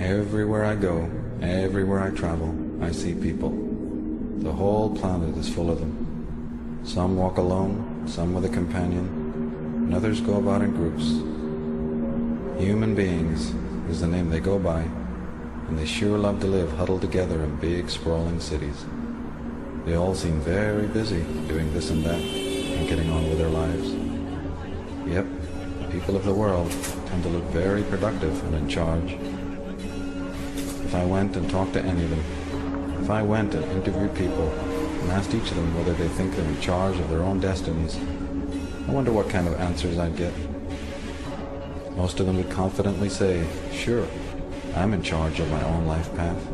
Everywhere I go, everywhere I travel, I see people. The whole planet is full of them. Some walk alone, some with a companion, and others go about in groups. Human beings is the name they go by, and they sure love to live huddled together in big, sprawling cities. They all seem very busy doing this and that, and getting on with their lives. Yep, people of the world tend to look very productive and in charge. If I went and talked to any of them, if I went and interviewed people and asked each of them whether they think they're in charge of their own destinies, I wonder what kind of answers I'd get. Most of them would confidently say, sure, I'm in charge of my own life path.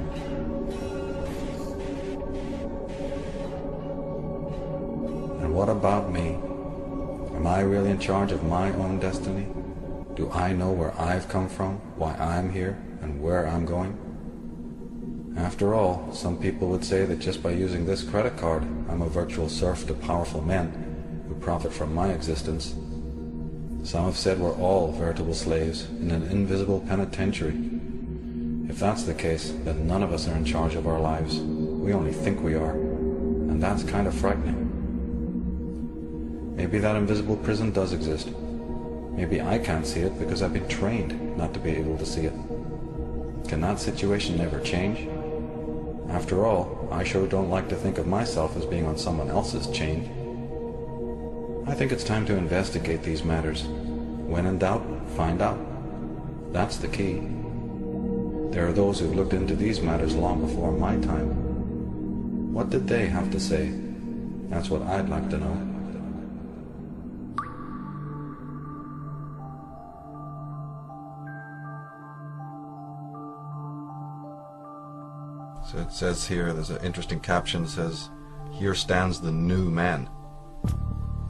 And what about me? Am I really in charge of my own destiny? Do I know where I've come from, why I'm here, and where I'm going? After all, some people would say that just by using this credit card, I'm a virtual serf to powerful men who profit from my existence. Some have said we're all veritable slaves in an invisible penitentiary. If that's the case, then none of us are in charge of our lives. We only think we are, and that's kind of frightening. Maybe that invisible prison does exist. Maybe I can't see it because I've been trained not to be able to see it. Can that situation never change? After all, I sure don't like to think of myself as being on someone else's chain. I think it's time to investigate these matters. When in doubt, find out. That's the key. There are those who've looked into these matters long before my time. What did they have to say? That's what I'd like to know. So it says here, there's an interesting caption that says, "Here stands the new man.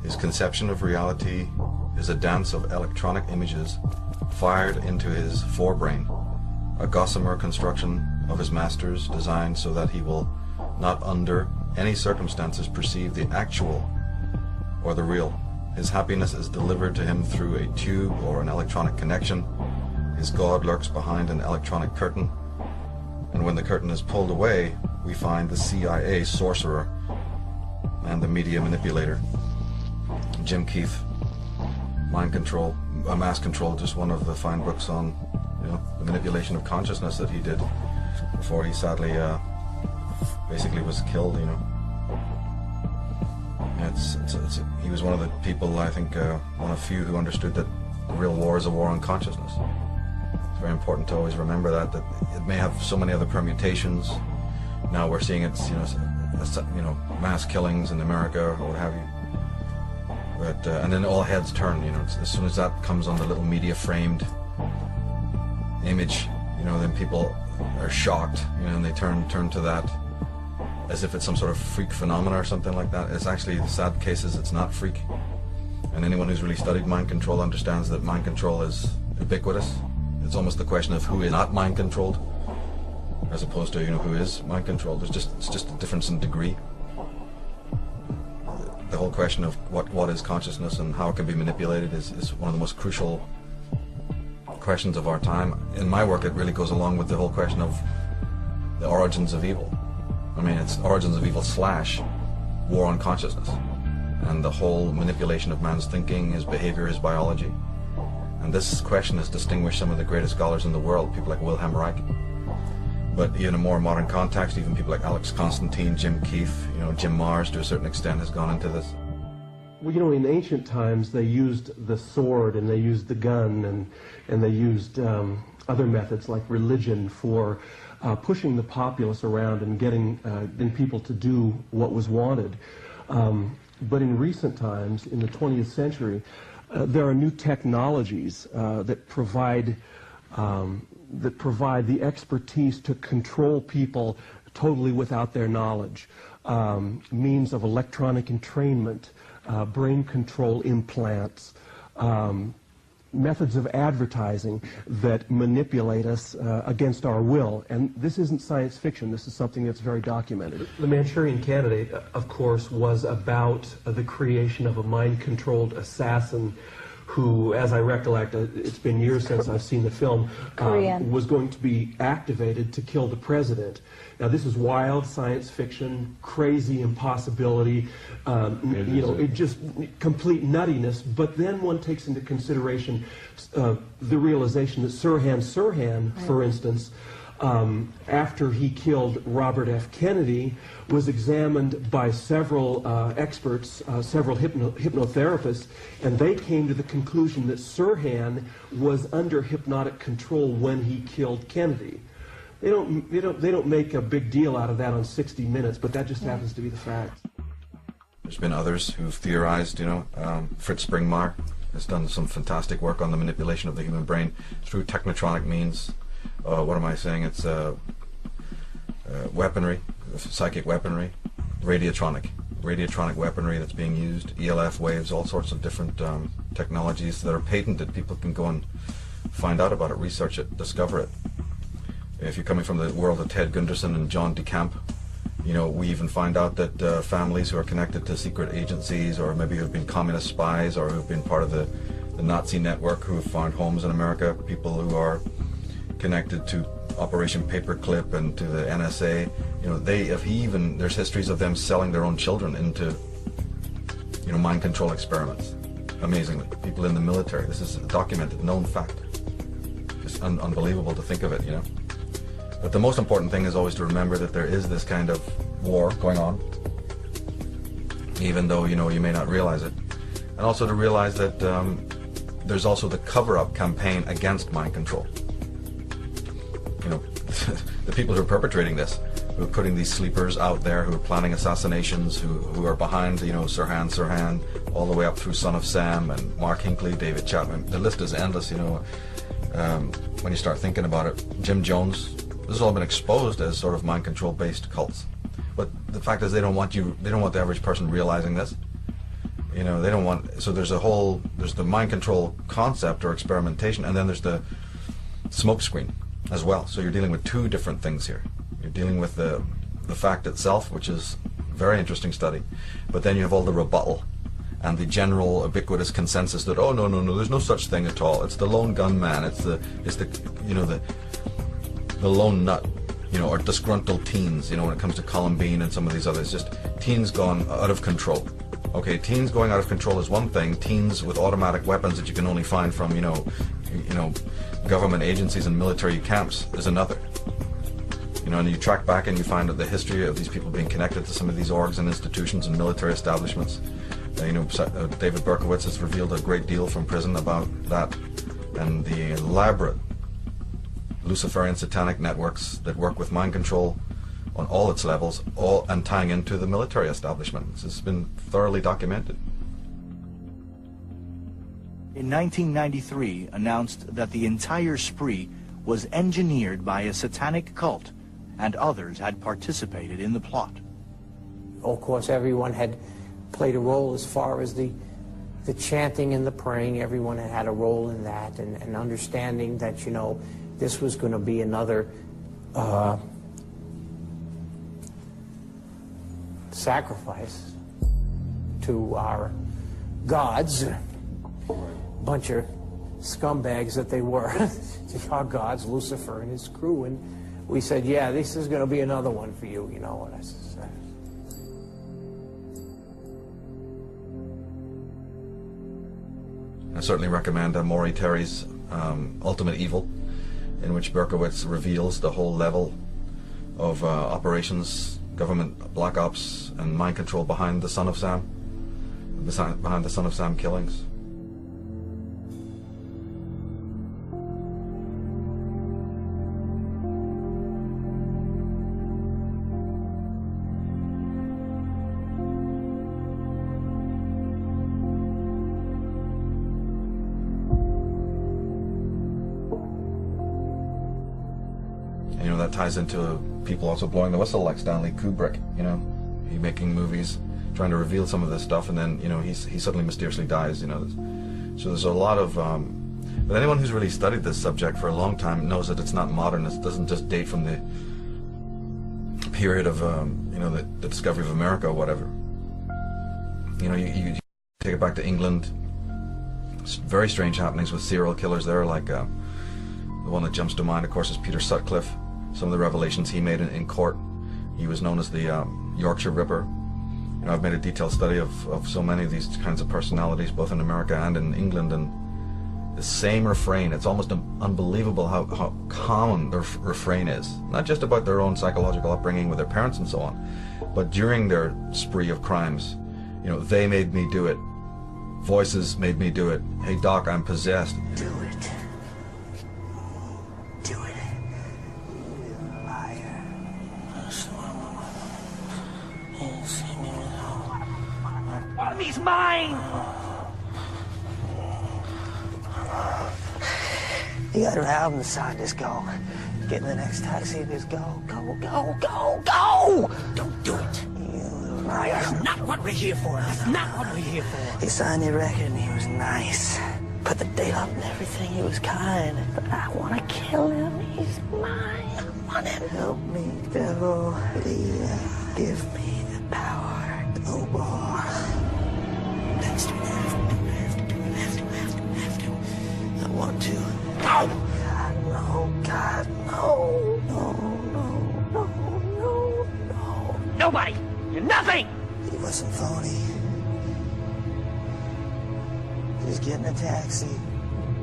His conception of reality is a dance of electronic images fired into his forebrain, a gossamer construction of his masters designed so that he will not under any circumstances perceive the actual or the real. His happiness is delivered to him through a tube or an electronic connection. His God lurks behind an electronic curtain. And when the curtain is pulled away, we find the CIA sorcerer and the media manipulator." Jim Keith, Mind Control, Mass Control, just one of the fine books on, the manipulation of consciousness that he did before he sadly basically was killed. He was one of the people, I think, one of few who understood that the real war is a war on consciousness. It's very important to always remember that it may have so many other permutations. Now we're seeing it's, mass killings in America or what have you. But, and then all heads turn, as soon as that comes on the little media framed image, then people are shocked, and they turn to that as if it's some sort of freak phenomena or something like that. It's actually, the sad case is it's not freak. And anyone who's really studied mind control understands that mind control is ubiquitous. It's almost the question of who is not mind controlled, as opposed to who is mind controlled. It's just a difference in degree. The whole question of what is consciousness and how it can be manipulated is one of the most crucial questions of our time. In my work, it really goes along with the whole question of the origins of evil. I mean, it's origins of evil / war on consciousness, and the whole manipulation of man's thinking, his behavior, his biology. And this question has distinguished some of the greatest scholars in the world, people like Wilhelm Reich. But in a more modern context, even people like Alex Constantine, Jim Keith, Jim Mars to a certain extent has gone into this. Well, in ancient times they used the sword and they used the gun and they used other methods like religion for pushing the populace around and getting people to do what was wanted. But in recent times, in the 20th century, there are new technologies that provide the expertise to control people totally without their knowledge. Means of electronic entrainment, brain control implants, methods of advertising that manipulate us against our will. And this isn't science fiction. This is something that's very documented. The Manchurian Candidate, of course, was about the creation of a mind-controlled assassin who, as I recollect, it's been years since I've seen the film, was going to be activated to kill the president. Now, this is wild science fiction, crazy impossibility, you know, it just complete nuttiness. But then one takes into consideration the realization that Sirhan, for instance, after he killed Robert F. Kennedy, was examined by several experts, several hypnotherapists, and they came to the conclusion that Sirhan was under hypnotic control when he killed Kennedy. They don't make a big deal out of that on 60 Minutes, but that just happens to be the fact. There's been others who've theorized, you know, Fritz Springmeier has done some fantastic work on the manipulation of the human brain through technotronic means. What am I saying? It's weaponry, psychic weaponry, radiotronic weaponry that's being used, ELF waves, all sorts of different technologies that are patented. People can go and find out about it, research it, discover it. If you're coming from the world of Ted Gunderson and John DeCamp, you know, we even find out that families who are connected to secret agencies, or maybe who've been communist spies, or who've been part of the Nazi network, who have found homes in America, people who are connected to Operation Paperclip and to the NSA, you know, there's histories of them selling their own children into, you know, mind control experiments. Amazingly, people in the military. This is a documented, known fact. It's unbelievable to think of it, you know. But the most important thing is always to remember that there is this kind of war going on, even though, you know, you may not realize it. And also to realize that there's also the cover-up campaign against mind control. You know, the people who are perpetrating this, who are putting these sleepers out there, who are planning assassinations, who are behind, you know, Sirhan, all the way up through Son of Sam and Mark Hinckley, David Chapman. The list is endless, you know, when you start thinking about it. Jim Jones. This has all been exposed as sort of mind control based cults. But the fact is they don't want the average person realizing this. You know, they don't want, so there's the mind control concept or experimentation, and then there's the smoke screen as well. So you're dealing with two different things here. You're dealing with the fact itself, which is a very interesting study, but then you have all the rebuttal and the general ubiquitous consensus that, oh no, there's no such thing at all. It's the lone gunman. It's the you know, the lone nut, you know, or disgruntled teens, you know, when it comes to Columbine and some of these others, just teens gone out of control. Okay, teens going out of control is one thing. Teens with automatic weapons that you can only find from, you know, government agencies and military camps is another. You know, and you track back and you find out the history of these people being connected to some of these orgs and institutions and military establishments. You know, David Berkowitz has revealed a great deal from prison about that, and the elaborate Luciferian satanic networks that work with mind control on all its levels, and tying into the military establishment. This has been thoroughly documented. In 1993, announced that the entire spree was engineered by a satanic cult, and others had participated in the plot. Of course, everyone had played a role as far as the chanting and the praying. Everyone had a role in that, and understanding that, you know, this was going to be another sacrifice to our gods. Bunch of scumbags that they were. To our gods, Lucifer and his crew. And we said, yeah, this is going to be another one for you, you know. And I certainly recommend Maury Terry's Ultimate Evil, in which Berkowitz reveals the whole level of operations, government black ops, and mind control behind the Son of Sam, behind the Son of Sam killings. You know, that ties into people also blowing the whistle like Stanley Kubrick, you know, he making movies, trying to reveal some of this stuff, and then, you know, he suddenly mysteriously dies, you know. So there's a lot of, but anyone who's really studied this subject for a long time knows that it's not modern. It doesn't just date from the period of, you know, the discovery of America or whatever. You know, you take it back to England, Very strange happenings with serial killers there, like the one that jumps to mind, of course, is Peter Sutcliffe. Some of the revelations he made in court. He was known as the Yorkshire Ripper. You know, I've made a detailed study of so many of these kinds of personalities, both in America and in England, and the same refrain. It's almost unbelievable how common their refrain is. Not just about their own psychological upbringing with their parents and so on, but during their spree of crimes. You know, they made me do it. Voices made me do it. Hey Doc, I'm possessed. Do it. Do it. You liar. He's mine! You gotta out on the side, just go. Get in the next taxi and just go. Go, go, go, go! Don't do it. You liar. That's not what we're here for. That's not what we're here for. He signed the record and he was nice. Put the date up and everything. He was kind. But I want to kill him. He's mine. I want him. Help me, devil. Please give me the power. No more. Next to I want to. No! God, no. God, no. No, no, no, no, no. Nobody! You're nothing! He wasn't phony. Just get in a taxi.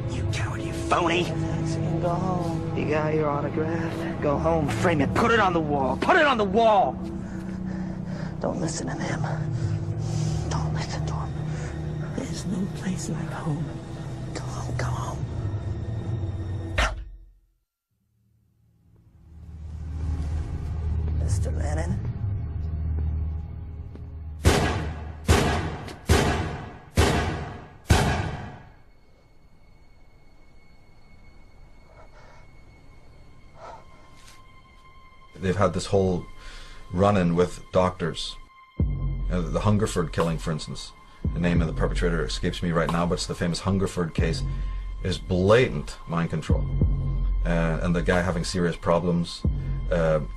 You coward, you phony! Get in a taxi and go home. You got your autograph. Go home, Frame it, put it on the wall, put it on the wall! don't listen to them. Don't listen to them. There's no place like home. Go home, go home. Mr. Lennon? They've had this whole run-in with doctors. The Hungerford killing, for instance. The name of the perpetrator escapes me right now, but it's the famous Hungerford case. Is blatant mind control. And the guy having serious problems,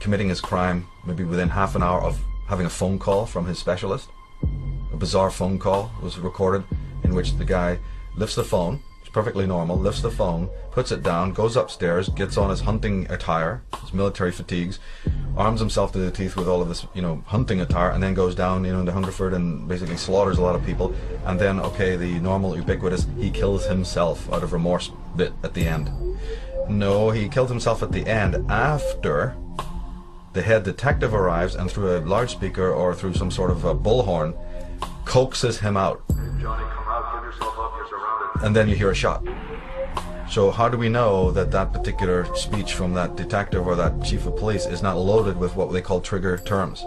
committing his crime maybe within half an hour of having a phone call from his specialist. A bizarre phone call was recorded in which the guy lifts the phone, it's perfectly normal, lifts the phone, puts it down, goes upstairs, gets on his hunting attire, his military fatigues, arms himself to the teeth with all of this, you know, hunting attire, and then goes down, you know, into Hungerford and basically slaughters a lot of people. And then, okay, the normal ubiquitous, he kills himself out of remorse bit at the end. No, he killed himself at the end after the head detective arrives and through a loudspeaker or through some sort of a bullhorn coaxes him out. Johnny, come out, give yourself up, you're surrounded. And then you hear a shot. So how do we know that that particular speech from that detective or that chief of police is not loaded with what they call trigger terms?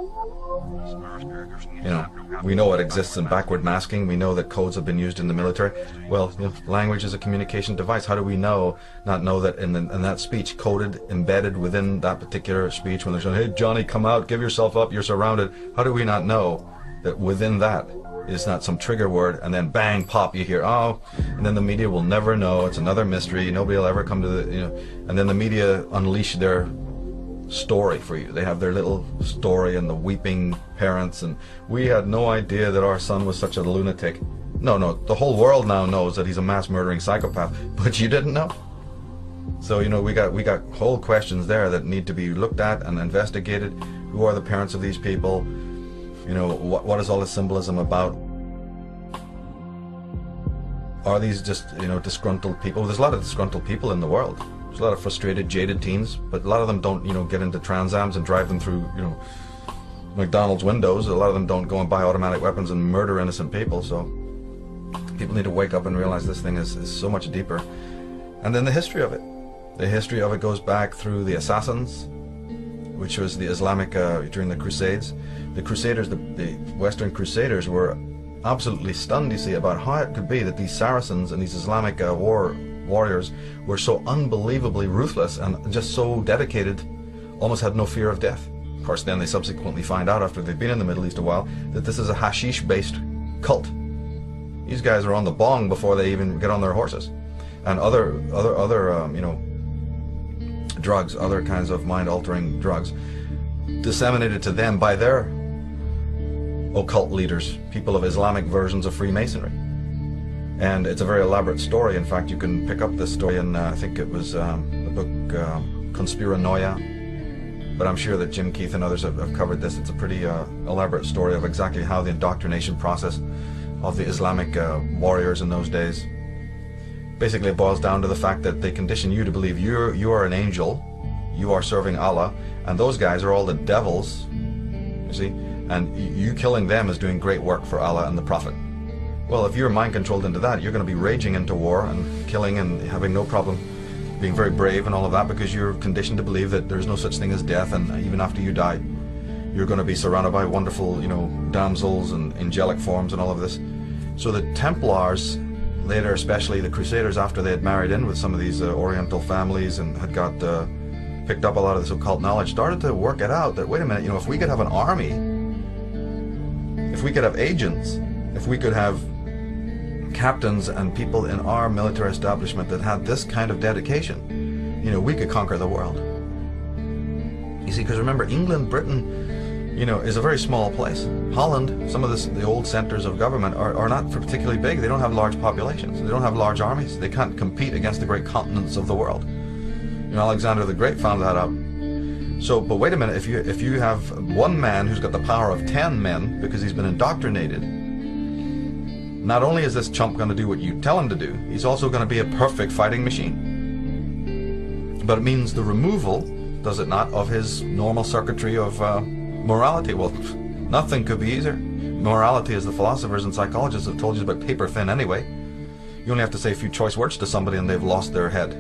You know, we know it exists in backward masking. We know that codes have been used in the military. Well, you know, language is a communication device. How do we not know that in that speech, coded, embedded within that particular speech, when they're saying, "Hey, Johnny, come out, give yourself up, you're surrounded," how do we not know that within that is not some trigger word, and then bang, pop, you hear, oh, and then the media will never know. It's another mystery. Nobody will ever come to the, you know, and then the media unleash their story for you. They have their little story and the weeping parents, and we had no idea that our son was such a lunatic. No, the whole world now knows that he's a mass murdering psychopath, but you didn't know. So, you know, we got whole questions there that need to be looked at and investigated. Who are the parents of these people? You know, what is all this symbolism about? Are these just, you know, disgruntled people? There's a lot of disgruntled people in the world. There's a lot of frustrated, jaded teens, but a lot of them don't, you know, get into Trans Ams and drive them through, you know, McDonald's windows. A lot of them don't go and buy automatic weapons and murder innocent people. So people need to wake up and realize this thing is so much deeper. And then the history of it. The history of it goes back through the Assassins, which was the Islamic, during the Crusades. The Crusaders, the Western Crusaders were absolutely stunned, you see, about how it could be that these Saracens and these Islamic warriors were so unbelievably ruthless and just so dedicated, almost had no fear of death. Of course, then they subsequently find out, after they've been in the Middle East a while, that this is a hashish-based cult. These guys are on the bong before they even get on their horses, and other you know, drugs, other kinds of mind-altering drugs, disseminated to them by their occult leaders, people of Islamic versions of Freemasonry. And it's a very elaborate story. In fact, you can pick up this story in, I think it was the book Conspiranoia. But I'm sure that Jim Keith and others have covered this. It's a pretty elaborate story of exactly how the indoctrination process of the Islamic warriors in those days. Basically, it boils down to the fact that they condition you to believe you are an angel, you are serving Allah, and those guys are all the devils, you see, and you killing them is doing great work for Allah and the Prophet. Well, if you're mind controlled into that, you're going to be raging into war and killing and having no problem being very brave and all of that, because you're conditioned to believe that there's no such thing as death, and even after you die, you're going to be surrounded by wonderful, you know, damsels and angelic forms and all of this. So the Templars, later especially the Crusaders, after they had married in with some of these Oriental families and had got picked up a lot of this occult knowledge, started to work it out that, wait a minute, you know, if we could have an army, if we could have agents, if we could have captains and people in our military establishment that had this kind of dedication, you know, we could conquer the world. You see, because remember, England, Britain, you know, is a very small place. Holland, some of the old centers of government are not particularly big. They don't have large populations. They don't have large armies. They can't compete against the great continents of the world. You know, Alexander the Great found that out. So, but wait a minute, if you have one man who's got the power of 10 men because he's been indoctrinated, not only is this chump going to do what you tell him to do, he's also going to be a perfect fighting machine. But it means the removal, does it not, of his normal circuitry of morality. Well, nothing could be easier. Morality, as the philosophers and psychologists have told you, is about paper thin anyway. You only have to say a few choice words to somebody and they've lost their head.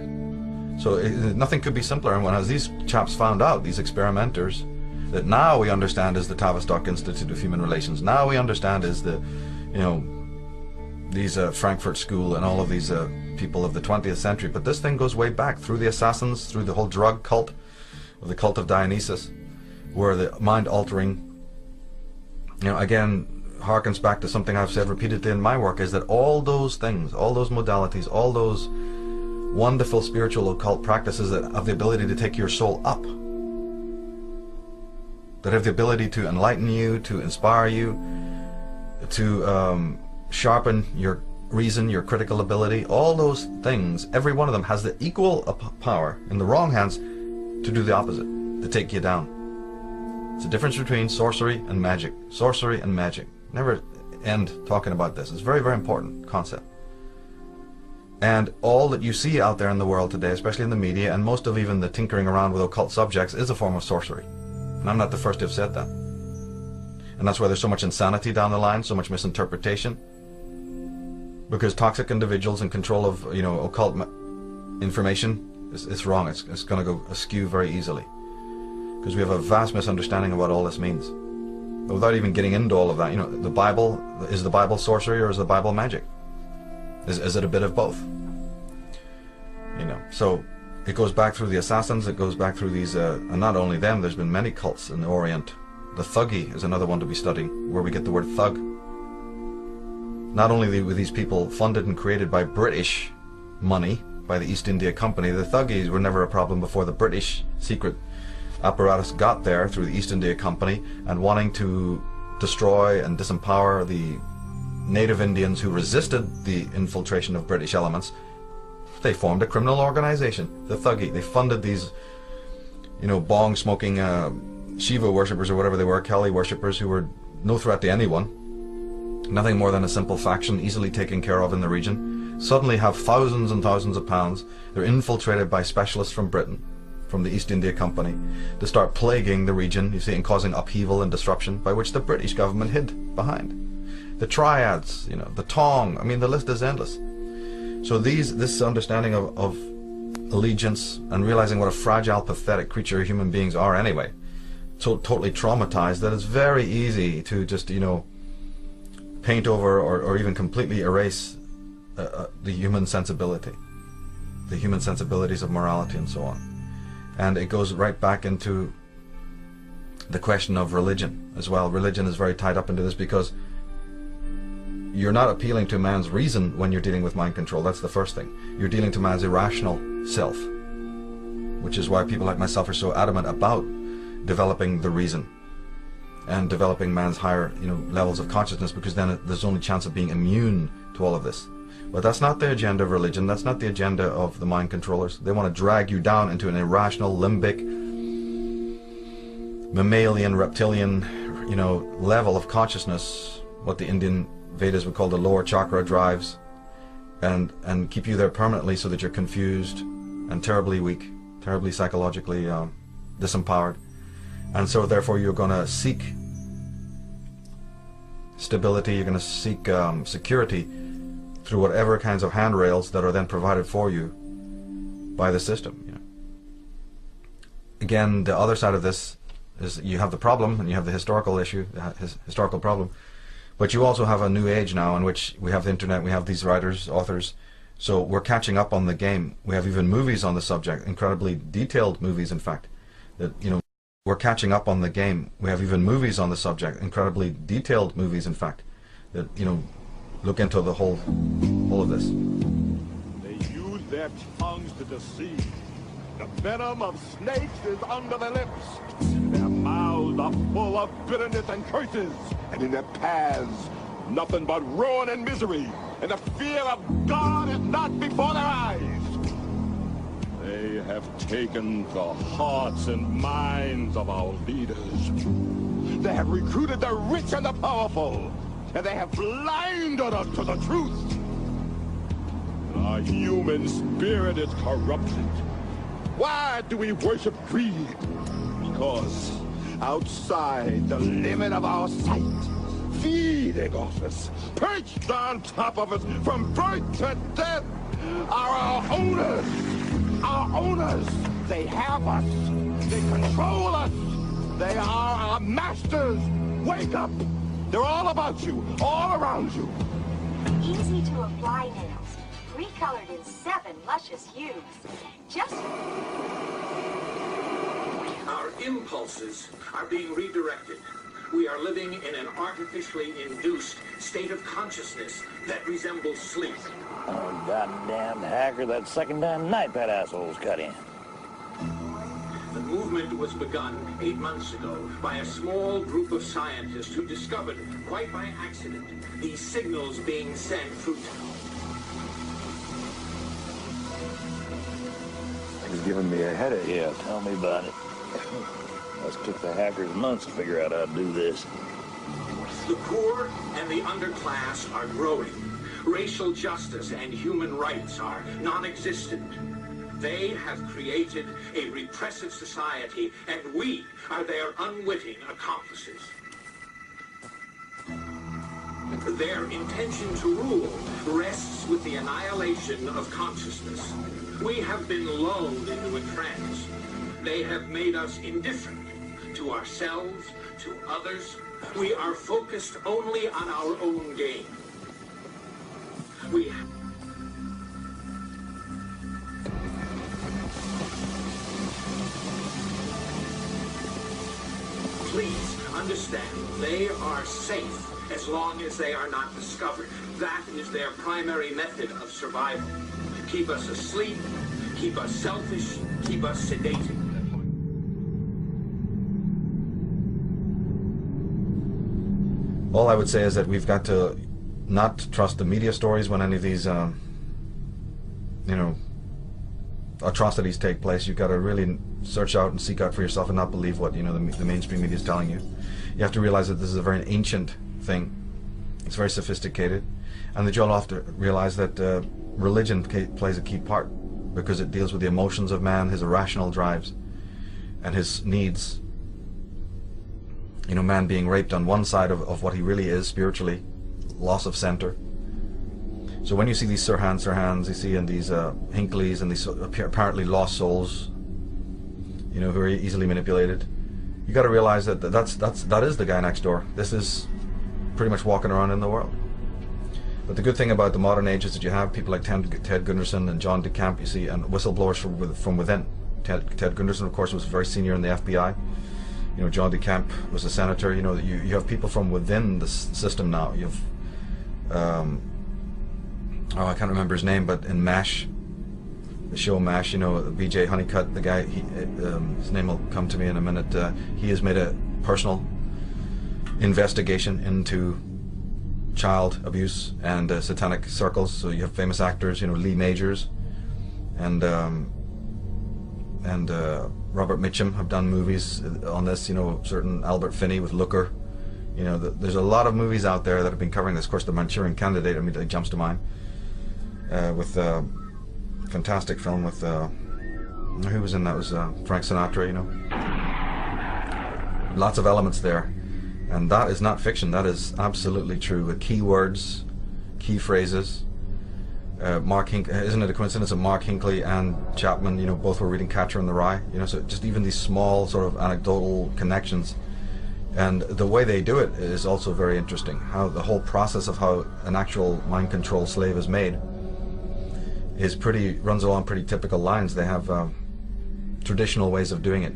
So nothing could be simpler. And when as these chaps found out, these experimenters, that now we understand is the Tavistock Institute of Human Relations, now we understand is the, you know, these Frankfurt School and all of these people of the 20th century. But this thing goes way back through the assassins, through the whole drug cult, of the cult of Dionysus, where the mind-altering, you know, again, harkens back to something I've said repeatedly in my work, is that all those things, all those modalities, all those wonderful spiritual occult practices that have the ability to take your soul up, that have the ability to enlighten you, to inspire you, to sharpen your reason, your critical ability, all those things, every one of them has the equal power in the wrong hands to do the opposite, to take you down. It's the difference between sorcery and magic. Sorcery and magic. Never end talking about this. It's a very, very important concept. And all that you see out there in the world today, especially in the media, and most of even the tinkering around with occult subjects, is a form of sorcery. And I'm not the first to have said that. And that's why there's so much insanity down the line, so much misinterpretation. Because toxic individuals in control of, you know, occult information, it's wrong. It's going to go askew very easily. Because we have a vast misunderstanding of what all this means. But without even getting into all of that, you know, the Bible, is the Bible sorcery or is the Bible magic? Is it a bit of both? You know, so it goes back through the assassins, it goes back through these, and not only them, there's been many cults in the Orient. The Thuggee is another one to be studying, where we get the word thug. Not only were these people funded and created by British money, by the East India Company, the Thuggees were never a problem before the British secret apparatus got there through the East India Company, and wanting to destroy and disempower the native Indians who resisted the infiltration of British elements, they formed a criminal organization, the Thuggee. They funded these, you know, bong-smoking Shiva worshippers or whatever they were, Kali worshippers, who were no threat to anyone, nothing more than a simple faction easily taken care of in the region, suddenly have thousands and thousands of pounds. They're infiltrated by specialists from Britain, from the East India Company, to start plaguing the region, you see, and causing upheaval and disruption, by which the British government hid behind. The triads, you know, the Tong, I mean, the list is endless. So this understanding of allegiance and realizing what a fragile, pathetic creature human beings are anyway, so totally traumatized that it's very easy to just, you know, paint over or even completely erase the human sensibility, the human sensibilities of morality and so on. And it goes right back into the question of religion as well. Religion is very tied up into this, because you're not appealing to man's reason when you're dealing with mind control. That's the first thing. You're dealing to man's irrational self, which is why people like myself are so adamant about developing the reason and developing man's higher, you know, levels of consciousness, because then there's only chance of being immune to all of this. But that's not the agenda of religion. That's not the agenda of the mind controllers. They want to drag you down into an irrational, limbic, mammalian, reptilian, level of consciousness, what the Indian Vedas would call the lower chakra drives, and keep you there permanently so that you're confused and terribly weak, terribly psychologically disempowered. And so therefore you're going to seek stability, you're going to seek security through whatever kinds of handrails that are then provided for you by the system. Again, the other side of this is you have the problem, and you have the historical issue, historical problem, but you also have a new age now in which we have the internet, we have these writers, authors, so we're catching up on the game. We have even movies on the subject, incredibly detailed movies, in fact, that, we're catching up on the game. We have even movies on the subject, incredibly detailed movies, in fact, that, look into the whole of this. They use their tongues to deceive. The venom of snakes is under their lips. Their mouths are full of bitterness and curses. And in their paths, nothing but ruin and misery. And the fear of God is not before their eyes. They have taken the hearts and minds of our leaders. They have recruited the rich and the powerful. And they have blinded us to the truth. Our human spirit is corrupted. Why do we worship greed? Because outside the limit of our sight, feeding off us, perched on top of us from birth to death, are our owners. Our owners. They have us. They control us. They are our masters. Wake up. They're all about you, all around you. Easy to apply nails, recolored in 7 luscious hues. Just... Our impulses are being redirected. We are living in an artificially induced state of consciousness that resembles sleep. Oh, goddamn hacker, that second damn night that asshole's cut in. The movement was begun 8 months ago by a small group of scientists who discovered, quite by accident, these signals being sent through... He's giving me a headache. Yeah, tell me about it. Must took the hackers months to figure out how to do this. The poor and the underclass are growing. Racial justice and human rights are non-existent. They have created a repressive society, and we are their unwitting accomplices. Their intention to rule rests with the annihilation of consciousness. We have been lulled into a trance. They have made us indifferent to ourselves, to others. We are focused only on our own gain. Please understand, they are safe as long as they are not discovered. That is their primary method of survival. Keep us asleep, keep us selfish, keep us sedated. All I would say is that we've got to not trust the media stories when any of these, atrocities take place. You've got to really search out and seek out for yourself and not believe what, the mainstream media is telling you. You have to realize that this is a very ancient thing. It's very sophisticated. And that you'll have to realize that religion plays a key part because it deals with the emotions of man, his irrational drives, and his needs. Man being raped on one side of what he really is spiritually, loss of center. So when you see these Tsarions, you see in these Hinckleys and these apparently lost souls, who are easily manipulated, you got to realize that that is the guy next door. This is pretty much walking around in the world. But the good thing about the modern age is that you have people like Ted Gunderson and John DeCamp, you see, and whistleblowers from within. Ted Gunderson, of course, was very senior in the FBI. John DeCamp was a senator. You have people from within the system now. You have, I can't remember his name, but in MASH, the show MASH, BJ Honeycutt, the guy, his name will come to me in a minute. He has made a personal investigation into child abuse and satanic circles. So you have famous actors, you know, Lee Majors and Robert Mitchum have done movies on this. You know, certain Albert Finney with Looker. You know, there's a lot of movies out there that have been covering this. Of course, The Manchurian Candidate immediately jumps to mind, with a fantastic film with who was in that? It was Frank Sinatra. You know, lots of elements there, and that is not fiction. That is absolutely true. With key words, key phrases. Mark Hinckley, isn't it a coincidence that Mark Hinckley and Chapman, you know, both were reading Catcher in the Rye? You know, so just even these small sort of anecdotal connections. And the way they do it is also very interesting. How the whole process of how an actual mind control slave is made is runs along pretty typical lines. They have traditional ways of doing it.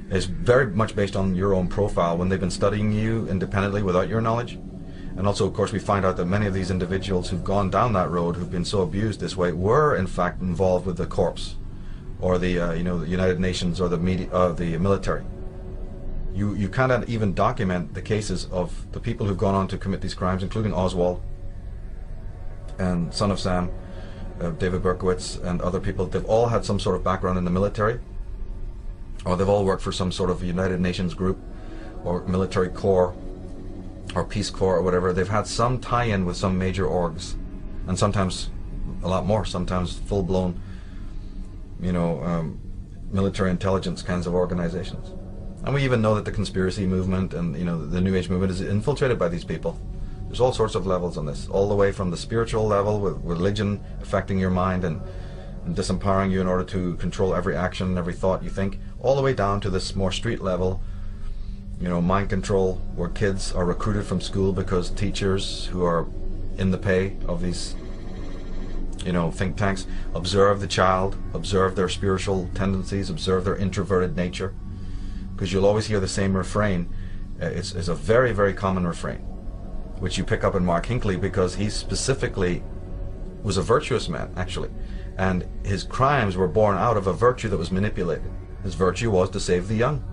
It's very much based on your own profile when they've been studying you independently without your knowledge. And also, of course, we find out that many of these individuals who've gone down that road, who've been so abused this way, were in fact involved with the corps, or the you know, the United Nations, or the media, the military. You cannot even document the cases of the people who've gone on to commit these crimes, including Oswald and Son of Sam, David Berkowitz, and other people. They've all had some sort of background in the military, or they've all worked for some sort of United Nations group, or military corps, or Peace Corps, or whatever. They've had some tie-in with some major orgs, and sometimes a lot more, sometimes full-blown, you know, military intelligence kinds of organizations. And we even know that the conspiracy movement and, you know, the New Age movement is infiltrated by these people. There's all sorts of levels on this, all the way from the spiritual level, with religion affecting your mind and disempowering you in order to control every action and every thought you think, all the way down to this more street level, you know, mind control, where kids are recruited from school because teachers who are in the pay of these, you know, think tanks observe the child, observe their spiritual tendencies, observe their introverted nature. Because you'll always hear the same refrain. It's a very, very common refrain, which you pick up in Mark Hinckley, because he specifically was a virtuous man, actually. And his crimes were born out of a virtue that was manipulated. His virtue was to save the young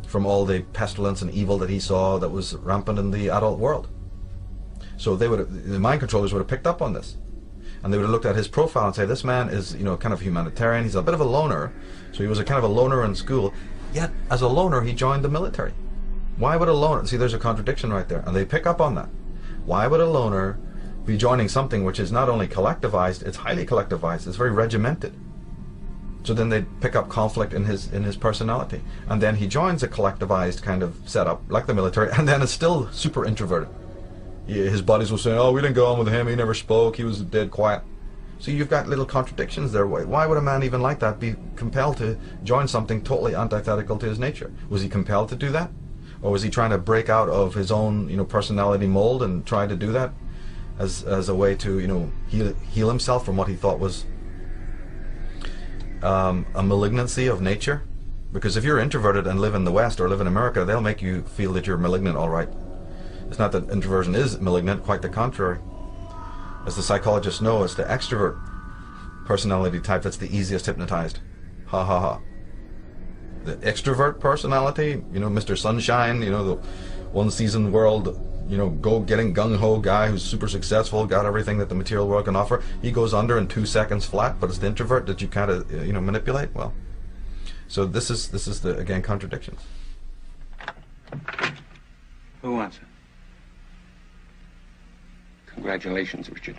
from all the pestilence and evil that he saw that was rampant in the adult world. So the mind controllers would have picked up on this, and they would have looked at his profile and say, this man is, you know, kind of humanitarian. He's a bit of a loner. So he was a kind of a loner in school. Yet, as a loner, he joined the military. Why would a loner... See, there's a contradiction right there, and they pick up on that. Why would a loner be joining something which is not only collectivized, it's highly collectivized, it's very regimented? So then they pick up conflict in his personality. And then he joins a collectivized kind of setup, like the military, and then it's still super introverted. His buddies will say, oh, we didn't go on with him, he never spoke, he was dead quiet. So you've got little contradictions there. Why would a man even like that be compelled to join something totally antithetical to his nature? Was he compelled to do that? Or was he trying to break out of his own, you know, personality mold and try to do that as a way to, you know, heal himself from what he thought was a malignancy of nature? Because if you're introverted and live in the West or live in America, they'll make you feel that you're malignant, all right. It's not that introversion is malignant, quite the contrary. As the psychologists know, it's the extrovert personality type that's the easiest hypnotized. Ha ha ha. The extrovert personality, you know, Mr. Sunshine, you know, the one season world, you know, getting gung-ho guy who's super successful, got everything that the material world can offer, he goes under in 2 seconds flat, but it's the introvert that you kind of, you know, manipulate. Well, so this is the, again, contradictions. Who wants it? Congratulations, Richard.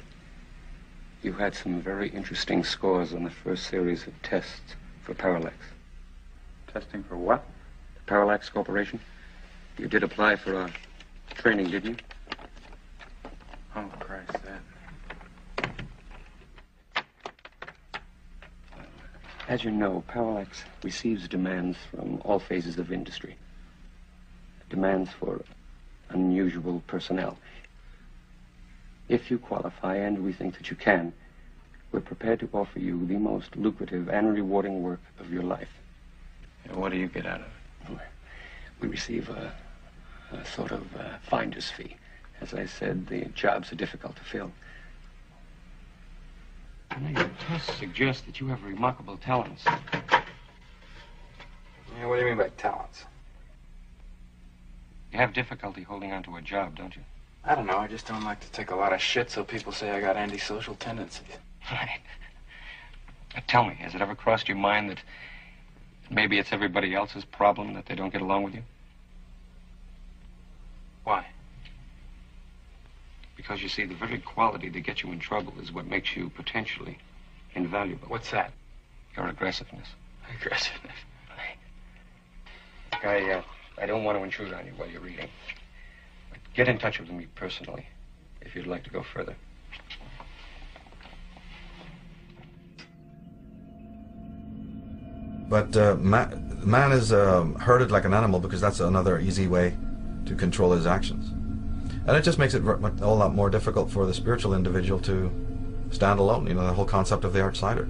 You had some very interesting scores on the first series of tests for Parallax. Testing for what? The Parallax Corporation. You did apply for our training, didn't you? Oh, Christ, that. As you know, Parallax receives demands from all phases of industry. Demands for unusual personnel. If you qualify, and we think that you can, we're prepared to offer you the most lucrative and rewarding work of your life. And what do you get out of it? We receive a sort of finder's fee. As I said, the jobs are difficult to fill. And your tests suggest that you have remarkable talents. Yeah, what do you mean by talents? You have difficulty holding on to a job, don't you? I don't know, I just don't like to take a lot of shit so people say I got antisocial tendencies. Right. Tell me, has it ever crossed your mind that maybe it's everybody else's problem that they don't get along with you? Why? Because you see, the very quality that gets you in trouble is what makes you potentially invaluable. What's that? Your aggressiveness. Aggressiveness. I don't want to intrude on you while you're reading. But get in touch with me personally if you'd like to go further. But man is herded like an animal because that's another easy way to control his actions. And it just makes it a whole lot more difficult for the spiritual individual to stand alone, you know, the whole concept of the outsider.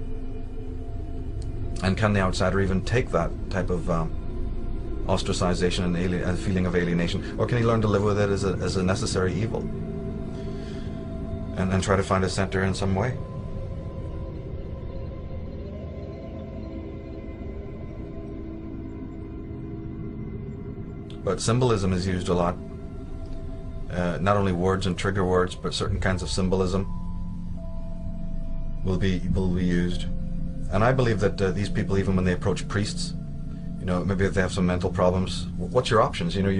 And can the outsider even take that type of ostracization and feeling of alienation? Or can he learn to live with it as a necessary evil? And try to find a center in some way? But symbolism is used a lot. Not only words and trigger words, but certain kinds of symbolism will be used. And I believe that these people, even when they approach priests, you know, maybe if they have some mental problems, what's your options? You know,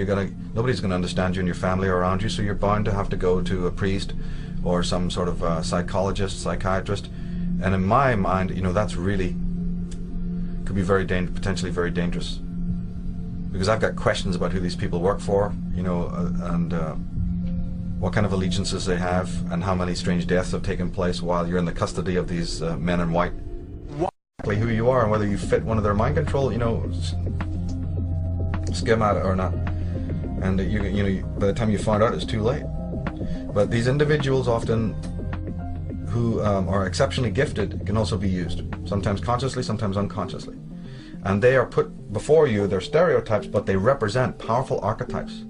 nobody's going to understand you and your family are around you, so you're bound to have to go to a priest or some sort of psychologist, psychiatrist. And in my mind, you know, that's really could be potentially very dangerous. Because I've got questions about who these people work for, you know, and what kind of allegiances they have, and how many strange deaths have taken place while you're in the custody of these men in white. Exactly who you are and whether you fit one of their mind control, you know, skim at it or not. And you know, by the time you find out, it's too late. But these individuals often who are exceptionally gifted can also be used, sometimes consciously, sometimes unconsciously. And they are put before you, they're stereotypes, but they represent powerful archetypes.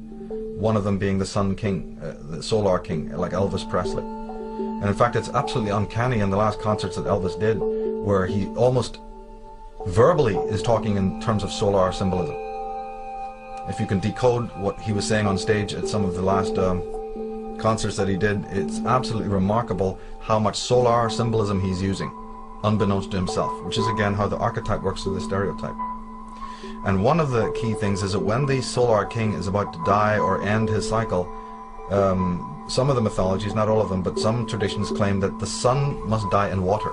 One of them being the Sun King, the Solar King, like Elvis Presley. And in fact, it's absolutely uncanny in the last concerts that Elvis did, where he almost verbally is talking in terms of solar symbolism. If you can decode what he was saying on stage at some of the last concerts that he did, it's absolutely remarkable how much solar symbolism he's using, unbeknownst to himself, which is again how the archetype works through the stereotype. And one of the key things is that when the Solar King is about to die or end his cycle, some of the mythologies, not all of them, but some traditions claim that the sun must die in water,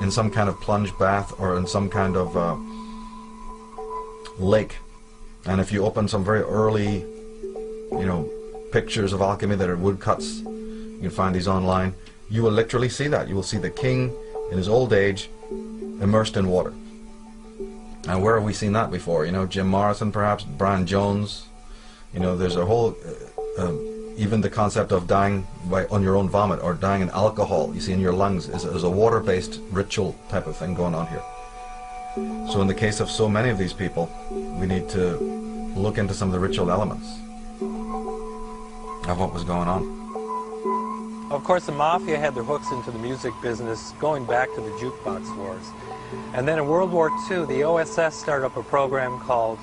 in some kind of plunge bath or in some kind of lake. And if you open some very early, you know, pictures of alchemy that are woodcuts, you can find these online, you will literally see that. You will see the king in his old age immersed in water. And where have we seen that before? You know, Jim Morrison perhaps, Brian Jones. You know, there's a whole, even the concept of dying on your own vomit or dying in alcohol, you see, in your lungs, is a water-based ritual type of thing going on here. So in the case of so many of these people, we need to look into some of the ritual elements of what was going on. Of course, the Mafia had their hooks into the music business going back to the jukebox wars. And then in World War II, the OSS started up a program called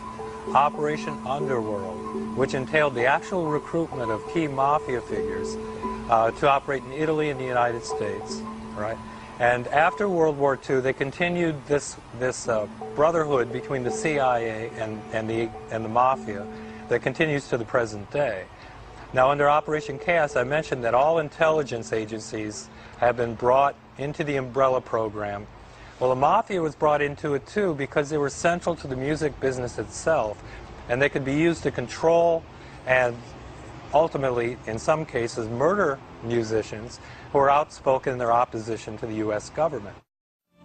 Operation Underworld, which entailed the actual recruitment of key Mafia figures to operate in Italy and the United States, right? And after World War II, they continued this brotherhood between the CIA and the Mafia that continues to the present day. Now, under Operation Chaos, I mentioned that all intelligence agencies have been brought into the umbrella program. Well, the Mafia was brought into it too because they were central to the music business itself, and they could be used to control and ultimately, in some cases, murder musicians who are outspoken in their opposition to the U.S. government.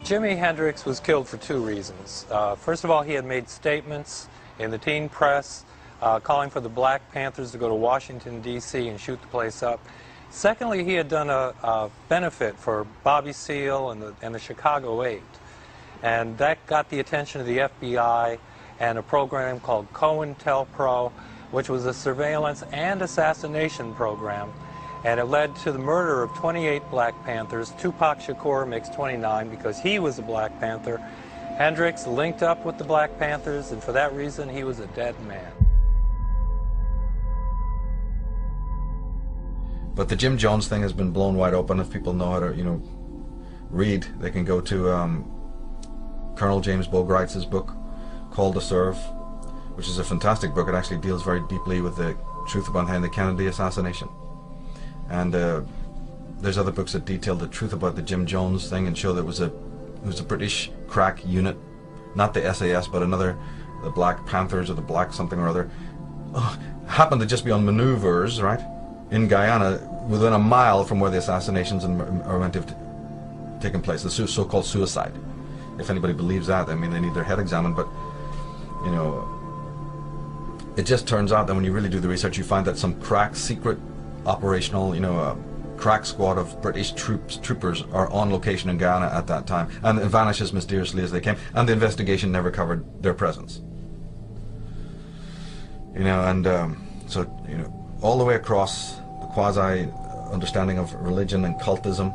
Jimi Hendrix was killed for two reasons. First of all, he had made statements in the teen press calling for the Black Panthers to go to Washington, D.C. and shoot the place up. Secondly, he had done a benefit for Bobby Seale and the Chicago 8. And that got the attention of the FBI and a program called COINTELPRO, which was a surveillance and assassination program. And it led to the murder of 28 Black Panthers. Tupac Shakur makes 29 because he was a Black Panther. Hendrix linked up with the Black Panthers, and for that reason, he was a dead man. But the Jim Jones thing has been blown wide open. If people know how to, read, they can go to Colonel James Bogart's book, Call to Serve, which is a fantastic book. It actually deals very deeply with the truth behind the Kennedy assassination. And there's other books that detail the truth about the Jim Jones thing and show that it was a British crack unit, not the SAS, but the Black Panthers or the Black something or other, happened to just be on maneuvers, right, in Guyana, within a mile from where the assassinations are meant to have taken place, the so-called suicide. If anybody believes that, I mean, they need their head examined, but, it just turns out that when you really do the research, you find that some crack, secret, operational, crack squad of British troopers are on location in Guyana at that time, and it vanished as mysteriously as they came, and the investigation never covered their presence. So, all the way across the quasi-understanding of religion and cultism.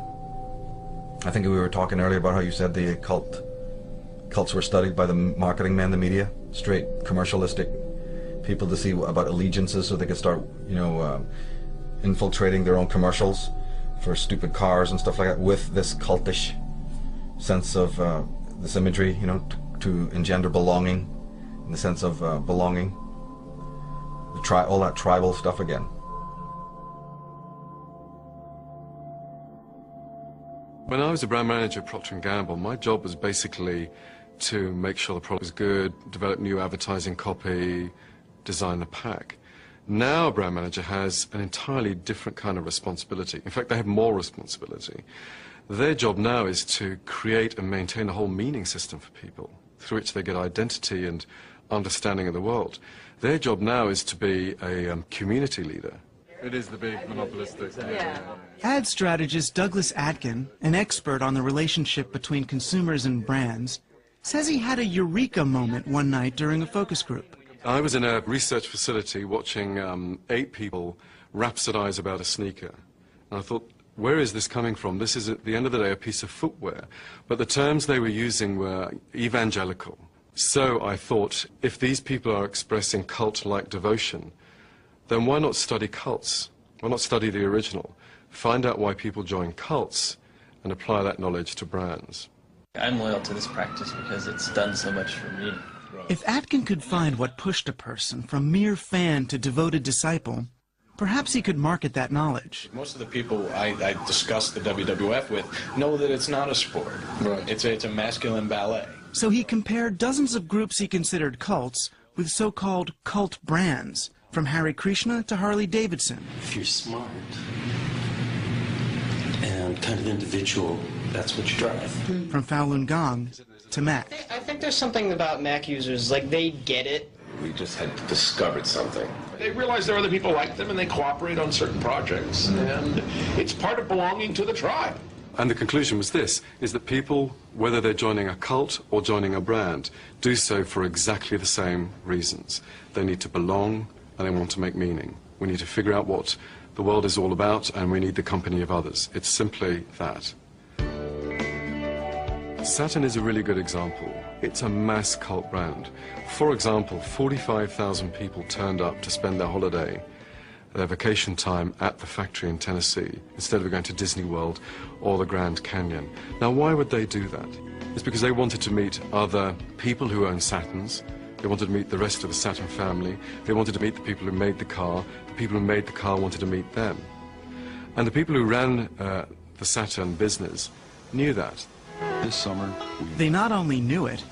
I think we were talking earlier about how you said the cults were studied by the marketing men, the media, straight commercialistic people to see about allegiances so they could start, infiltrating their own commercials for stupid cars and stuff like that with this cultish sense of this imagery, to engender belonging, in the sense of belonging. All that tribal stuff again. When I was a brand manager at Procter & Gamble, my job was basically to make sure the product was good, develop new advertising copy, design the pack. Now a brand manager has an entirely different kind of responsibility. In fact, they have more responsibility. Their job now is to create and maintain a whole meaning system for people, through which they get identity and understanding of the world. Their job now is to be a community leader. It is the big monopolistic. Ad strategist Douglas Atkin, an expert on the relationship between consumers and brands, says he had a eureka moment one night during a focus group. I was in a research facility watching 8 people rhapsodize about a sneaker. And I thought, where is this coming from? This is, at the end of the day, a piece of footwear. But the terms they were using were evangelical. So I thought, if these people are expressing cult-like devotion, then why not study cults? Why not study the original? Find out why people join cults and apply that knowledge to brands. I'm loyal to this practice because it's done so much for me. If Atkin could find what pushed a person from mere fan to devoted disciple, perhaps he could market that knowledge. Most of the people I discuss the WWF with know that it's not a sport. Right. It's a masculine ballet. So he compared dozens of groups he considered cults with so-called cult brands, from Hare Krishna to Harley Davidson. If you're smart and kind of individual, that's what you drive. From Falun Gong to Mac. I think there's something about Mac users, like they get it. We just had discovered something. They realize there are other people like them and they cooperate on certain projects, and it's part of belonging to the tribe. And the conclusion was this, is that people, whether they're joining a cult or joining a brand, do so for exactly the same reasons. They need to belong and they want to make meaning. We need to figure out what the world is all about and we need the company of others. It's simply that. Saturn is a really good example. It's a mass cult brand. For example, 45,000 people turned up to spend their holiday, their vacation time at the factory in Tennessee, instead of going to Disney World or the Grand Canyon. Now, why would they do that? It's because they wanted to meet other people who own Saturns. They wanted to meet the rest of the Saturn family. They wanted to meet the people who made the car. The people who made the car wanted to meet them. And the people who ran the Saturn business knew that. This summer, they not only knew it,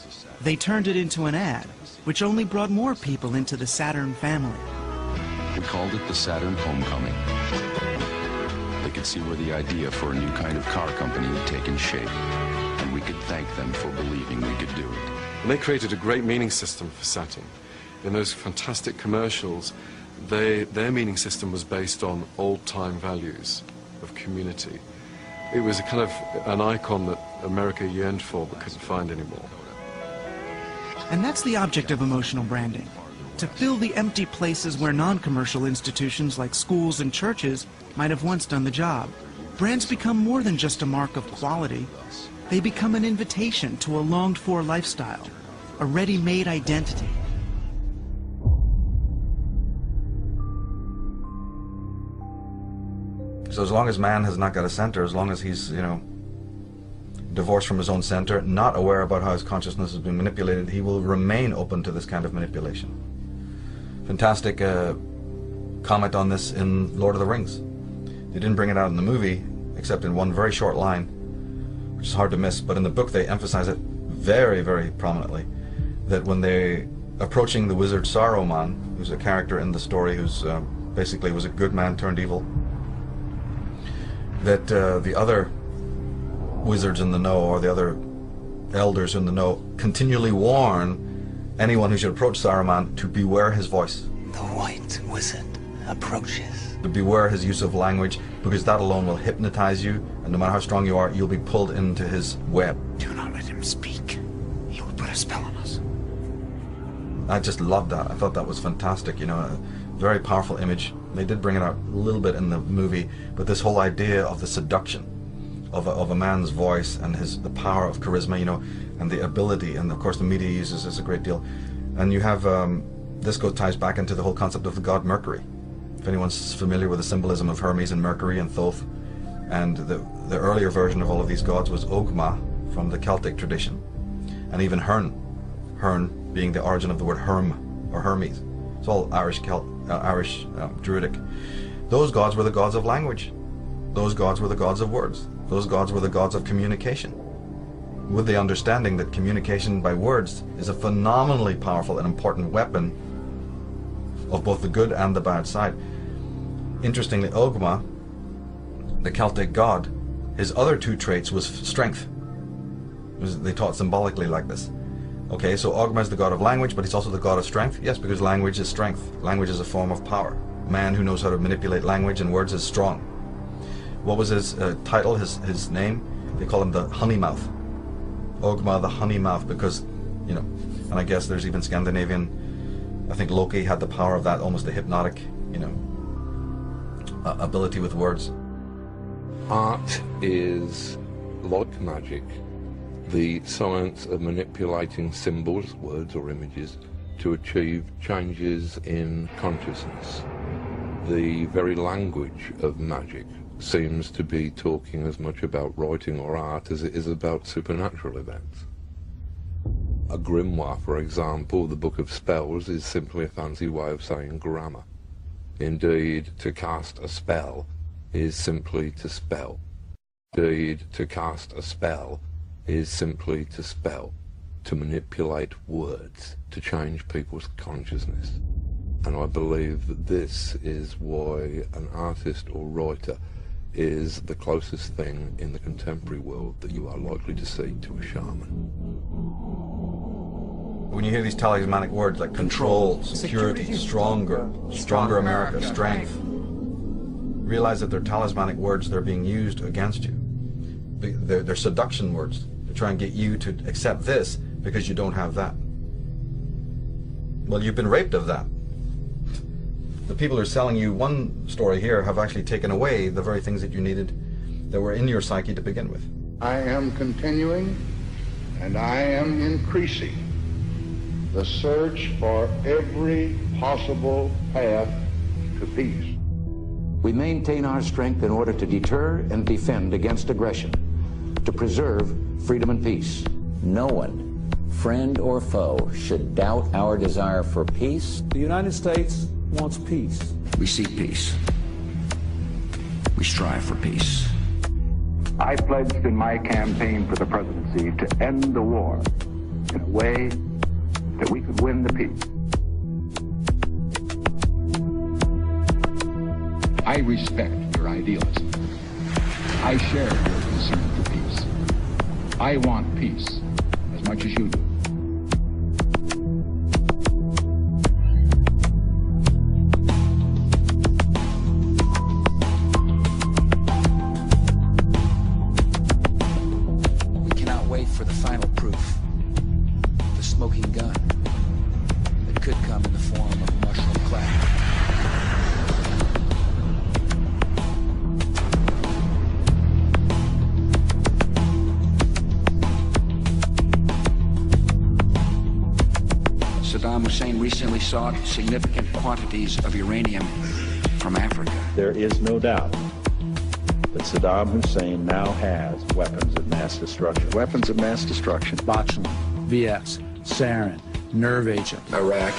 they turned it into an ad, which only brought more people into the Saturn family. We called it the Saturn Homecoming. They could see where the idea for a new kind of car company had taken shape, and we could thank them for believing we could do it. And they created a great meaning system for Saturn. In those fantastic commercials, their meaning system was based on old-time values of community. It was a kind of an icon that America yearned for but couldn't find anymore. And that's the object of emotional branding, to fill the empty places where non-commercial institutions like schools and churches might have once done the job. Brands become more than just a mark of quality. They become an invitation to a longed-for lifestyle, a ready-made identity. So as long as man has not got a center, as long as he's, divorced from his own center, not aware about how his consciousness has been manipulated, he will remain open to this kind of manipulation. Fantastic comment on this in Lord of the Rings. They didn't bring it out in the movie, except in one very short line, which is hard to miss, but in the book they emphasize it very, very prominently, that when they approaching the wizard Saruman, who's a character in the story who's basically was a good man turned evil, that the other wizards in the know, or the other elders in the know, continually warn anyone who should approach Saruman to beware his voice. The white wizard approaches. To beware his use of language, because that alone will hypnotize you, and no matter how strong you are, you'll be pulled into his web. Do not let him speak. He will put a spell on us. I just loved that. I thought that was fantastic, a very powerful image. They did bring it out a little bit in the movie, but this whole idea of the seduction of a man's voice and the power of charisma, and the ability, and of course the media uses this a great deal. And you have, this ties back into the whole concept of the god Mercury. If anyone's familiar with the symbolism of Hermes and Mercury and Thoth, and the earlier version of all of these gods was Ogma from the Celtic tradition, and even Herne being the origin of the word Herm or Hermes. It's all Irish Druidic. Those gods were the gods of language. Those gods were the gods of words. Those gods were the gods of communication, with the understanding that communication by words is a phenomenally powerful and important weapon of both the good and the bad side. Interestingly, Ogma, the Celtic god, his other two traits was strength. They taught symbolically like this. Okay, so Ogma is the god of language, but he's also the god of strength. Yes, because language is strength. Language is a form of power. Man who knows how to manipulate language and words is strong. What was his title, his name? They call him the honey mouth. Ogma the honey mouth, because, and I guess there's even Scandinavian, I think Loki had the power of that, almost a hypnotic, ability with words. Art is like magic. The science of manipulating symbols, words or images, to achieve changes in consciousness. The very language of magic seems to be talking as much about writing or art as it is about supernatural events. A grimoire, for example, the Book of Spells, is simply a fancy way of saying grammar. Indeed, to cast a spell is simply to spell. Indeed, to cast a spell is simply to spell, to manipulate words, to change people's consciousness. And I believe that this is why an artist or writer is the closest thing in the contemporary world that you are likely to see to a shaman. When you hear these talismanic words like control, security, stronger America, strength, realize that they're talismanic words. They're being used against you. They're seduction words to try and get you to accept this because you don't have that. Well, you've been raped of that. The people who are selling you one story here have actually taken away the very things that you needed, that were in your psyche to begin with. I am continuing, and I am increasing the search for every possible path to peace. We maintain our strength in order to deter and defend against aggression, to preserve freedom and peace. No one, friend or foe, should doubt our desire for peace. The United States wants peace. We seek peace. We strive for peace. I pledged in my campaign for the presidency to end the war in a way that we could win the peace. I respect your idealism. I share your concern for peace. I want peace as much as you do. We cannot wait for the final proof, the smoking gun that could come in the form of a mushroom cloud. Saddam Hussein recently sought significant quantities of uranium from Africa. There is no doubt that Saddam Hussein now has weapons of mass destruction. Weapons of mass destruction. Botulinum, VX, sarin, nerve agent. Iraq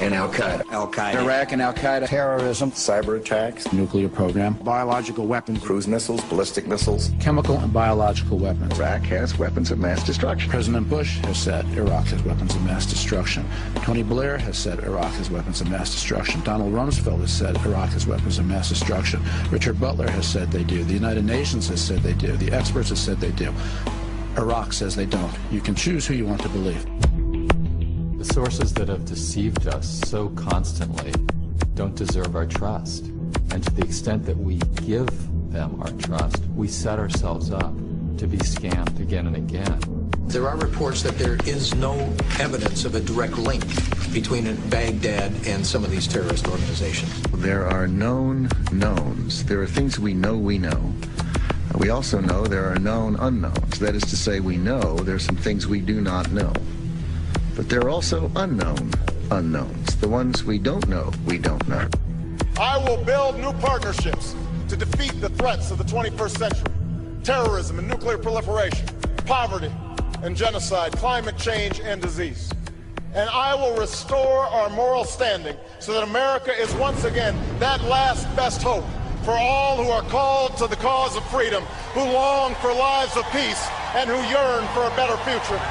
and Al-Qaeda. Al-Qaeda. Iraq and Al-Qaeda. Terrorism, cyber attacks, Nuclear program. Biological weapons. cruise missiles, ballistic missiles. Chemical and biological weapons. Iraq has weapons of mass destruction. President Bush has said Iraq has weapons of mass destruction. Tony Blair has said Iraq has weapons of mass destruction. Donald Rumsfeld has said Iraq has weapons of mass destruction. Richard Butler has said they do. The United Nations has said they do. The experts have said they do. Iraq says they don't. You can choose who you want to believe. The sources that have deceived us so constantly don't deserve our trust. And to the extent that we give them our trust, we set ourselves up to be scammed again and again. There are reports that there is no evidence of a direct link between Baghdad and some of these terrorist organizations. There are known knowns. There are things we know we know. We also know there are known unknowns. That is to say, we know there are some things we do not know. But there are also unknown unknowns. The ones we don't know, we don't know. I will build new partnerships to defeat the threats of the 21st century. Terrorism and nuclear proliferation, poverty and genocide, climate change and disease. And I will restore our moral standing so that America is once again that last best hope for all who are called to the cause of freedom, who long for lives of peace, and who yearn for a better future.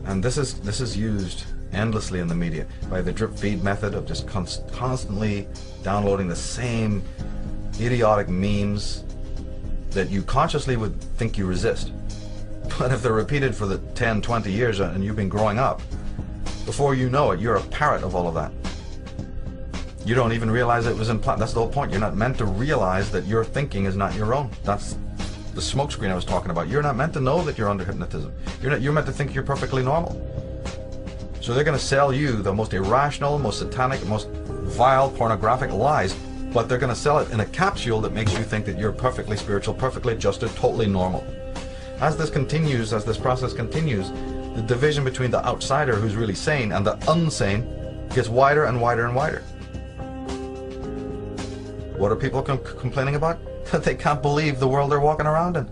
And this is used endlessly in the media by the drip feed method of just constantly downloading the same idiotic memes that you consciously would think you resist. But if they're repeated for the 10, 20 years and you've been growing up, before you know it, you're a parrot of all of that. You don't even realize it was implanted. That's the whole point. You're not meant to realize that your thinking is not your own. That's the smokescreen I was talking about. You're not meant to know that you're under hypnotism. You're meant to think you're perfectly normal. So they're going to sell you the most irrational, most satanic, most vile, pornographic lies, but they're going to sell it in a capsule that makes you think that you're perfectly spiritual, perfectly adjusted, totally normal. As this continues, as this process continues, the division between the outsider who's really sane and the unsane gets wider and wider and wider. What are people complaining about? That they can't believe the world they're walking around in.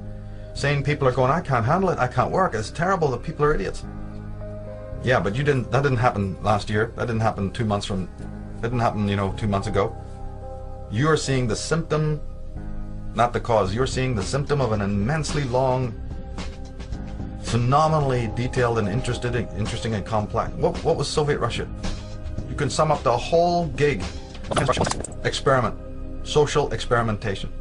Sane people are going, I can't handle it, I can't work, it's terrible, the people are idiots. Yeah, but that didn't happen last year, that didn't happen 2 months from, that didn't happen, 2 months ago. You're seeing the symptom, not the cause, you're seeing the symptom of an immensely long, phenomenally detailed and interesting and complex. What was Soviet Russia? You can sum up the whole gig. Experiment. Social experimentation.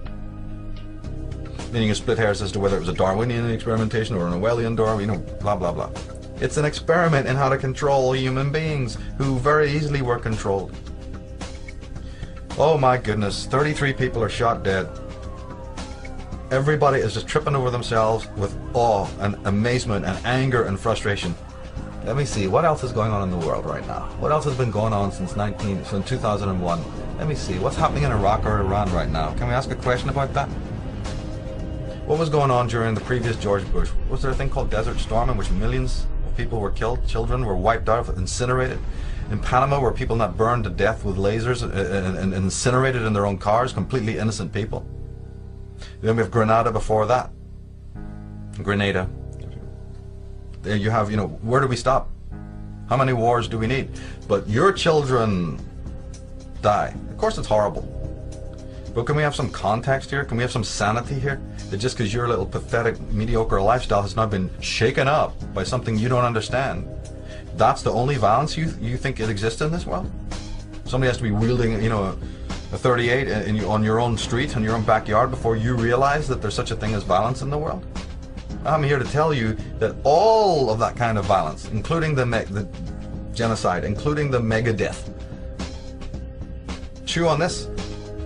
Then you can split hairs as to whether it was a Darwinian experimentation or an Orwellian blah blah blah. It's an experiment in how to control human beings who very easily were controlled. Oh my goodness, 33 people are shot dead. Everybody is just tripping over themselves with awe and amazement and anger and frustration. Let me see, what else is going on in the world right now? What else has been going on since 2001? Let me see, what's happening in Iraq or Iran right now? Can we ask a question about that? What was going on during the previous George Bush? Was there a thing called Desert Storm in which millions of people were killed, children were wiped out, incinerated? In Panama, were people not burned to death with lasers and incinerated in their own cars, completely innocent people? Then we have Grenada before that. Grenada. There you have, where do we stop? How many wars do we need? But your children die. Of course it's horrible. But can we have some context here? Can we have some sanity here? That just because your little pathetic, mediocre lifestyle has not been shaken up by something you don't understand, that's the only violence you think it exists in this world? Somebody has to be wielding, a 38 on your own street, in your own backyard, before you realize that there's such a thing as violence in the world? I'm here to tell you that all of that kind of violence, including the genocide, including the mega death, chew on this,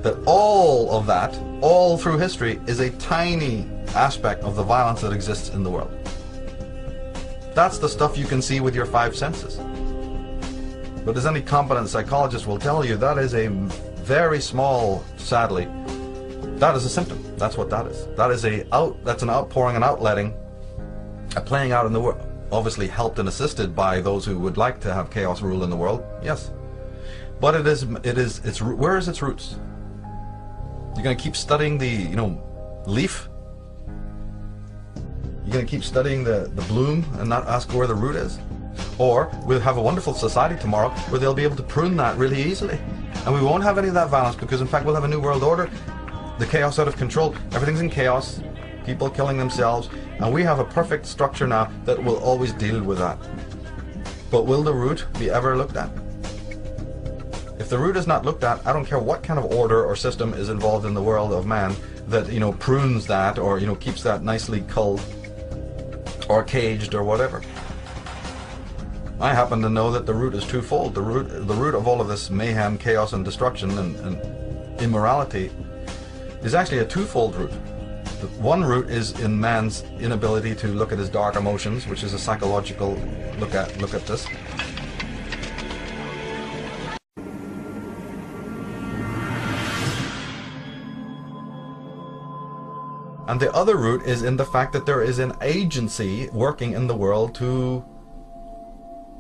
that all of that, all through history, is a tiny aspect of the violence that exists in the world. That's the stuff you can see with your 5 senses. But as any competent psychologist will tell you, that is a very small, sadly, that is a symptom. That's what that is. That's an outpouring and outletting, a playing out in the world, obviously helped and assisted by those who would like to have chaos rule in the world, yes. But where is its roots? You're going to keep studying the, leaf? You're going to keep studying the bloom and not ask where the root is? Or we'll have a wonderful society tomorrow where they'll be able to prune that really easily. And we won't have any of that violence, because in fact we'll have a new world order. The chaos out of control. Everything's in chaos. People killing themselves. And we have a perfect structure now that will always deal with that. But will the root be ever looked at? If the root is not looked at, I don't care what kind of order or system is involved in the world of man that, prunes that, or, keeps that nicely culled or caged or whatever. I happen to know that the root is twofold. The root of all of this mayhem, chaos and destruction and immorality is actually a twofold root. The one root is in man's inability to look at his dark emotions, which is a psychological look at this. And the other root is in the fact that there is an agency working in the world to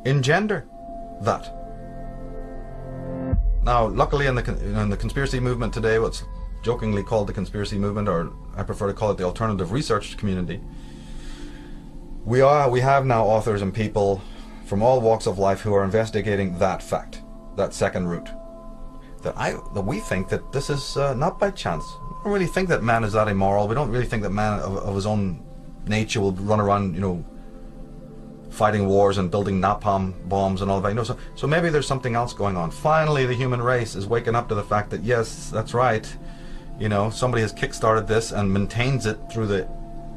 engender that. Now, luckily in the conspiracy movement today, what's jokingly called the conspiracy movement, or I prefer to call it the alternative research community, we have now authors and people from all walks of life who are investigating that fact, that second root. That we think that this is not by chance. We don't really think that man is that immoral. We don't really think that man of his own nature will run around, fighting wars and building napalm bombs and all that. So maybe there's something else going on. Finally, the human race is waking up to the fact that yes, that's right. Somebody has kick-started this and maintains it through the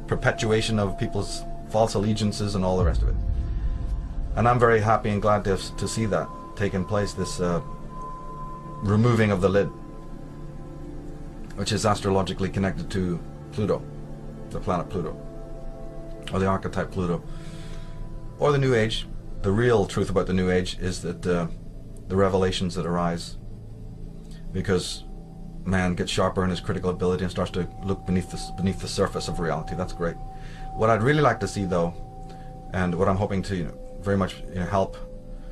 perpetuation of people's false allegiances and all the rest of it. And I'm very happy and glad to see that taking place, this removing of the lid, which is astrologically connected to Pluto, the planet Pluto, or the archetype Pluto, or the New Age. The real truth about the New Age is that the revelations that arise because man gets sharper in his critical ability and starts to look beneath the surface of reality. That's great. What I'd really like to see, though, and what I'm hoping to very much help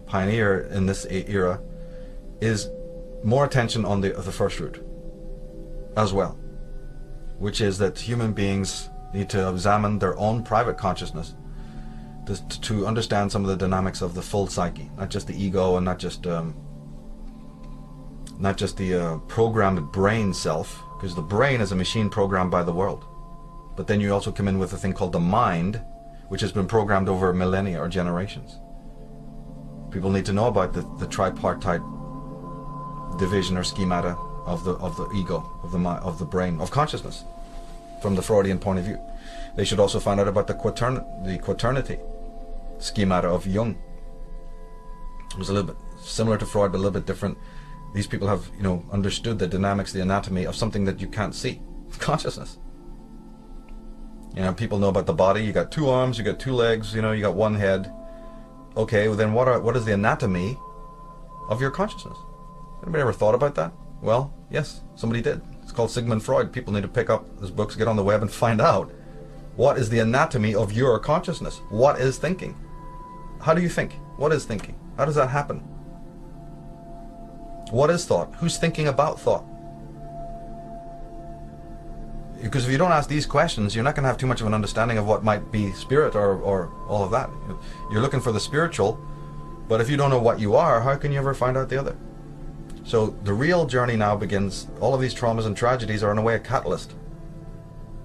pioneer in this era, is more attention on the first root as well, which is that human beings need to examine their own private consciousness to understand some of the dynamics of the full psyche, not just the ego and not just the programmed brain self, because the brain is a machine programmed by the world. But then you also come in with a thing called the mind, which has been programmed over millennia or generations. People need to know about the tripartite division or schemata of the ego, of the brain, of consciousness, from the Freudian point of view. They should also find out about the quaternity schemata of Jung. It was a little bit similar to Freud, but a little bit different. These people have, understood the dynamics, the anatomy of something that you can't see, consciousness. People know about the body. You got 2 arms, you got 2 legs, you got 1 head. Okay, well then what is the anatomy of your consciousness? Anybody ever thought about that? Well, yes, somebody did. It's called Sigmund Freud. People need to pick up his books, get on the web and find out what is the anatomy of your consciousness. What is thinking? How do you think? What is thinking? How does that happen? What is thought? Who's thinking about thought? Because if you don't ask these questions, you're not going to have too much of an understanding of what might be spirit or all of that. You're looking for the spiritual, but if you don't know what you are, how can you ever find out the other? So the real journey now begins. All of these traumas and tragedies are in a way a catalyst.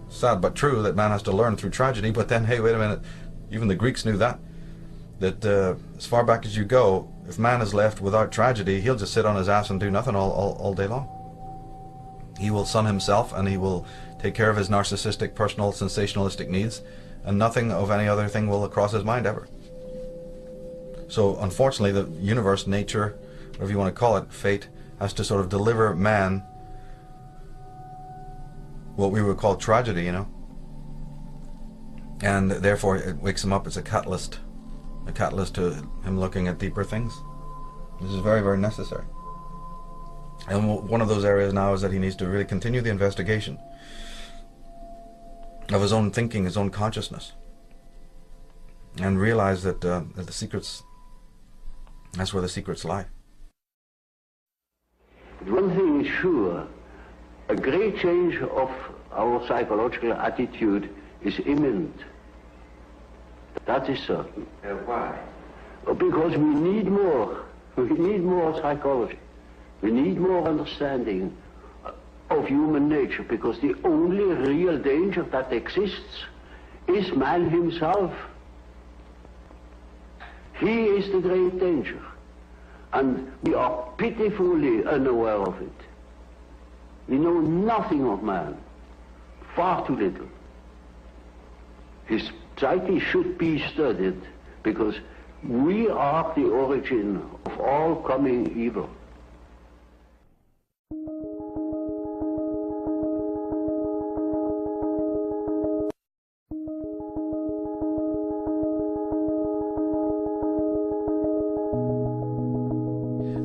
Sad but true that man has to learn through tragedy, but then, hey, wait a minute, even the Greeks knew that as far back as you go, if man is left without tragedy, he'll just sit on his ass and do nothing all day long. He will sun himself and he will take care of his narcissistic, personal, sensationalistic needs, and nothing of any other thing will cross his mind ever. So unfortunately, the universe, nature, whatever you want to call it, fate, has to sort of deliver man what we would call tragedy, and therefore it wakes him up as a catalyst to him looking at deeper things. This is very, very necessary. And one of those areas now is that he needs to really continue the investigation of his own thinking, his own consciousness. and realize that, that the secrets, that's where the secrets lie. One thing is sure, a great change of our psychological attitude is imminent. That is certain. Why? Because we need more. We need more psychology. We need more understanding of human nature, because the only real danger that exists is man himself. He is the great danger, and we are pitifully unaware of it. We know nothing of man, far too little. His psyche should be studied, because we are the origin of all coming evil.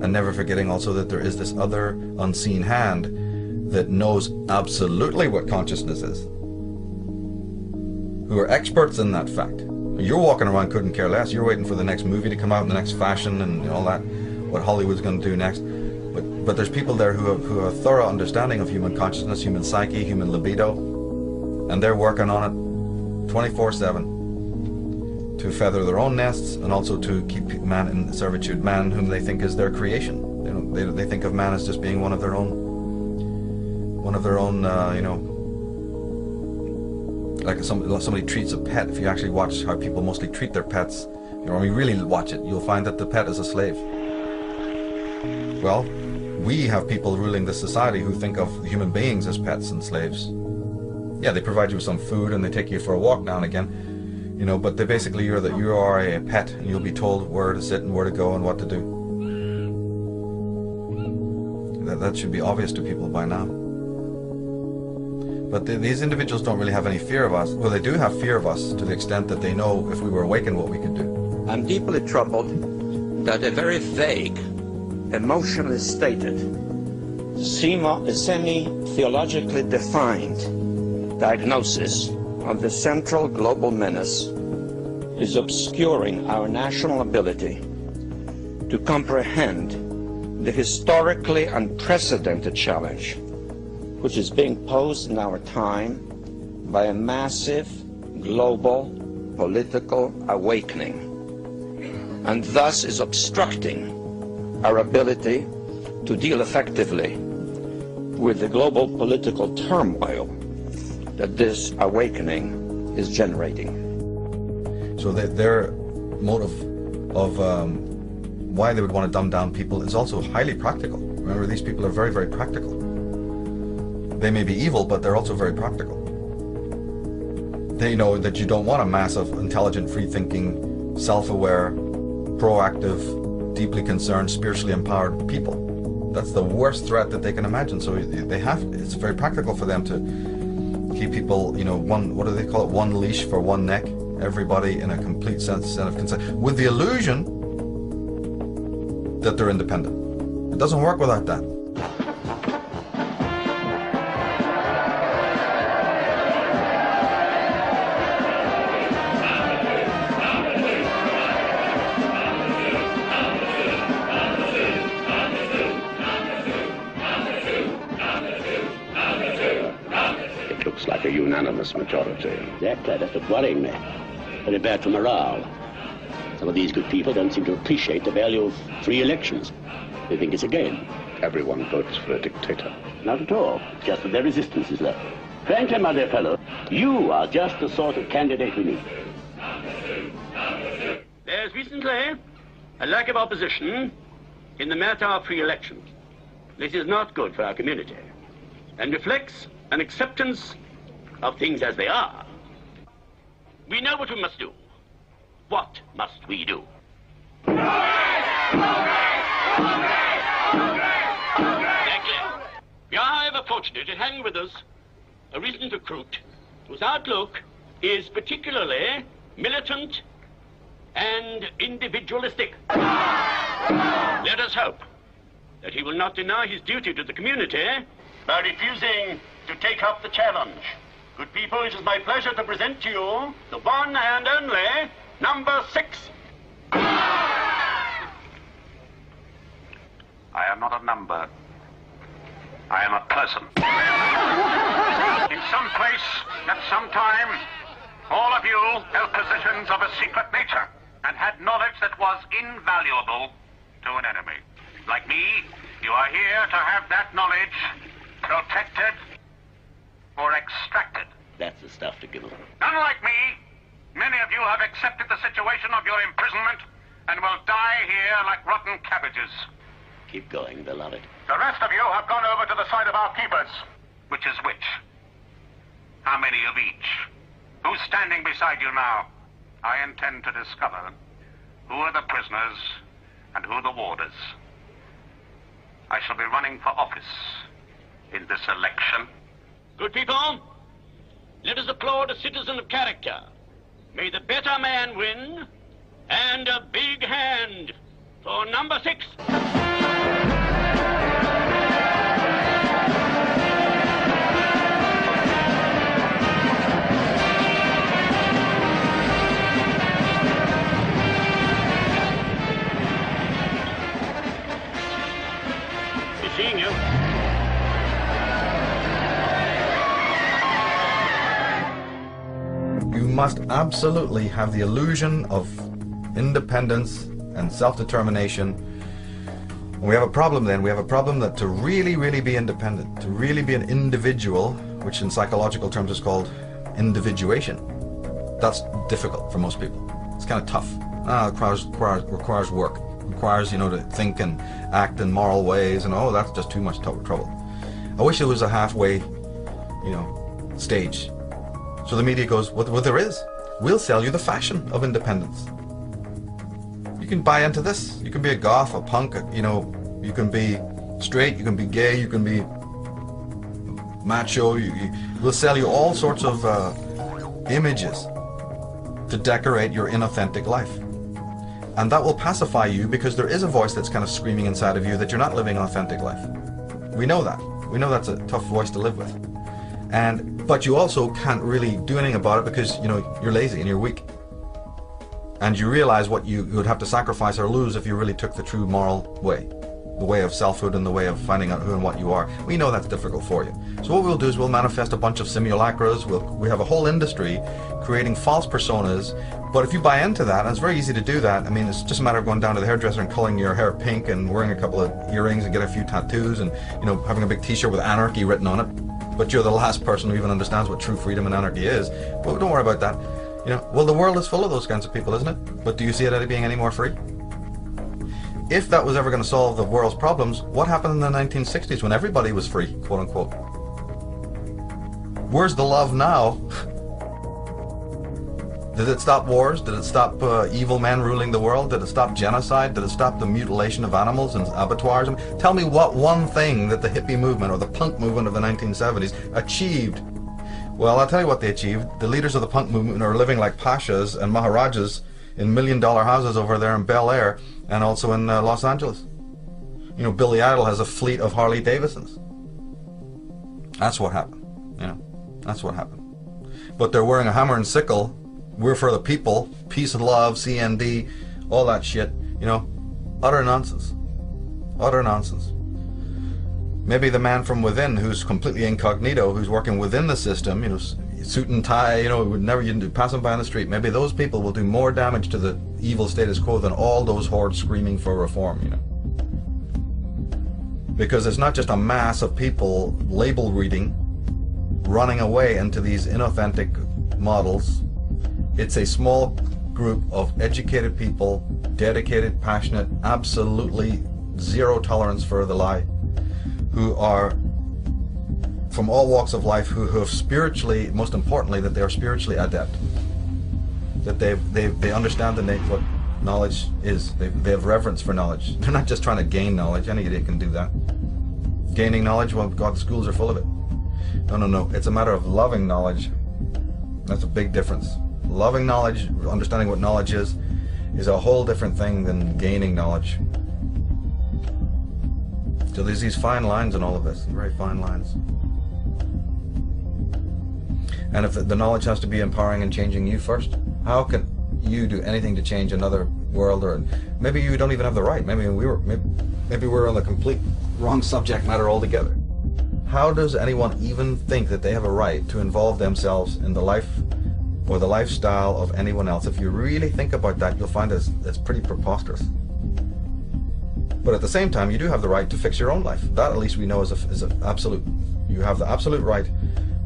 And never forgetting also that there is this other unseen hand that knows absolutely what consciousness is, who are experts in that fact. You're walking around couldn't care less. You're waiting for the next movie to come out, and the next fashion and all that, what Hollywood's going to do next. But there's people there who have a thorough understanding of human consciousness, human psyche, human libido, and they're working on it 24/7 to feather their own nests and also to keep man in servitude, man whom they think is their creation. They think of man as just being one of their own, you know, like somebody treats a pet. If you actually watch how people mostly treat their pets, you know, when you really watch it, you'll find that the pet is a slave. Well, we have people ruling this society who think of human beings as pets and slaves. Yeah, they provide you with some food and they take you for a walk now and again, you know, but they basically you are a pet, and you'll be told where to sit and where to go and what to do. That should be obvious to people by now. But these individuals don't really have any fear of us. Well, they do have fear of us to the extent that they know if we were awakened what we could do. I'm deeply troubled that a very vague, emotionally stated, semi-theologically defined diagnosis of the central global menace is obscuring our national ability to comprehend the historically unprecedented challenge which is being posed in our time by a massive global political awakening, and thus is obstructing our ability to deal effectively with the global political turmoil that this awakening is generating. So their motive of why they would want to dumb down people is also highly practical. Remember, these people are very, very practical. They may be evil, but they're also very practical. They know that you don't want a mass of intelligent, free-thinking, self-aware, proactive, deeply concerned, spiritually empowered people. That's the worst threat that they can imagine. So it's very practical for them to keep people, you know, what do they call it? One leash for one neck. Everybody in a complete sense of consent, with the illusion that they're independent. It doesn't work without that. It looks like a unanimous majority. Exactly, that's what's worrying me. Very bad for morale. Some of these good people don't seem to appreciate the value of free elections. They think it's a game. Everyone votes for a dictator. Not at all. Just that their resistance is left. Frankly, my dear fellow, you are just the sort of candidate we need. There's recently a lack of opposition in the matter of free elections. This is not good for our community and reflects an acceptance of things as they are. We know what we must do. What must we do? Exactly. We are, however, fortunate in having with us a recent recruit whose outlook is particularly militant and individualistic. Let us hope that he will not deny his duty to the community by refusing to take up the challenge. Good people, it is my pleasure to present to you the one and only Number 6. I am not a number. I am a person. In some place, at some time, all of you held positions of a secret nature and had knowledge that was invaluable to an enemy. Like me, you are here to have that knowledge protected or extracted. That's the stuff to give them. Unlike me, many of you have accepted the situation of your imprisonment and will die here like rotten cabbages. Keep going, beloved. The rest of you have gone over to the side of our keepers. Which is which? How many of each? Who's standing beside you now? I intend to discover who are the prisoners and who the warders. I shall be running for office in this election. Good people, let us applaud a citizen of character. May the better man win, and a big hand for number 6. Seeing you. You must absolutely have the illusion of independence and self-determination. We have a problem then. We have a problem that to really, really be independent, to really be an individual, which in psychological terms is called individuation, that's difficult for most people. It's kind of tough. Requires work. Requires, you know, to think and act in moral ways, and oh, that's just too much trouble. I wish there was a halfway, you know, stage. So the media goes, well, there is. We'll sell you the fashion of independence. You can buy into this. You can be a goth, a punk, you know, you can be straight, you can be gay, you can be macho. We'll sell you all sorts of images to decorate your inauthentic life. And that will pacify you because there is a voice that's kind of screaming inside of you that you're not living an authentic life. We know that. We know that's a tough voice to live with. But you also can't really do anything about it because, you know, you're lazy and you're weak. And you realize what you would have to sacrifice or lose if you really took the true moral way. The way of selfhood and the way of finding out who and what you are. We know that's difficult for you. So what we'll do is we'll manifest a bunch of simulacras. We have a whole industry creating false personas. But if you buy into that, and it's very easy to do that, I mean, it's just a matter of going down to the hairdresser and coloring your hair pink and wearing a couple of earrings and get a few tattoos and, you know, having a big t-shirt with anarchy written on it. But you're the last person who even understands what true freedom and anarchy is. But don't worry about that. You know, well, the world is full of those kinds of people, isn't it? But do you see it being any more free? If that was ever going to solve the world's problems, what happened in the 1960s when everybody was free, quote unquote? Where's the love now? Did it stop wars? Did it stop evil men ruling the world? Did it stop genocide? Did it stop the mutilation of animals and abattoirs? I mean, tell me what one thing that the hippie movement or the punk movement of the 1970s achieved. Well, I'll tell you what they achieved. The leaders of the punk movement are living like pashas and maharajas in million-dollar houses over there in Bel Air and also in Los Angeles. You know, Billy Idol has a fleet of Harley Davidsons. That's what happened. You know, that's what happened. But they're wearing a hammer and sickle. We're for the people, peace and love, CND, all that shit, you know, utter nonsense. Utter nonsense. Maybe the man from within who's completely incognito, who's working within the system, you know, suit and tie, you know, would never you'd pass them by on the street. Maybe those people will do more damage to the evil status quo than all those hordes screaming for reform, you know. Because it's not just a mass of people label reading, running away into these inauthentic models. It's a small group of educated people, dedicated, passionate, absolutely zero tolerance for the lie, who are from all walks of life, who have spiritually, most importantly, that they are spiritually adept. That they understand what knowledge is. They have reverence for knowledge. They're not just trying to gain knowledge. Any idiot can do that. Gaining knowledge, well, God, the schools are full of it. No. It's a matter of loving knowledge. That's a big difference. Loving knowledge, understanding what knowledge is a whole different thing than gaining knowledge. So there's these fine lines in all of this, very fine lines. And if the knowledge has to be empowering and changing you first, how can you do anything to change another world, or maybe you don't even have the right. Maybe we're on the complete wrong subject matter altogether. How does anyone even think that they have a right to involve themselves in the life or the lifestyle of anyone else? If you really think about that, you'll find it's pretty preposterous. But at the same time, you do have the right to fix your own life. That, at least, we know is an absolute. You have the absolute right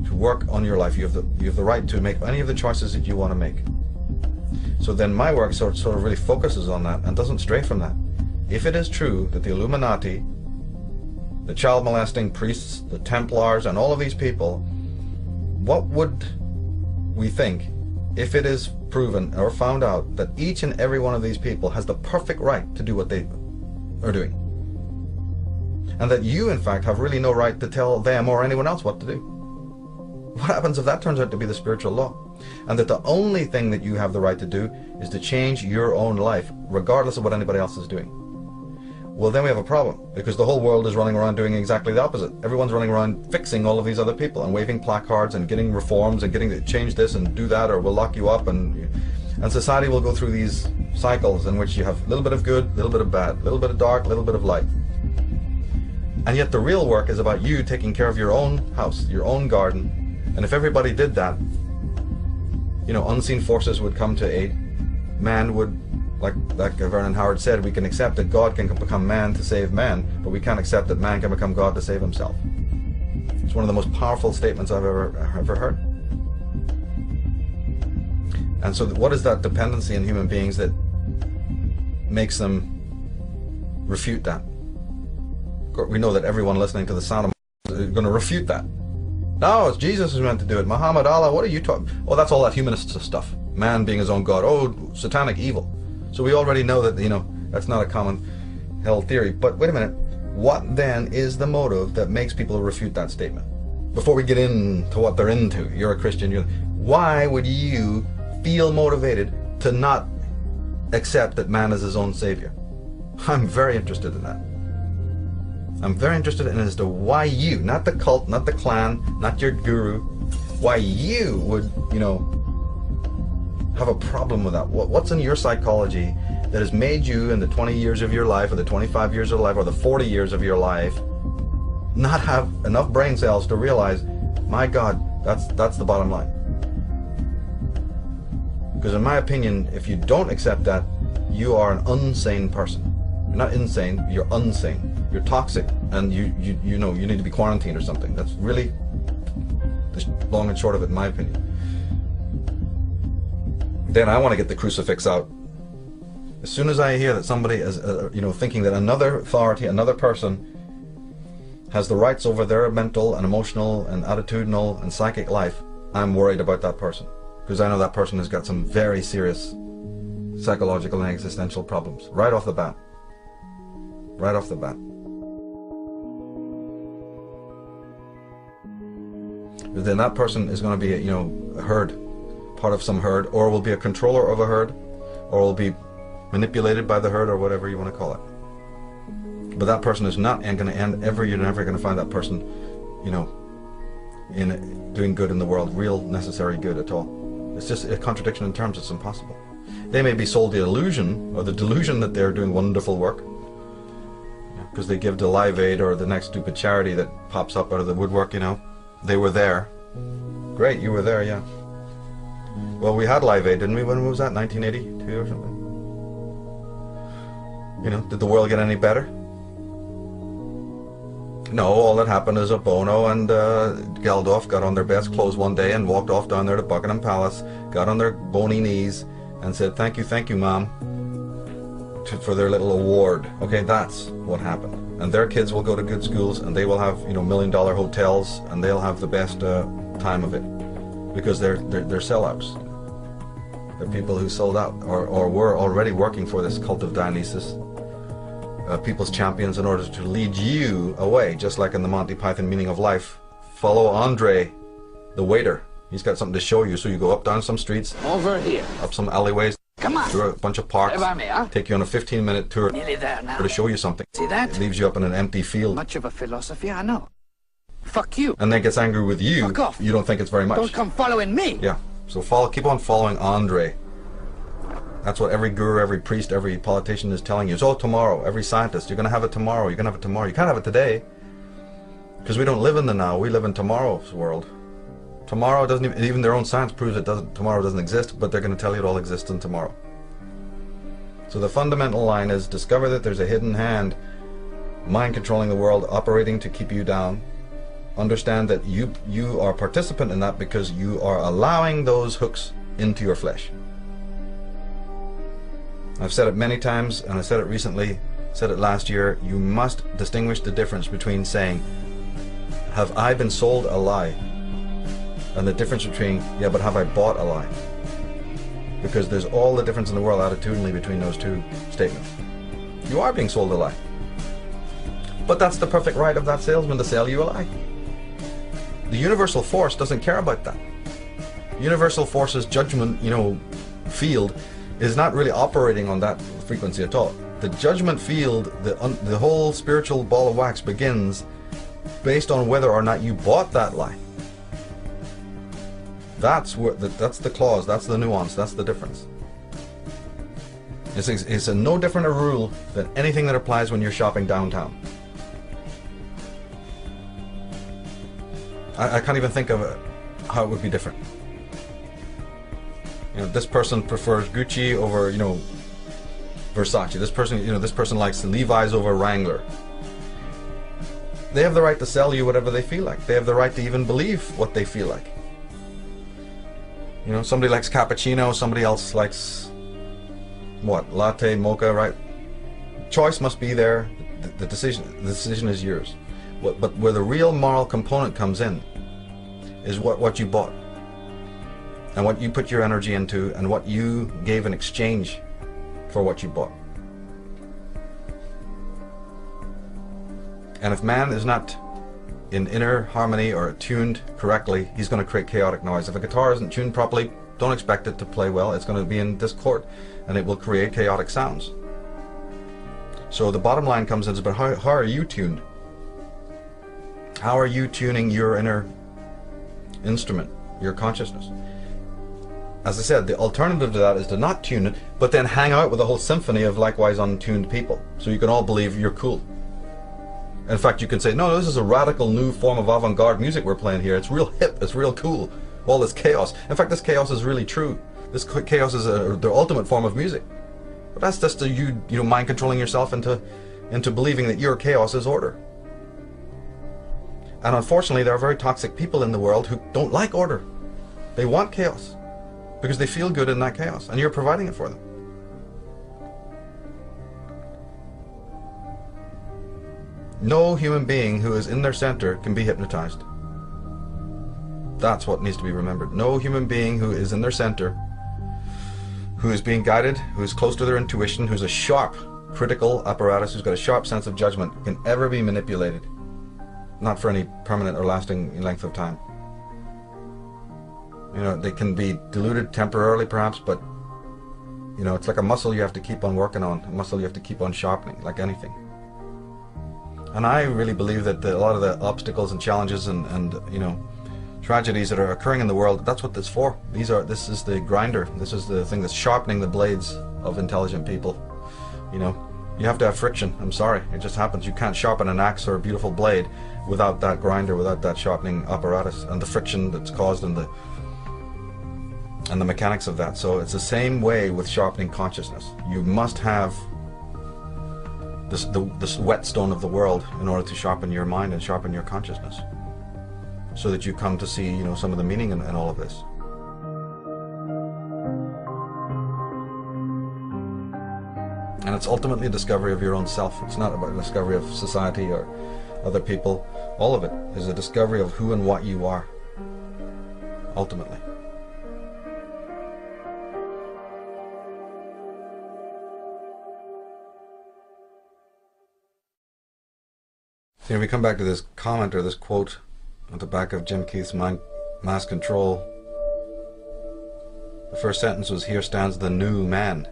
to work on your life. You have the right to make any of the choices that you want to make. So then my work sort of really focuses on that and doesn't stray from that. If it is true that the Illuminati, the child molesting priests, the Templars, and all of these people, what would we think if it is proven or found out that each and every one of these people has the perfect right to do what they are doing? And that you, in fact, have really no right to tell them or anyone else what to do. What happens if that turns out to be the spiritual law? And that the only thing that you have the right to do is to change your own life, regardless of what anybody else is doing. Well, then we have a problem, because the whole world is running around doing exactly the opposite. Everyone's running around fixing all of these other people and waving placards and getting reforms and getting to change this and do that, or we'll lock you up, and society will go through these cycles in which you have a little bit of good, a little bit of bad, a little bit of dark, a little bit of light. And yet the real work is about you taking care of your own house, your own garden. And if everybody did that, unseen forces would come to aid. Man would, like Vernon Howard said, we can accept that God can become man to save man, but we can't accept that man can become God to save himself. It's one of the most powerful statements I've ever heard. And so what is that dependency in human beings that makes them refute that? We know that everyone listening to the sound of is going to refute that. No, it's Jesus who's meant to do it. Muhammad, Allah, what are you talking? Oh, that's all that humanist stuff. Man being his own God. Oh, satanic evil. So we already know that, that's not a common held theory. But wait a minute. What then is the motive that makes people refute that statement? Before we get into what they're into, you're a Christian. Why would you feel motivated to not accept that man is his own savior? I'm very interested in that. I'm very interested in as to why you, not the cult, not the clan, not your guru, why you would, have a problem with that. What's in your psychology that has made you, in the 20 years of your life, or the 25 years of life, or the 40 years of your life, not have enough brain cells to realize, my God, that's the bottom line. Because in my opinion, if you don't accept that, you are an insane person. You're not insane, you're unsane. You're toxic, and you need to be quarantined or something. That's really the long and short of it, in my opinion. Then I want to get the crucifix out. As soon as I hear that somebody is, thinking that another authority, another person, has the rights over their mental and emotional and attitudinal and psychic life, I'm worried about that person, because I know that person has got some very serious psychological and existential problems right off the bat. Right off the bat. Then that person is going to be, a herd, part of some herd, or will be a controller of a herd, or will be manipulated by the herd, or whatever you want to call it. But that person is not going to end ever. You're never going to find that person, in doing good in the world, real necessary good at all. It's just a contradiction in terms. It's impossible. They may be sold the illusion or the delusion that they're doing wonderful work, because they give to Live Aid or the next stupid charity that pops up out of the woodwork. They were there. Great, you were there, yeah. Well, we had Live Aid, didn't we? When was that? 1982 or something? Did the world get any better? No, all that happened is Bono and Geldof got on their best clothes one day and walked off down there to Buckingham Palace, got on their bony knees and said, thank you, Mom, for their little award. Okay, that's what happened. And their kids will go to good schools, and they will have, $1 million hotels, and they'll have the best time of it, because they're sellouts. They're people who sold out, or were already working for this cult of Dionysus, people's champions, in order to lead you away, just like in the Monty Python Meaning of Life. Follow Andre, the waiter. He's got something to show you, so you go up down some streets, over here, up some alleyways, come on, through a bunch of parks, take you on a 15-minute tour nearly there now, to show you something. See that? It leaves you up in an empty field. Much of a philosophy, I know. Fuck you. And then gets angry with you. Fuck off. You don't think it's very much. Don't come following me. Yeah. So keep on following Andre. That's what every guru, every priest, every politician is telling you. It's all tomorrow. Every scientist, you're going to have it tomorrow. You're going to have it tomorrow. You can't have it today. Because we don't live in the now. We live in tomorrow's world. Tomorrow doesn't even their own science proves tomorrow doesn't exist, but they're going to tell you it all exists in tomorrow. So the fundamental line is discover that there's a hidden hand mind controlling the world, operating to keep you down. Understand that you are a participant in that because you are allowing those hooks into your flesh. I've said it many times, and I said it recently, said it last year. You must distinguish the difference between saying, have I been sold a lie? And the difference between, yeah, but have I bought a lie? Because there's all the difference in the world attitudinally between those two statements. You are being sold a lie. But that's the perfect right of that salesman to sell you a lie. The universal force doesn't care about that. Universal force's judgment, field is not really operating on that frequency at all. The judgment field, the whole spiritual ball of wax begins based on whether or not you bought that lie. That's the clause, that's the nuance, that's the difference. It's a no different a rule than anything that applies when you're shopping downtown. I can't even think of how it would be different. This person prefers Gucci over, Versace. This person likes Levi's over Wrangler. They have the right to sell you whatever they feel like. They have the right to even believe what they feel like. Somebody likes cappuccino, somebody else likes latte, mocha, right? Choice must be there. The decision is yours. But where the real moral component comes in is what you bought and what you put your energy into and what you gave in exchange for what you bought. And if man is not in inner harmony or tuned correctly, he's going to create chaotic noise. If a guitar isn't tuned properly, don't expect it to play well. It's going to be in discord and it will create chaotic sounds. So the bottom line comes in, but how are you tuned? How are you tuning your inner instrument, your consciousness? As I said, the alternative to that is to not tune it, but then hang out with a whole symphony of likewise untuned people, so you can all believe you're cool. In fact, you can say, no, this is a radical new form of avant-garde music we're playing here. It's real hip, it's real cool. All this chaos. In fact, this chaos is really true. This chaos is the ultimate form of music. But that's just you mind controlling yourself into believing that your chaos is order. And unfortunately, there are very toxic people in the world who don't like order. They want chaos because they feel good in that chaos, and you're providing it for them. No human being who is in their center can be hypnotized. That's what needs to be remembered. No human being who is in their center, who is being guided, who is close to their intuition, who's a sharp critical apparatus, who's got a sharp sense of judgment, can ever be manipulated. Not for any permanent or lasting length of time. They can be diluted temporarily perhaps, but it's like a muscle you have to keep on working on, a muscle you have to keep on sharpening, like anything. And I really believe that a lot of the obstacles and challenges and tragedies that are occurring in the world, that's what this is for. This is the grinder. This is the thing that's sharpening the blades of intelligent people. You have to have friction. I'm sorry, it just happens. You can't sharpen an axe or a beautiful blade without that grinder, without that sharpening apparatus and the friction that's caused and the mechanics of that. So it's the same way with sharpening consciousness. You must have this whetstone of the world in order to sharpen your mind and sharpen your consciousness, so that you come to see some of the meaning in all of this. And it's ultimately a discovery of your own self. It's not about a discovery of society or other people. All of it is a discovery of who and what you are, ultimately. So we come back to this comment or this quote at the back of Jim Keith's Mass Control. The first sentence was, "Here stands the new man."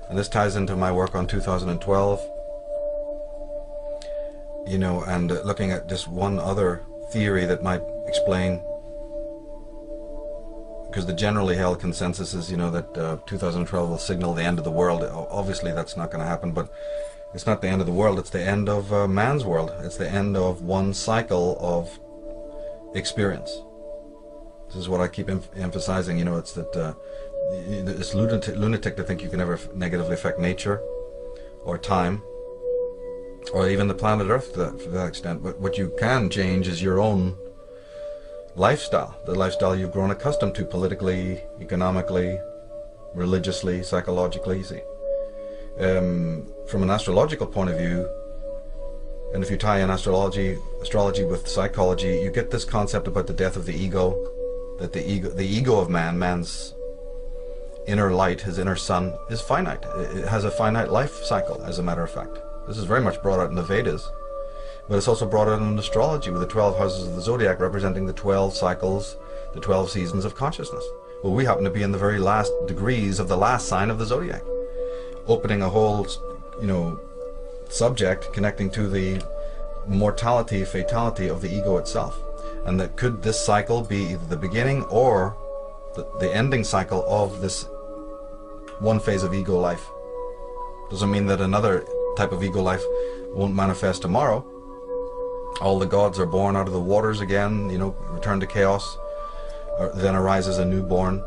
And this ties into my work on 2012. And looking at just one other theory that might explain, because the generally held consensus is, that 2012 will signal the end of the world. Obviously, that's not going to happen, but it's not the end of the world. It's the end of man's world. It's the end of one cycle of experience. This is what I keep emphasizing. It's that it's lunatic to think you can ever negatively affect nature, or time, or even the planet Earth to that extent. But what you can change is your own lifestyle, the lifestyle you've grown accustomed to politically, economically, religiously, psychologically. See, from an astrological point of view, and if you tie in astrology with psychology, you get this concept about the death of the ego, that the ego of man's inner light, his inner sun, is finite. It has a finite life cycle, as a matter of fact. This is very much brought out in the Vedas, but it's also brought out in astrology, with the 12 houses of the zodiac representing the 12 cycles, the 12 seasons of consciousness. Well, we happen to be in the very last degrees of the last sign of the zodiac, opening a whole, subject connecting to the mortality, fatality of the ego itself. And that could this cycle be either the beginning or the ending cycle of this one phase of ego life. Doesn't mean that another type of ego life won't manifest tomorrow. All the gods are born out of the waters again, return to chaos, or then arises a newborn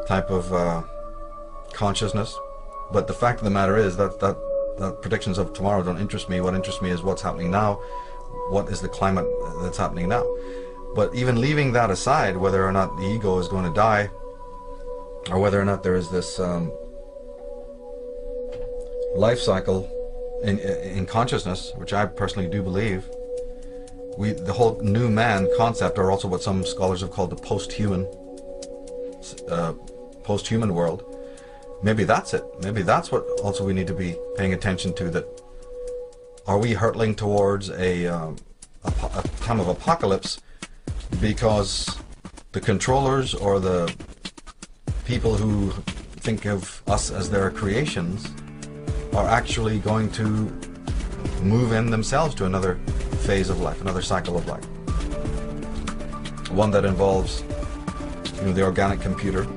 type of consciousness. But the fact of the matter is that predictions of tomorrow don't interest me. What interests me is what's happening now. What is the climate that's happening now? But even leaving that aside, whether or not the ego is going to die, or whether or not there is this life cycle in consciousness, which I personally do believe, the whole new man concept, or also what some scholars have called the post-human world, maybe that's it. Maybe that's what also we need to be paying attention to, that are we hurtling towards a time of apocalypse because the controllers or the people who think of us as their creations are actually going to move in themselves to another phase of life, another cycle of life. One that involves, the organic computer,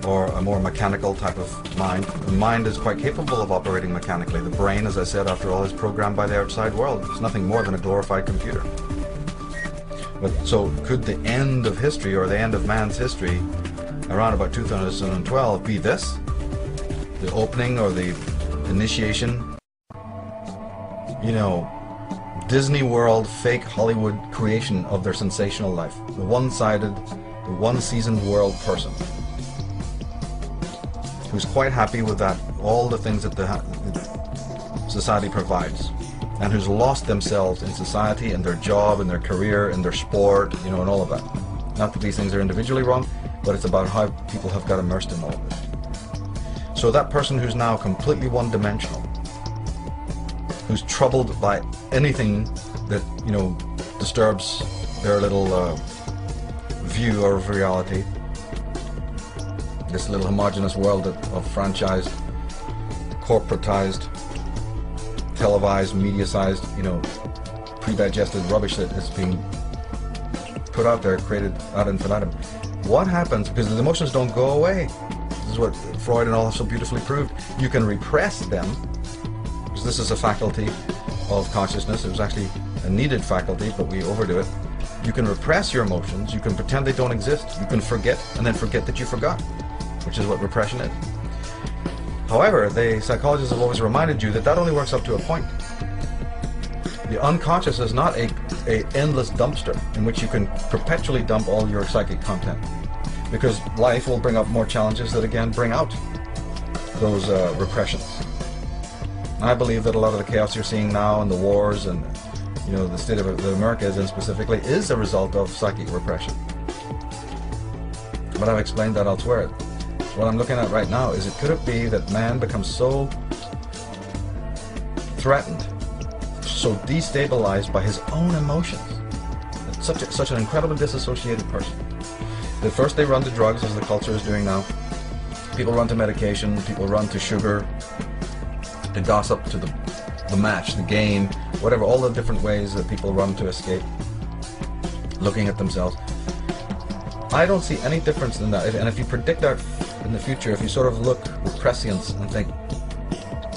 or a more mechanical type of mind. The mind is quite capable of operating mechanically. The brain, as I said, after all, is programmed by the outside world. It's nothing more than a glorified computer. But so could the end of history, or the end of man's history, around about 2012 be this? The opening or the initiation? Disney World, fake Hollywood creation of their sensational life. The one-sided, the one-seasoned world person, who's quite happy with that, all the things that the society provides, and who's lost themselves in society, and their job, and their career, and their sport, and all of that. Not that these things are individually wrong, but it's about how people have got immersed in all of this. So that person who's now completely one-dimensional, who's troubled by anything that, disturbs their little view of reality, this little homogenous world of franchised, corporatized, televised, media-sized, pre-digested rubbish that is being put out there, created ad infinitum. What happens, because the emotions don't go away. This is what Freud and all so beautifully proved. You can repress them, because this is a faculty of consciousness. It was actually a needed faculty, but we overdo it. You can repress your emotions, you can pretend they don't exist, you can forget, and then forget that you forgot, which is what repression is. However, the psychologists have always reminded you that that only works up to a point. The unconscious is not a endless dumpster in which you can perpetually dump all your psychic content, because life will bring up more challenges that again bring out those repressions. I believe that a lot of the chaos you're seeing now, and the wars, and the state of America is in specifically, is a result of psychic repression. But I've explained that elsewhere. What I'm looking at right now is, could it be that man becomes so threatened, so destabilized by his own emotions, such an incredibly disassociated person, that first they run to drugs, as the culture is doing now. People run to medication, people run to sugar, to gossip, to the match, the game, whatever, all the different ways that people run to escape looking at themselves. I don't see any difference in that. And if you predict that in the future, if you sort of look with prescience and think,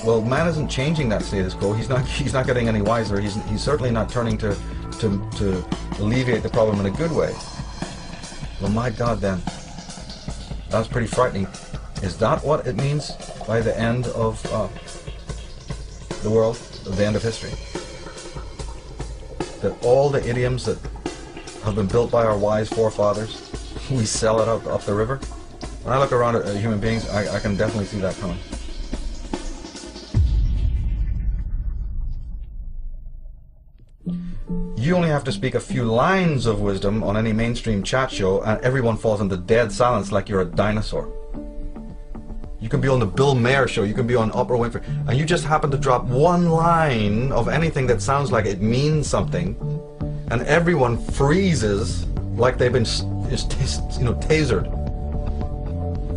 well, man isn't changing that status quo. He's not getting any wiser. He's certainly not turning to alleviate the problem in a good way. Well, my God, then, that's pretty frightening. Is that what it means by the end of the world, the end of history? That all the idioms that have been built by our wise forefathers, we sell it up the river? When I look around at human beings, I can definitely see that coming. You only have to speak a few lines of wisdom on any mainstream chat show and everyone falls into dead silence like you're a dinosaur. You can be on the Bill Maher show, you can be on Oprah Winfrey, and you just happen to drop one line of anything that sounds like it means something, and everyone freezes like they've been tasered.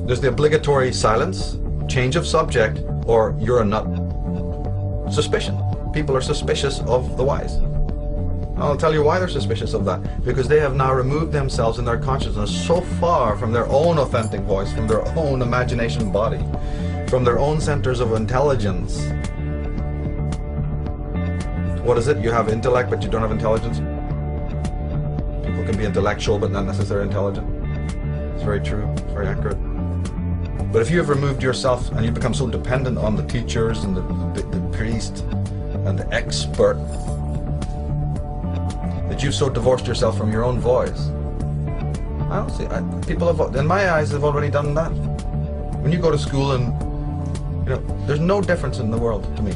There's the obligatory silence, change of subject, or you're a nut. Suspicion. People are suspicious of the wise. I'll tell you why they're suspicious of that. Because they have now removed themselves in their consciousness so far from their own authentic voice, from their own imagination body, from their own centers of intelligence. What is it? You have intellect, but you don't have intelligence? People can be intellectual, but not necessarily intelligent. It's very true. It's very accurate. But if you have removed yourself and you become so dependent on the teachers and the priest and the expert, that you've so divorced yourself from your own voice. I don't see. People have, in my eyes, have already done that. When you go to school and, there's no difference in the world to me.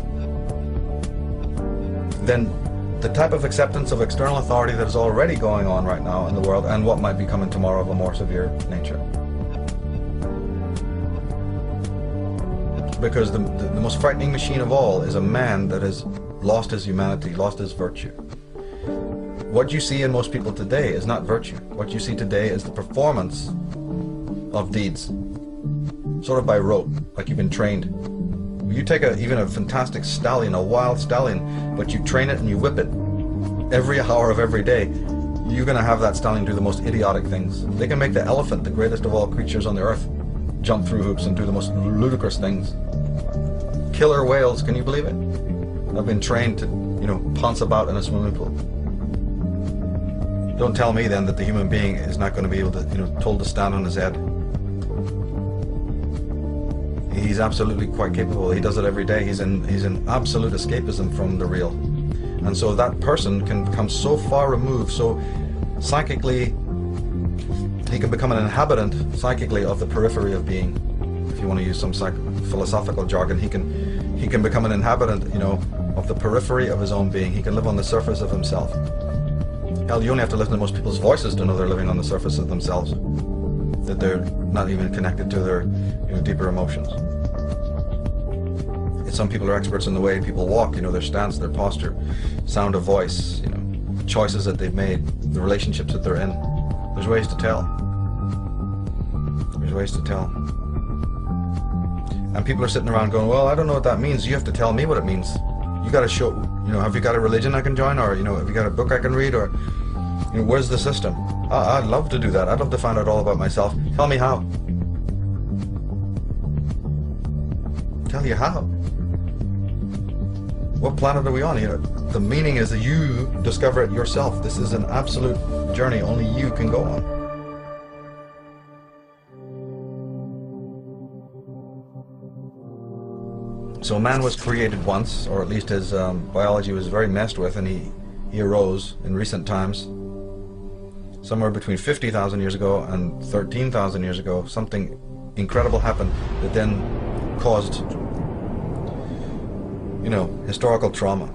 Then the type of acceptance of external authority that is already going on right now in the world and what might be coming tomorrow of a more severe nature. Because the most frightening machine of all is a man that has lost his humanity, lost his virtue. What you see in most people today is not virtue. What you see today is the performance of deeds. Sort of by rote, like you've been trained. You take even a fantastic stallion, a wild stallion, but you train it and you whip it every hour of every day, you're going to have that stallion do the most idiotic things. They can make the elephant, the greatest of all creatures on the earth, jump through hoops and do the most ludicrous things. Killer whales, can you believe it? Have been trained to, pounce about in a swimming pool. Don't tell me then that the human being is not going to be able to, told to stand on his head. He's absolutely quite capable. He does it every day. He's in absolute escapism from the real. And so that person can become so far removed, so psychically, he can become an inhabitant psychically of the periphery of being. If you want to use some philosophical jargon, he can become an inhabitant, of the periphery of his own being. He can live on the surface of himself. Hell, you only have to listen to most people's voices to know they're living on the surface of themselves. That they're not even connected to their deeper emotions. Some people are experts in the way people walk, their stance, their posture, sound of voice, choices that they've made, the relationships that they're in. There's ways to tell. There's ways to tell. And people are sitting around going, well, I don't know what that means. You have to tell me what it means. You got to show, have you got a religion I can join? Or, have you got a book I can read? Or, where's the system? I'd love to do that. I'd love to find out all about myself. Tell me how. Tell you how. What planet are we on here? The meaning is that you discover it yourself. This is an absolute journey only you can go on. So man was created once, or at least his biology was very messed with, and he arose in recent times. Somewhere between 50,000 years ago and 13,000 years ago, something incredible happened that then caused, historical trauma.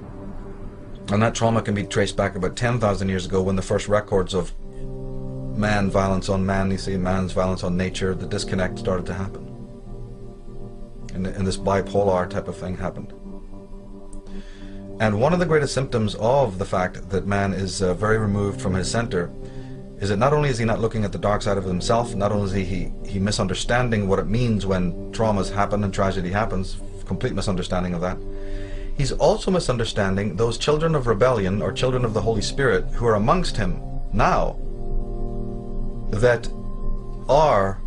And that trauma can be traced back about 10,000 years ago when the first records of man violence on man, man's violence on nature, the disconnect started to happen. And this bipolar type of thing happened. And one of the greatest symptoms of the fact that man is very removed from his center is that not only is he not looking at the dark side of himself, not only is he misunderstanding what it means when traumas happen and tragedy happens, complete misunderstanding of that, he's also misunderstanding those children of rebellion or children of the Holy Spirit who are amongst him now. that are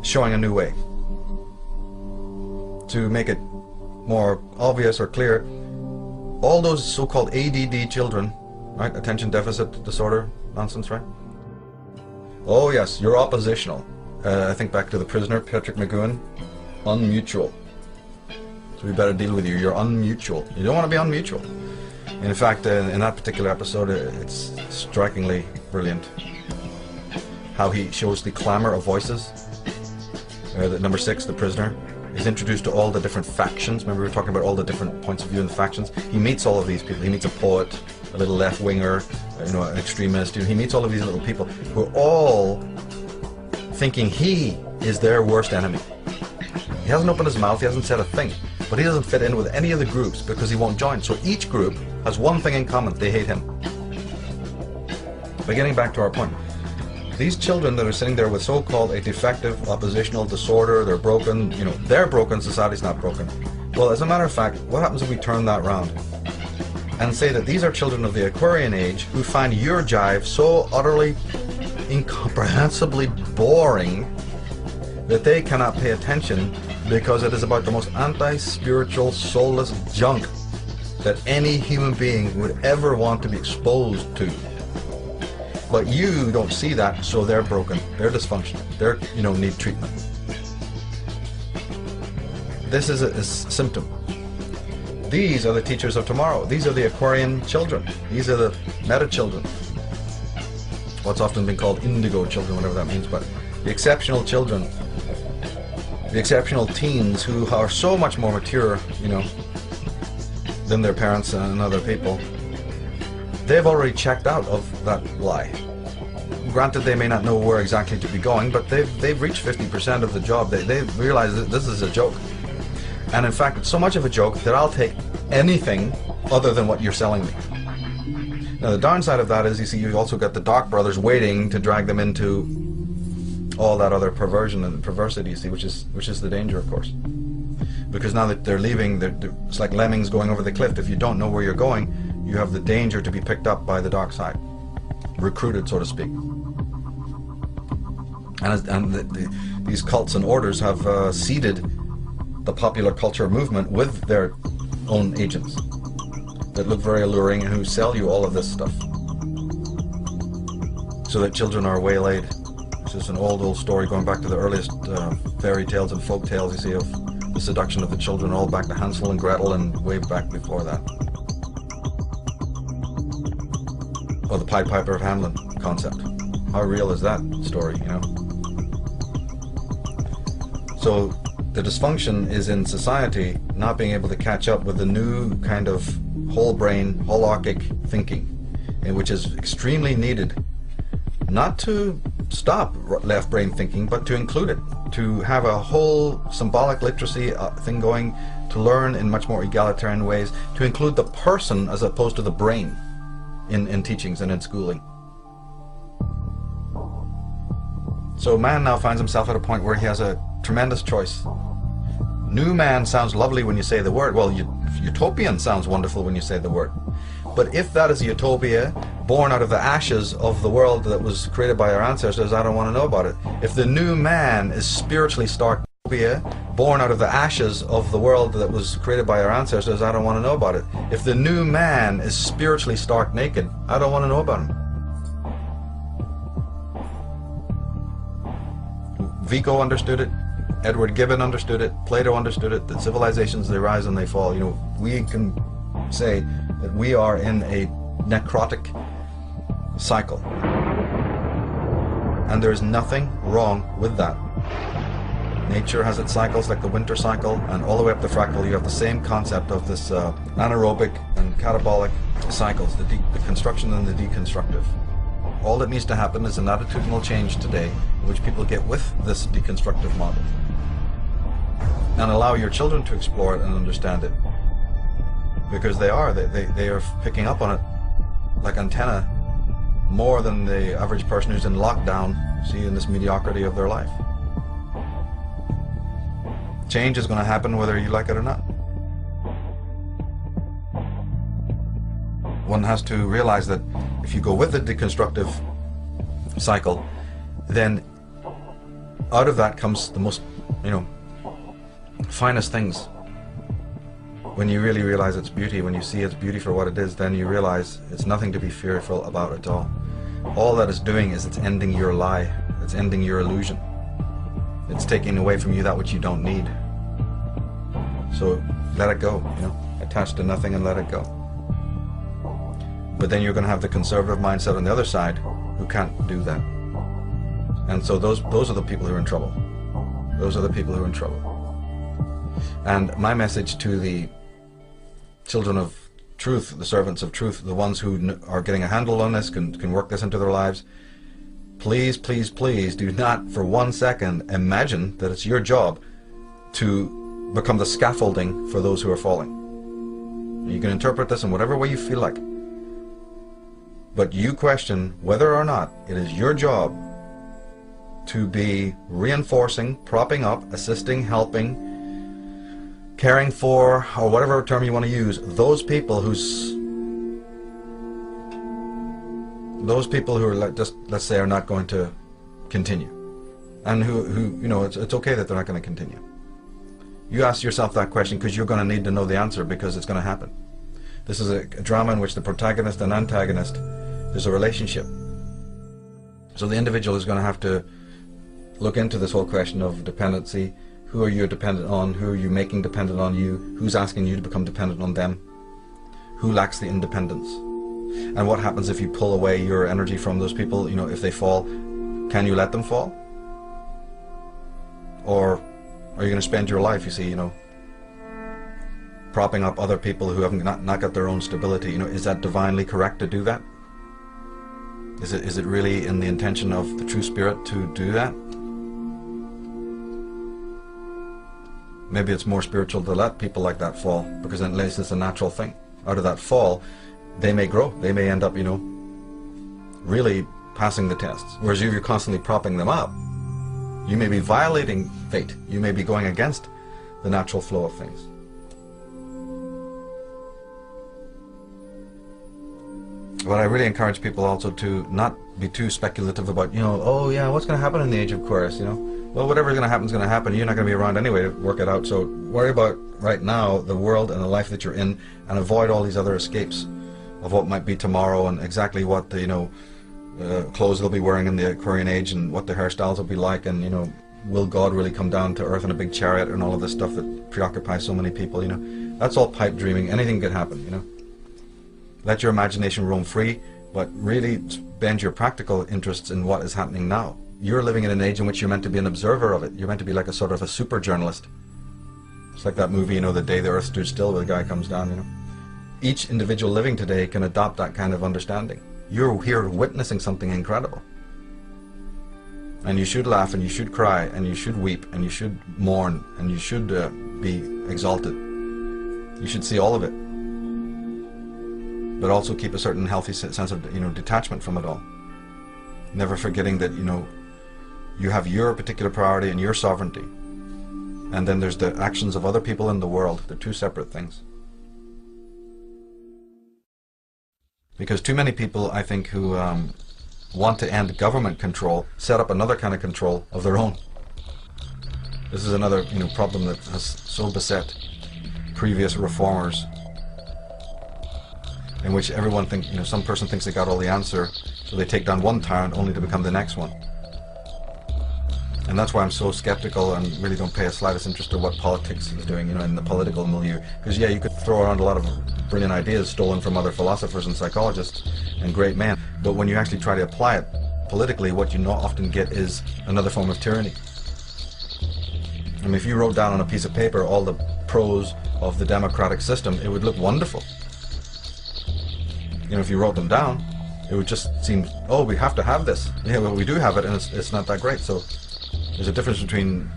showing a new way. To make it more obvious or clear, all those so-called ADD children, right, attention deficit disorder nonsense, right? Oh yes, you're oppositional. I think back to the prisoner, Patrick McGowan, unmutual. So we better deal with you. You're unmutual. You don't want to be unmutual. In fact, in that particular episode, it's strikingly brilliant how he shows the clamor of voices. That number 6, the prisoner, is introduced to all the different factions. Remember we were talking about all the different points of view in the factions? He meets all of these people. He meets a poet, a little left-winger, an extremist. He meets all of these little people who are all thinking he is their worst enemy. He hasn't opened his mouth, he hasn't said a thing, but he doesn't fit in with any of the groups because he won't join. So each group has one thing in common: they hate him. But getting back to our point, these children that are sitting there with so-called a defective oppositional disorder, they're broken, they're broken, society's not broken. Well, as a matter of fact, what happens if we turn that round and say that these are children of the Aquarian age who find your jive so utterly, incomprehensibly boring that they cannot pay attention because it is about the most anti-spiritual, soulless junk that any human being would ever want to be exposed to. But you don't see that, so they're broken, they're dysfunctional, they're, need treatment. This is a symptom. These are the teachers of tomorrow. These are the Aquarian children. These are the meta children. What's often been called indigo children, whatever that means, but the exceptional children, the exceptional teens who are so much more mature, than their parents and other people. They've already checked out of that lie. Granted, they may not know where exactly to be going, but they've reached 50% of the job. They realize that this is a joke. And in fact, it's so much of a joke that I'll take anything other than what you're selling me. Now, the downside of that is, you see, you've also got the Dark Brothers waiting to drag them into all that other perversion and perversity, you see, which is the danger, of course. Because now that they're leaving, it's like lemmings going over the cliff. If you don't know where you're going, you have the danger to be picked up by the dark side, recruited, so to speak. And these cults and orders have seeded the popular culture movement with their own agents that look very alluring and who sell you all of this stuff, so that children are waylaid. This is an old story going back to the earliest fairy tales and folk tales, you see, of the seduction of the children, all back to Hansel and Gretel and way back before that. Or the Pied Piper of Hamelin concept. How real is that story, So the dysfunction is in society not being able to catch up with the new kind of whole brain, holactic thinking, which is extremely needed, not to stop left brain thinking, but to include it, to have a whole symbolic literacy thing going, to learn in much more egalitarian ways, to include the person as opposed to the brain in teachings and in schooling. So man now finds himself at a point where he has a tremendous choice. New man sounds lovely when you say the word. Well, utopian sounds wonderful when you say the word. But if that is a utopia born out of the ashes of the world that was created by our ancestors, I don't want to know about it. If the new man is spiritually stark utopia born out of the ashes of the world that was created by our ancestors, I don't want to know about it. If the new man is spiritually stark naked, I don't want to know about him. Vico understood it. Edward Gibbon understood it. Plato understood it. That civilizations, they rise and they fall. We can say that we are in a necrotic cycle. And there's nothing wrong with that. Nature has its cycles, like the winter cycle, and all the way up the fractal you have the same concept of this anaerobic and catabolic cycles, the construction and the deconstructive. All that needs to happen is an attitudinal change today in which people get with this deconstructive model and allow your children to explore it and understand it, because they are picking up on it like antenna more than the average person who's in lockdown, see, in this mediocrity of their life. Change is going to happen whether you like it or not. One has to realize that if you go with the deconstructive cycle, then out of that comes the most, finest things. When you really realize its beauty, when you see its beauty for what it is, then you realize it's nothing to be fearful about at all. All that it's doing is it's ending your lie. It's ending your illusion. It's taking away from you that which you don't need. So let it go, attach to nothing and let it go. But then you're going to have the conservative mindset on the other side who can't do that. And so those are the people who are in trouble. Those are the people who are in trouble. And my message to the children of truth, the servants of truth, the ones who are getting a handle on this, can work this into their lives, please, please, please do not for 1 second imagine that it's your job to become the scaffolding for those who are falling. You can interpret this in whatever way you feel like. But you question whether or not it is your job to be reinforcing, propping up, assisting, helping, caring for, or whatever term you want to use, those people who are just, let's say, are not going to continue, and who it's okay that they're not going to continue. You ask yourself that question because you're going to need to know the answer, because it's going to happen. This is a drama in which the protagonist and antagonist, there's a relationship. So the individual is going to have to look into this whole question of dependency. Who are you dependent on? Who are you making dependent on you? Who's asking you to become dependent on them? Who lacks the independence? And what happens if you pull away your energy from those people? If they fall, can you let them fall? Or are you going to spend your life, propping up other people who haven't not got their own stability? Is that divinely correct to do that? Is it really in the intention of the true spirit to do that? Maybe it's more spiritual to let people like that fall, because then at least it's a natural thing. Out of that fall, they may grow. They may end up, really passing the tests. Whereas if you're constantly propping them up, you may be violating fate. You may be going against the natural flow of things. But I really encourage people also to not be too speculative about, oh yeah, what's going to happen in the age of Aquarius, Well, whatever's going to happen is going to happen. You're not going to be around anyway to work it out. So worry about right now, the world and the life that you're in, and avoid all these other escapes of what might be tomorrow, and exactly what the clothes they'll be wearing in the Aquarian age, and what their hairstyles will be like, and will God really come down to earth in a big chariot, and all of this stuff that preoccupies so many people. That's all pipe dreaming. Anything could happen. Let your imagination roam free, but really bend your practical interests in what is happening now. You're living in an age in which you're meant to be an observer of it. You're meant to be like a sort of a super journalist. It's like that movie, The Day the Earth Stood Still, where the guy comes down, Each individual living today can adopt that kind of understanding. You're here witnessing something incredible. And you should laugh, and you should cry, and you should weep, and you should mourn, and you should be exalted. You should see all of it. But also keep a certain healthy sense of, detachment from it all. Never forgetting that, you have your particular priority and your sovereignty. And then there's the actions of other people in the world. They're two separate things. Because too many people, I think, who want to end government control, set up another kind of control of their own. This is another, problem that has so beset previous reformers, in which everyone thinks, some person thinks they got all the answer, so they take down one tyrant only to become the next one. And that's why I'm so skeptical and really don't pay a slightest interest in what politics is doing, in the political milieu. Because yeah, you could throw around a lot of brilliant ideas stolen from other philosophers and psychologists and great men, but when you actually try to apply it politically, what you often get is another form of tyranny. I mean, if you wrote down on a piece of paper all the pros of the democratic system, it would look wonderful. If you wrote them down, it would just seem, oh, we have to have this. Yeah, well, we do have it, and it's not that great. So there's a difference between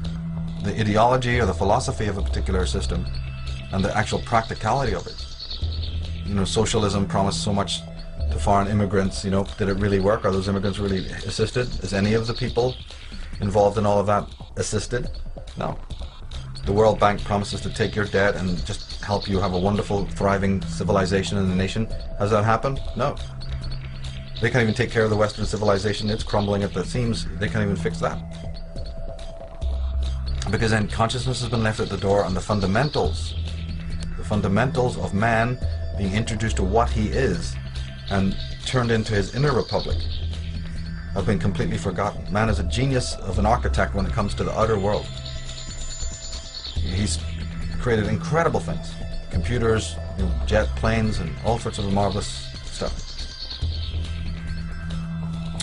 the ideology or the philosophy of a particular system and the actual practicality of it. Socialism promised so much to foreign immigrants, did it really work? Are those immigrants really assisted? Is any of the people involved in all of that assisted? No. The World Bank promises to take your debt and just help you have a wonderful, thriving civilization in the nation. Has that happened? No. They can't even take care of the Western civilization. It's crumbling at the seams. They can't even fix that. Because then consciousness has been left at the door, and the fundamentals of man being introduced to what he is and turned into his inner republic have been completely forgotten. Man is a genius of an architect when it comes to the outer world. He's created incredible things. Computers, jet planes, and all sorts of marvelous stuff.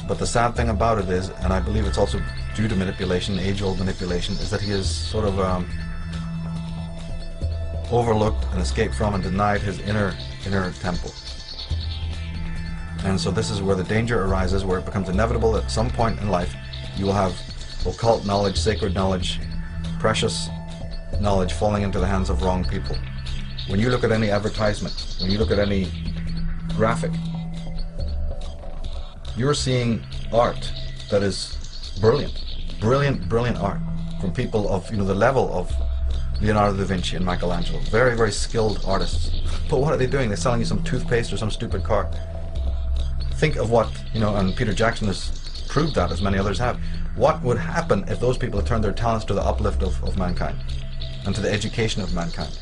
But the sad thing about it is, and I believe it's also due to manipulation, age-old manipulation, is that he has sort of overlooked and escaped from and denied his inner temple. And so this is where the danger arises, where it becomes inevitable that at some point in life you will have occult knowledge, sacred knowledge, precious knowledge falling into the hands of wrong people. When you look at any advertisement, when you look at any graphic, you're seeing art that is brilliant art from people of the level of Leonardo da Vinci and Michelangelo. Very, very skilled artists. But what are they doing? They're selling you some toothpaste or some stupid car. Think of what, and Peter Jackson has proved that, as many others have. What would happen if those people had turned their talents to the uplift of mankind and to the education of mankind?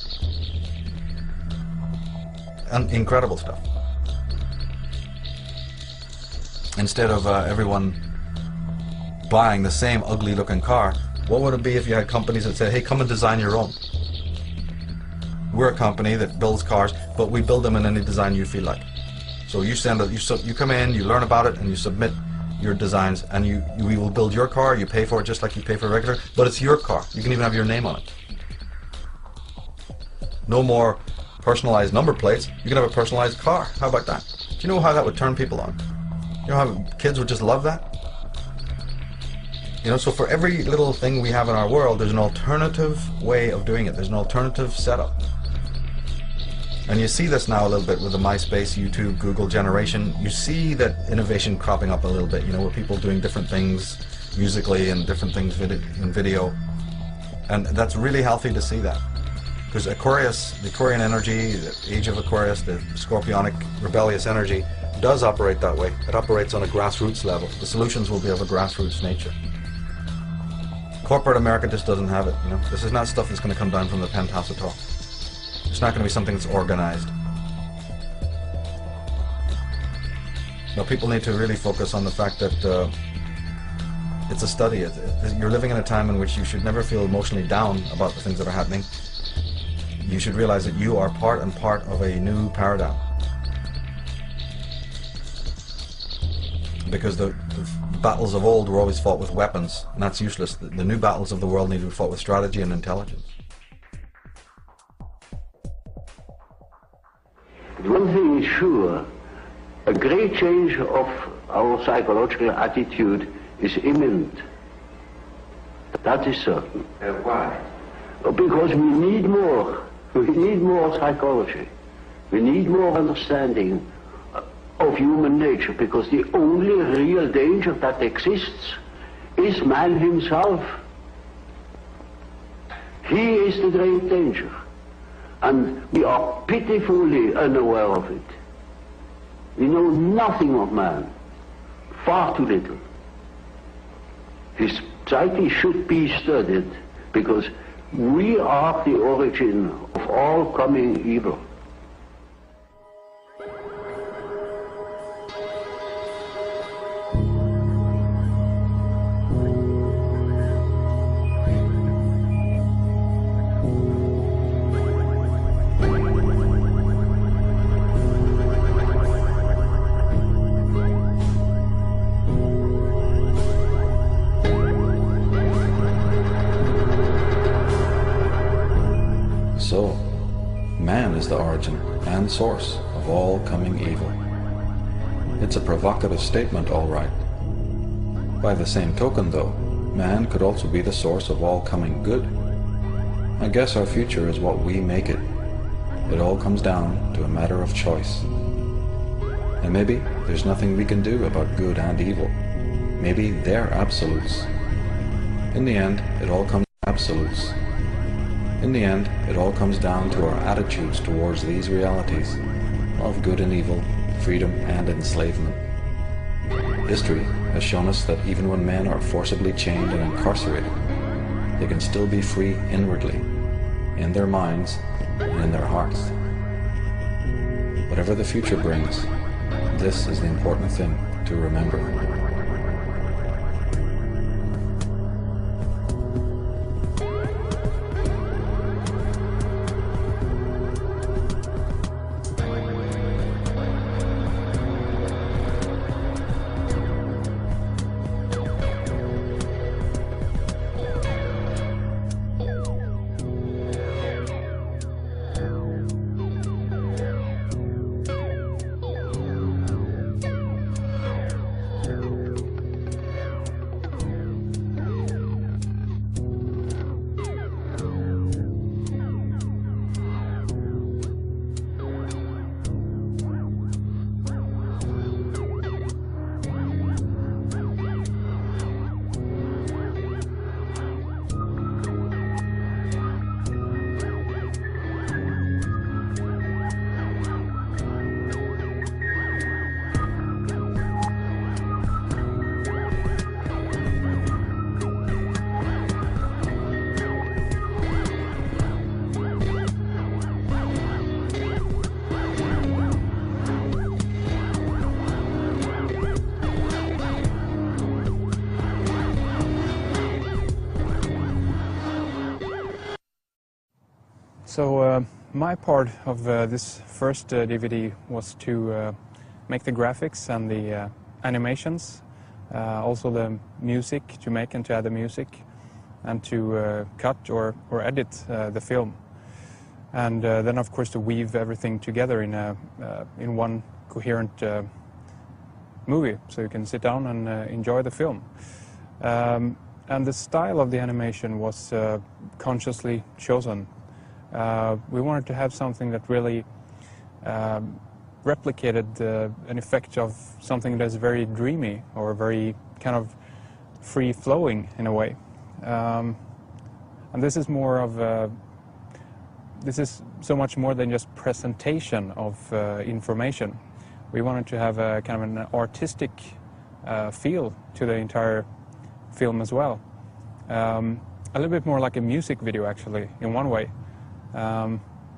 And incredible stuff. Instead of everyone buying the same ugly looking car, what would it be if you had companies that said, hey, come and design your own? We're a company that builds cars, but we build them in any design you feel like. So you come in, you learn about it, and you submit your designs, and we will build your car. You pay for it just like you pay for a regular, but it's your car. You can even have your name on it. No more personalized number plates. You can have a personalized car. How about that? Do you know how that would turn people on? You know how kids would just love that? So for every little thing we have in our world, there's an alternative way of doing it. There's an alternative setup. And you see this now a little bit with the MySpace, YouTube, Google generation. You see that innovation cropping up a little bit, where people doing different things musically and different things in video. And that's really healthy to see that. Because Aquarius, the Aquarian energy, the age of Aquarius, the scorpionic, rebellious energy, does operate that way. It operates on a grassroots level. The solutions will be of a grassroots nature. Corporate America just doesn't have it. This is not stuff that's going to come down from the penthouse at all. It's not going to be something that's organized. Now, people need to really focus on the fact that it's a study. You're living in a time in which you should never feel emotionally down about the things that are happening. You should realize that you are part of a new paradigm. Because the battles of old were always fought with weapons, and that's useless. The new battles of the world need to be fought with strategy and intelligence. One thing is sure, a great change of our psychological attitude is imminent. That is certain. Why? Because we need more. We need more psychology. We need more understanding of human nature, because the only real danger that exists is man himself. He is the great danger, and we are pitifully unaware of it. We know nothing of man, far too little. His psyche should be studied, because we are the origin of all coming evil. So, man is the origin and source of all coming evil. It's a provocative statement, all right. By the same token, though, man could also be the source of all coming good. I guess our future is what we make it. It all comes down to a matter of choice. And maybe there's nothing we can do about good and evil. Maybe they're absolutes. In the end, it all comes to absolutes. In the end, it all comes down to our attitudes towards these realities of good and evil, freedom and enslavement. History has shown us that even when men are forcibly chained and incarcerated, they can still be free inwardly, in their minds and in their hearts. Whatever the future brings, this is the important thing to remember. So my part of this first DVD was to make the graphics and the animations, also the music, to make and to add the music, and to cut or edit the film. And then of course to weave everything together in one coherent movie, so you can sit down and enjoy the film. And the style of the animation was consciously chosen. We wanted to have something that really replicated an effect of something that's very dreamy or very kind of free-flowing in a way. And this is more of this is so much more than just presentation of information. We wanted to have a kind of an artistic feel to the entire film as well. A little bit more like a music video, actually, in one way.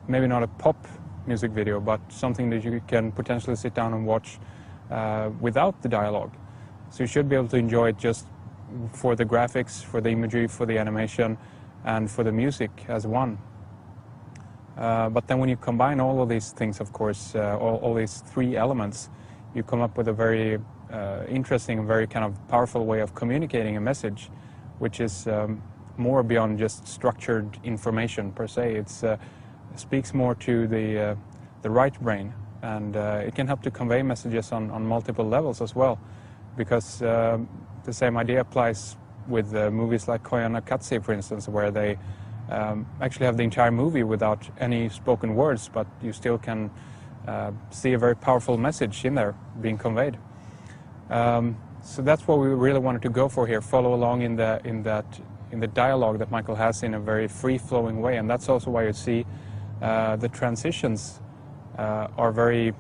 Maybe not a pop music video, but something that you can potentially sit down and watch without the dialogue. So you should be able to enjoy it just for the graphics, for the imagery, for the animation, and for the music as one. But then when you combine all of these things, of course, all these three elements, you come up with a very interesting, very kind of powerful way of communicating a message, which is more beyond just structured information per se. It speaks more to the right brain, and it can help to convey messages on multiple levels as well, because the same idea applies with movies like Koyaanisqatsi, for instance, where they actually have the entire movie without any spoken words, but you still can see a very powerful message in there being conveyed. So that's what we really wanted to go for here, follow along in the dialogue that Michael has in a very free-flowing way, and that's also why you see the transitions are very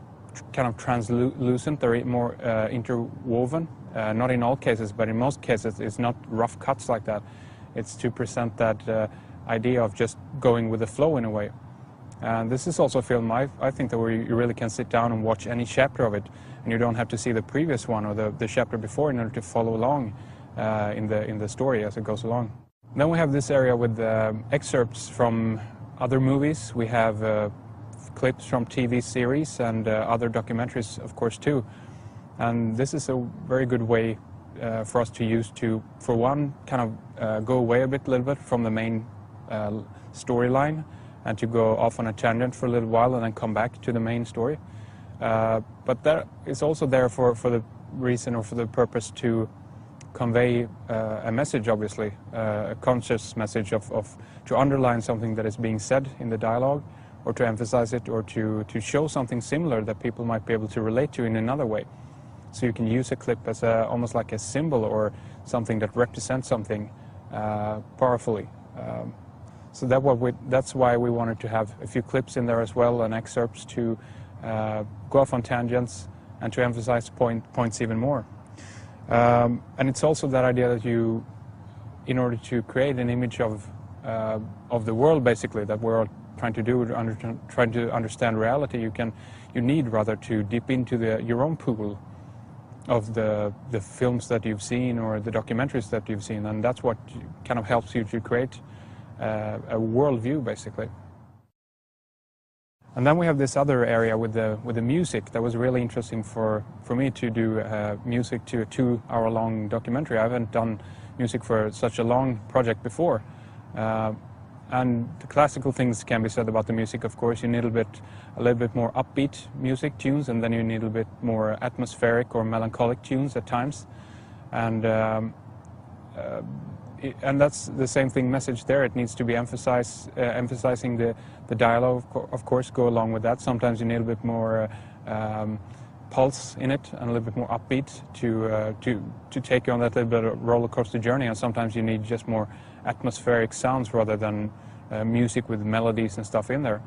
kind of translucent, they're more interwoven. Not in all cases, but in most cases it's not rough cuts like that. It's to present that idea of just going with the flow in a way. And this is also a film I think that where you really can sit down and watch any chapter of it, and you don't have to see the previous one or the chapter before in order to follow along in the story as it goes along. Then we have this area with excerpts from other movies. We have clips from TV series and other documentaries, of course, too. And this is a very good way for us to use to, for one, kind of go away a little bit from the main storyline, and to go off on a tangent for a little while and then come back to the main story. But that is also there for the reason or for the purpose to convey a message, obviously, a conscious message to underline something that is being said in the dialogue, or to emphasize it, or to show something similar that people might be able to relate to in another way. So you can use a clip as almost like a symbol or something that represents something powerfully. So that's why we wanted to have a few clips in there as well, and excerpts to go off on tangents and to emphasize points even more. And it's also that idea that you, in order to create an image of the world, basically, that we're all trying to do, trying to understand reality, you need rather to dip into your own pool of the films that you've seen or the documentaries that you've seen, and that's what kind of helps you to create a worldview, basically. And then we have this other area with the music that was really interesting for me to do music to a 2-hour-long documentary. I haven't done music for such a long project before. And the classical things can be said about the music, of course. You need a little bit more upbeat music tunes, and then you need a bit more atmospheric or melancholic tunes at times. And that's the same thing message there. It needs to be emphasizing the dialogue, of course, go along with that. Sometimes you need a bit more pulse in it and a little bit more upbeat to take you on that little bit of roller coaster journey. And sometimes you need just more atmospheric sounds rather than music with melodies and stuff in there.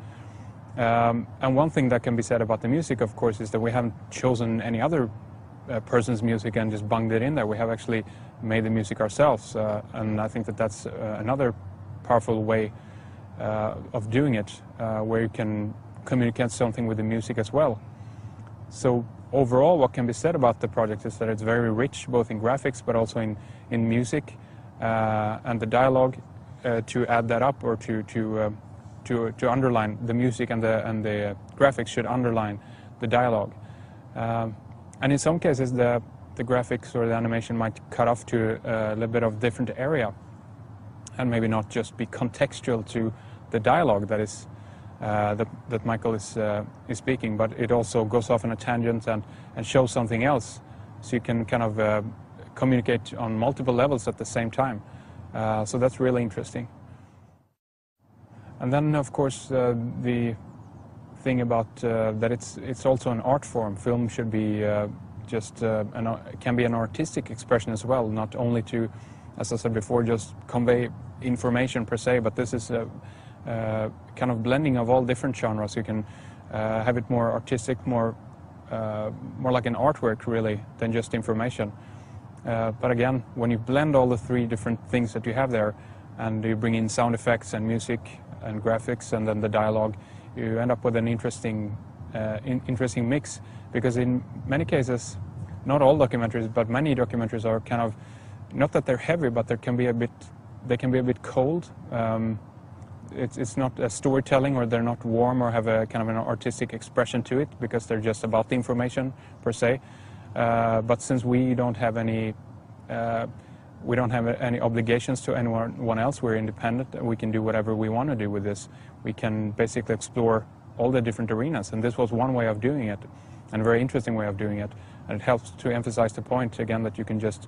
And one thing that can be said about the music, of course, is that we haven't chosen any other person's music and just bunged it in there. We have actually made the music ourselves, and I think that that's another powerful way of doing it, where you can communicate something with the music as well. So overall, what can be said about the project is that it's very rich, both in graphics but also in music, and the dialogue to add that up, or to underline the music, and the graphics should underline the dialogue. And in some cases, the graphics or the animation might cut off to a little bit of different area, and maybe not just be contextual to the dialogue that is that Michael is speaking, but it also goes off on a tangent and shows something else, so you can kind of communicate on multiple levels at the same time. So that's really interesting. And then, of course, the thing about that it's also an art form. Film should be can be an artistic expression as well, not only to, as I said before, just convey information per se, but this is a kind of blending of all different genres. You can have it more artistic, more like an artwork really than just information. But again, when you blend all the 3 different things that you have there, and you bring in sound effects and music and graphics and then the dialogue, you end up with an interesting mix. Because in many cases, not all documentaries, but many documentaries are kind of, not that they're heavy, but they can be a bit cold. It's not a storytelling, or they're not warm or have a kind of an artistic expression to it, because they're just about the information per se. But since we don't have any obligations to anyone else, we're independent, and we can do whatever we want to do with this. We can basically explore all the different arenas, and this was one way of doing it, and a very interesting way of doing it. And it helps to emphasize the point again that you can just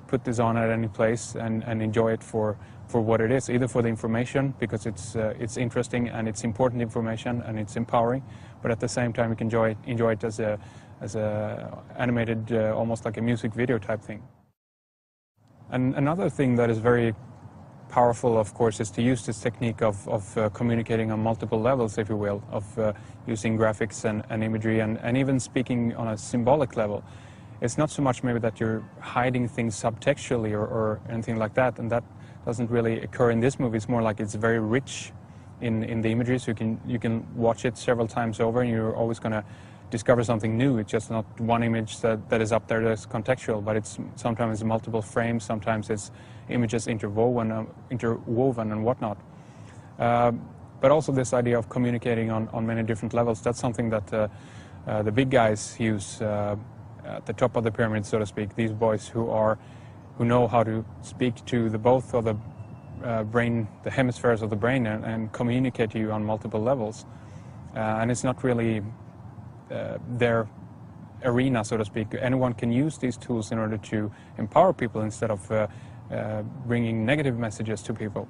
put this on at any place and enjoy it for what it is, either for the information, because it's interesting and it's important information and it's empowering, but at the same time you can enjoy it as a animated, almost like a music video type thing. And another thing that is very powerful, of course, is to use this technique of communicating on multiple levels, if you will, of using graphics and imagery and even speaking on a symbolic level. It's not so much maybe that you're hiding things subtextually or anything like that, and that doesn't really occur in this movie. It's more like it's very rich in the imagery, so you can watch it several times over, and you're always going to discover something new. It's just not one image that is up there that's contextual, but it's sometimes multiple frames, sometimes it's images interwoven and whatnot. But also this idea of communicating on many different levels, that's something that the big guys use at the top of the pyramid, so to speak. These boys who know how to speak to both of the brain, the hemispheres of the brain, and communicate to you on multiple levels. And it's not really their arena, so to speak. Anyone can use these tools in order to empower people instead of bringing negative messages to people.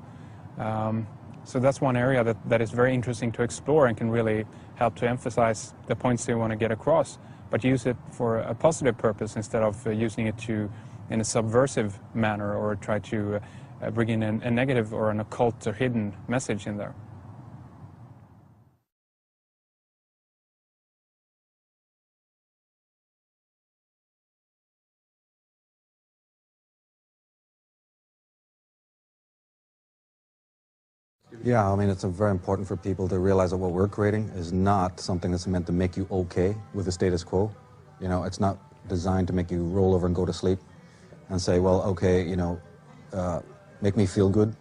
So that's one area that is very interesting to explore and can really help to emphasize the points they want to get across, but use it for a positive purpose instead of using it in a subversive manner, or try to bring in a negative or an occult or hidden message in there. Yeah, I mean, it's very important for people to realize that what we're creating is not something that's meant to make you okay with the status quo. You know, it's not designed to make you roll over and go to sleep and say, well, okay, you know, make me feel good,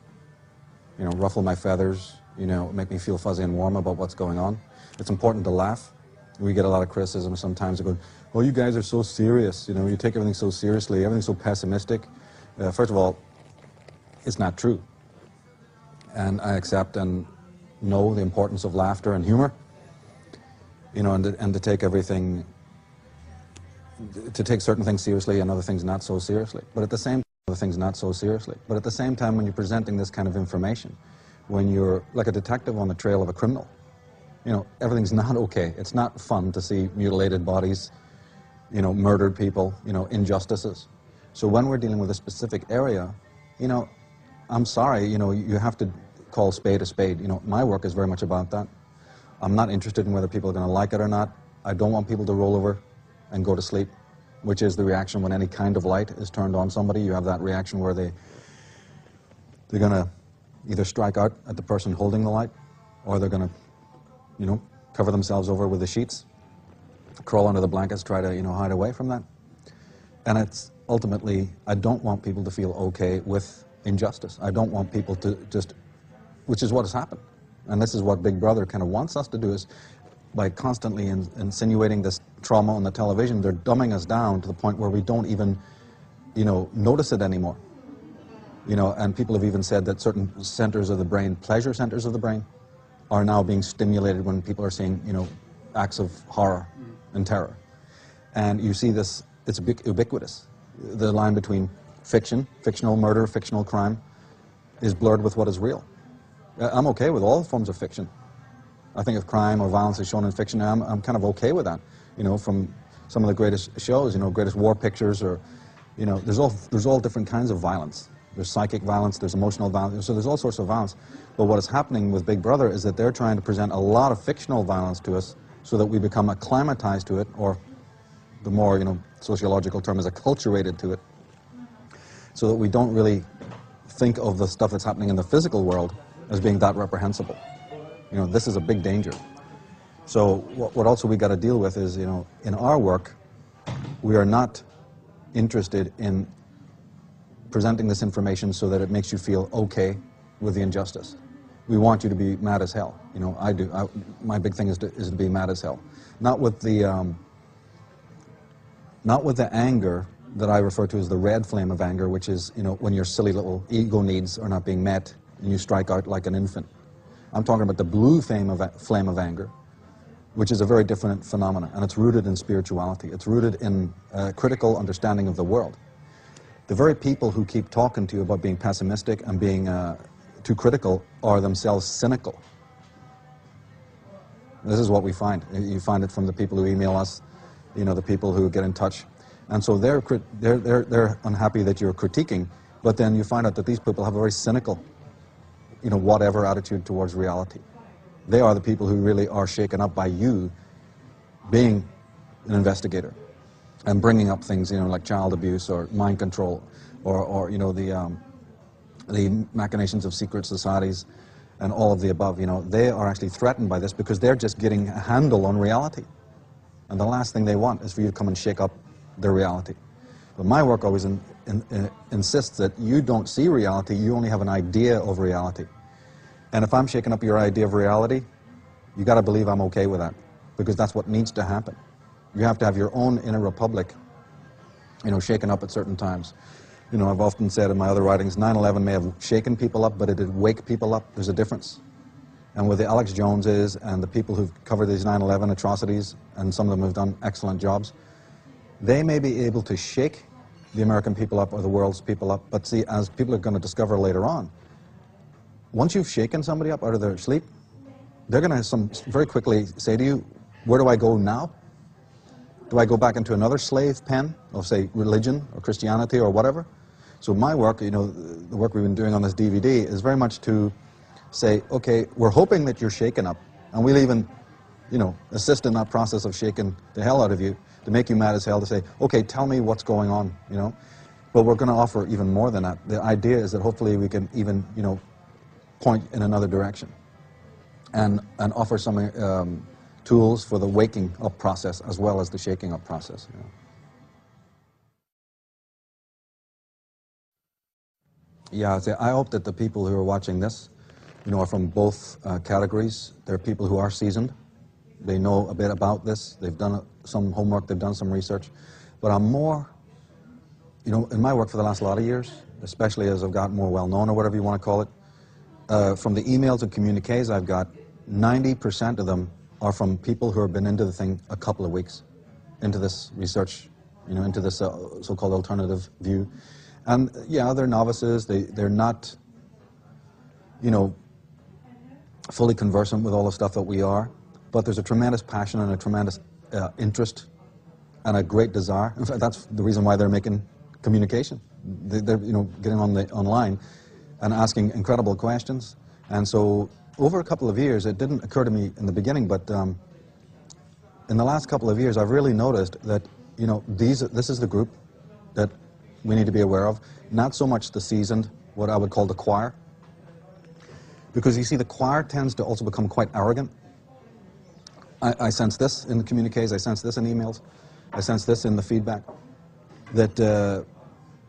you know, ruffle my feathers, you know, make me feel fuzzy and warm about what's going on. It's important to laugh. We get a lot of criticism sometimes. They go, oh, you guys are so serious, you know, you take everything so seriously, everything's so pessimistic. First of all, it's not true. And I accept and know the importance of laughter and humor, you know, and to take everything, to take certain things seriously and other things not so seriously. But at the same time, when you're presenting this kind of information, when you're like a detective on the trail of a criminal, you know, everything's not okay. It's not fun to see mutilated bodies, you know, murdered people, you know, injustices. So when we're dealing with a specific area, you know, I'm sorry, you know, you have to call spade a spade. You know, my work is very much about that. I'm not interested in whether people are going to like it or not. I don't want people to roll over and go to sleep, which is the reaction when any kind of light is turned on somebody. You have that reaction where they're going to either strike out at the person holding the light, or they're going to, you know, cover themselves over with the sheets, crawl under the blankets, try to, you know, hide away from that. And it's ultimately, I don't want people to feel okay with injustice. I don't want people to just, which is what has happened. And this is what Big Brother kind of wants us to do, is by constantly insinuating this trauma on the television, they're dumbing us down to the point where we don't even, you know, notice it anymore. You know, and people have even said that certain centers of the brain, pleasure centers of the brain, are now being stimulated when people are seeing, you know, acts of horror and terror. And you see this, it's ubiquitous. The line between fiction, fictional murder, fictional crime, is blurred with what is real. I'm okay with all forms of fiction. I think if crime or violence is shown in fiction, I'm kind of okay with that. You know, from some of the greatest shows, you know, greatest war pictures, or, you know, there's all different kinds of violence. There's psychic violence, there's emotional violence, so there's all sorts of violence. But what is happening with Big Brother is that they're trying to present a lot of fictional violence to us so that we become acclimatized to it, or the more, you know, sociological term is acculturated to it, so that we don't really think of the stuff that's happening in the physical world as being that reprehensible. You know, this is a big danger. So what also we got to deal with is, you know, in our work, we are not interested in presenting this information so that it makes you feel okay with the injustice. We want you to be mad as hell. You know, I do. My big thing is to be mad as hell. Not with the anger that I refer to as the red flame of anger, which is, you know, when your silly little ego needs are not being met and you strike out like an infant. I'm talking about the blue flame of anger, which is a very different phenomenon, and it's rooted in spirituality. It's rooted in a critical understanding of the world. The very people who keep talking to you about being pessimistic and being too critical are themselves cynical. This is what we find. You find it from the people who email us, you know, the people who get in touch. And so they're unhappy that you're critiquing, but then you find out that these people have a very cynical, you know, whatever attitude towards reality. They are the people who really are shaken up by you being an investigator and bringing up things, you know, like child abuse or mind control, or you know, the machinations of secret societies and all of the above. You know, they are actually threatened by this because they're just getting a handle on reality. And the last thing they want is for you to come and shake up their reality. But my work always insists that you don't see reality, you only have an idea of reality. And if I'm shaking up your idea of reality, you got to believe I'm okay with that, because that's what needs to happen. You have to have your own inner republic, you know, shaken up at certain times. You know, I've often said in my other writings, 9/11 may have shaken people up, but it did wake people up. There's a difference. And with the Alex Joneses and the people who've covered these 9/11 atrocities, and some of them have done excellent jobs, they may be able to shake the American people up or the world's people up, but see, as people are going to discover later on, once you've shaken somebody up out of their sleep, they're going to very quickly say to you, where do I go now? Do I go back into another slave pen of, say, religion or Christianity or whatever? So my work, you know, the work we've been doing on this DVD is very much to say, okay, we're hoping that you're shaken up, and we'll even, you know, assist in that process of shaking the hell out of you, to make you mad as hell, to say, okay, tell me what's going on, you know. But we're going to offer even more than that. The idea is that hopefully we can even, you know, point in another direction and offer some tools for the waking up process as well as the shaking up process. You know. Yeah, I hope that the people who are watching this, you know, are from both categories. There are people who are seasoned. They know a bit about this. They've done some homework. They've done some research. But I'm more, you know, in my work for the last lot of years, especially as I've gotten more well-known or whatever you want to call it, from the emails and communiques I've got, 90% of them are from people who have been into the thing a couple of weeks, into this research, you know, into this so-called alternative view. And yeah, they're novices. They're not, you know, fully conversant with all the stuff that we are. But there's a tremendous passion and a tremendous interest and a great desire. In fact, that's the reason why they're making communication. They're you know, getting on online and asking incredible questions. And so over a couple of years, it didn't occur to me in the beginning, but in the last couple of years, I've really noticed that, you know, this is the group that we need to be aware of. Not so much the seasoned, what I would call the choir. Because you see, the choir tends to also become quite arrogant. I sense this in the communiques, I sense this in emails, I sense this in the feedback. That,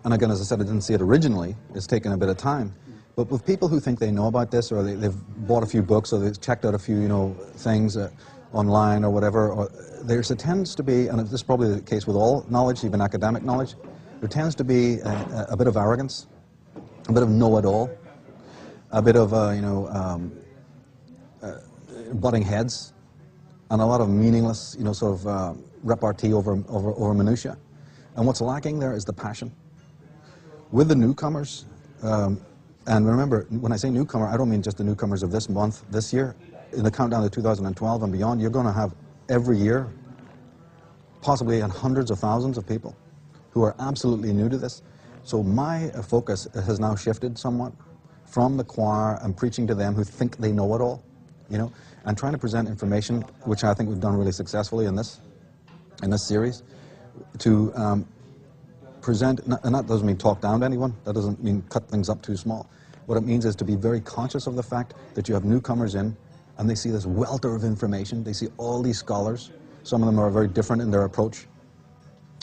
and again, as I said, I didn't see it originally. It's taken a bit of time. But with people who think they know about this, or they've bought a few books, or they've checked out a few, you know, things online or whatever, or there tends to be, and this is probably the case with all knowledge, even academic knowledge, there tends to be a bit of arrogance, a bit of know-it-all, a bit of, you know, butting heads, and a lot of meaningless, you know, sort of repartee over minutiae. And what's lacking there is the passion. With the newcomers, and remember, when I say newcomer, I don't mean just the newcomers of this month, this year. In the countdown to 2012 and beyond, you're going to have every year, possibly in hundreds of thousands of people who are absolutely new to this. So my focus has now shifted somewhat from the choir and preaching to them who think they know it all, you know, and trying to present information, which I think we've done really successfully in this series, to present, and that doesn't mean talk down to anyone, that doesn't mean cut things up too small. What it means is to be very conscious of the fact that you have newcomers in, and they see this welter of information, they see all these scholars, some of them are very different in their approach,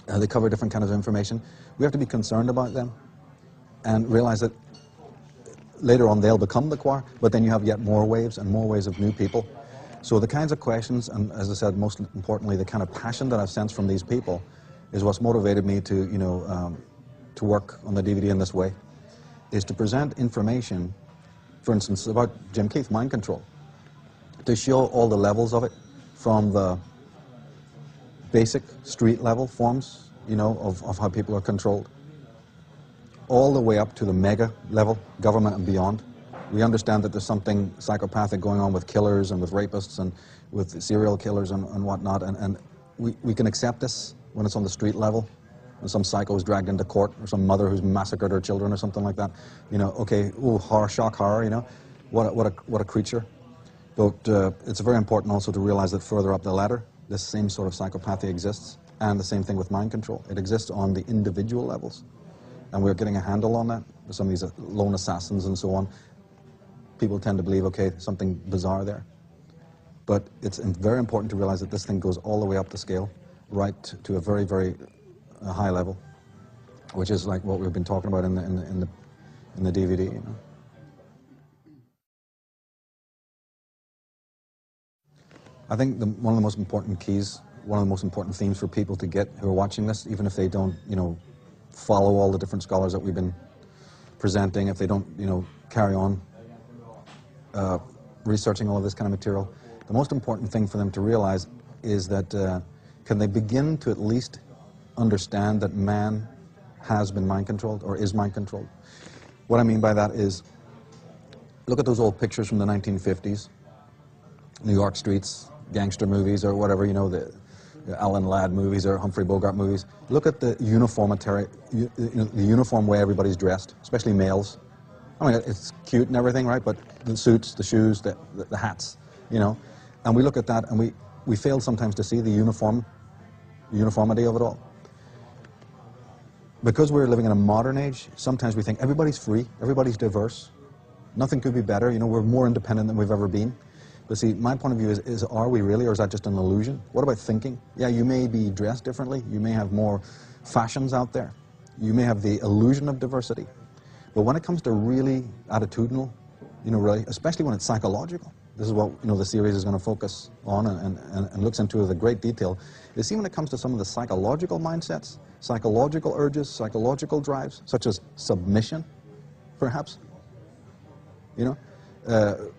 they cover different kinds of information. We have to be concerned about them and realize that later on they'll become the choir, but then you have yet more waves and more waves of new people. So the kinds of questions, and as I said, most importantly, the kind of passion that I've sensed from these people is what's motivated me to, you know, to work on the DVD in this way, is to present information, for instance, about Jim Keith, mind control, to show all the levels of it, from the basic street level forms, you know, of how people are controlled, all the way up to the mega level, government and beyond. We understand that there's something psychopathic going on with killers and with rapists and with serial killers and whatnot, and we can accept this when it's on the street level, when some psycho is dragged into court, or some mother who's massacred her children or something like that. You know, okay, ooh, horror, shock horror, you know, what a creature. But it's very important also to realize that further up the ladder, this same sort of psychopathy exists, and the same thing with mind control. It exists on the individual levels, and we're getting a handle on that. Some of these lone assassins and so on, people tend to believe, okay, something bizarre there. But it's very important to realize that this thing goes all the way up the scale, right to a very, very high level, which is like what we've been talking about in the DVD, you know. I think one of the most important keys, one of the most important themes for people to get who are watching this, even if they don't, you know, follow all the different scholars that we've been presenting, if they don't, you know, carry on researching all of this kind of material, the most important thing for them to realize is that can they begin to at least understand that man has been mind controlled or is mind controlled. What I mean by that is, look at those old pictures from the 1950s, New York streets, gangster movies or whatever, you know, the Alan Ladd movies or Humphrey Bogart movies. Look at the the uniform way everybody's dressed, especially males. I mean, it's cute and everything, right? But the suits, the shoes, the hats, you know. And we look at that and we fail sometimes to see the uniformity of it all. Because we're living in a modern age, sometimes we think everybody's free, everybody's diverse, Nothing could be better. You know, we're more independent than we've ever been. But see, my point of view is are we really, or is that just an illusion? What about thinking? Yeah, you may be dressed differently. You may have more fashions out there. You may have the illusion of diversity. But when it comes to really attitudinal, you know, really, especially when it's psychological, this is what, you know, the series is going to focus on and looks into with a great detail, is see when it comes to some of the psychological mindsets, psychological urges, psychological drives, such as submission, perhaps, you know,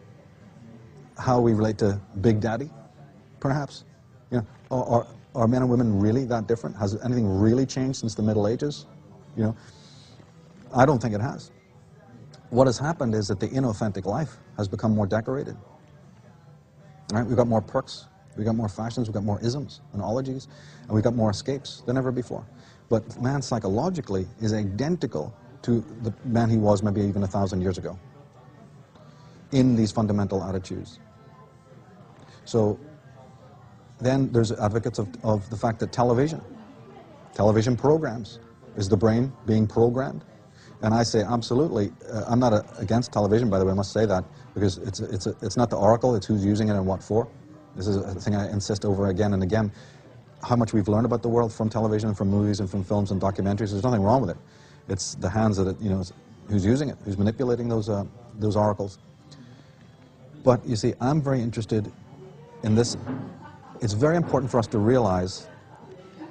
how we relate to Big Daddy, perhaps, you know, are men and women really that different? Has anything really changed since the Middle Ages? You know, I don't think it has. What has happened is that the inauthentic life has become more decorated. Right? We've got more perks, we've got more fashions, we've got more isms and ologies, and we've got more escapes than ever before. But man psychologically is identical to the man he was maybe even 1,000 years ago in these fundamental attitudes. So then there's advocates of the fact that television programs, is the brain being programmed? And I say absolutely. I'm not against television, by the way, I must say that, because it's not the oracle, it's who's using it and what for. This is a thing I insist over again and again. How much we've learned about the world from television, from movies, and from films and documentaries, there's nothing wrong with it. It's the hands that, you know, who's using it, who's manipulating those oracles. But you see, I'm very interested in this. It's very important for us to realize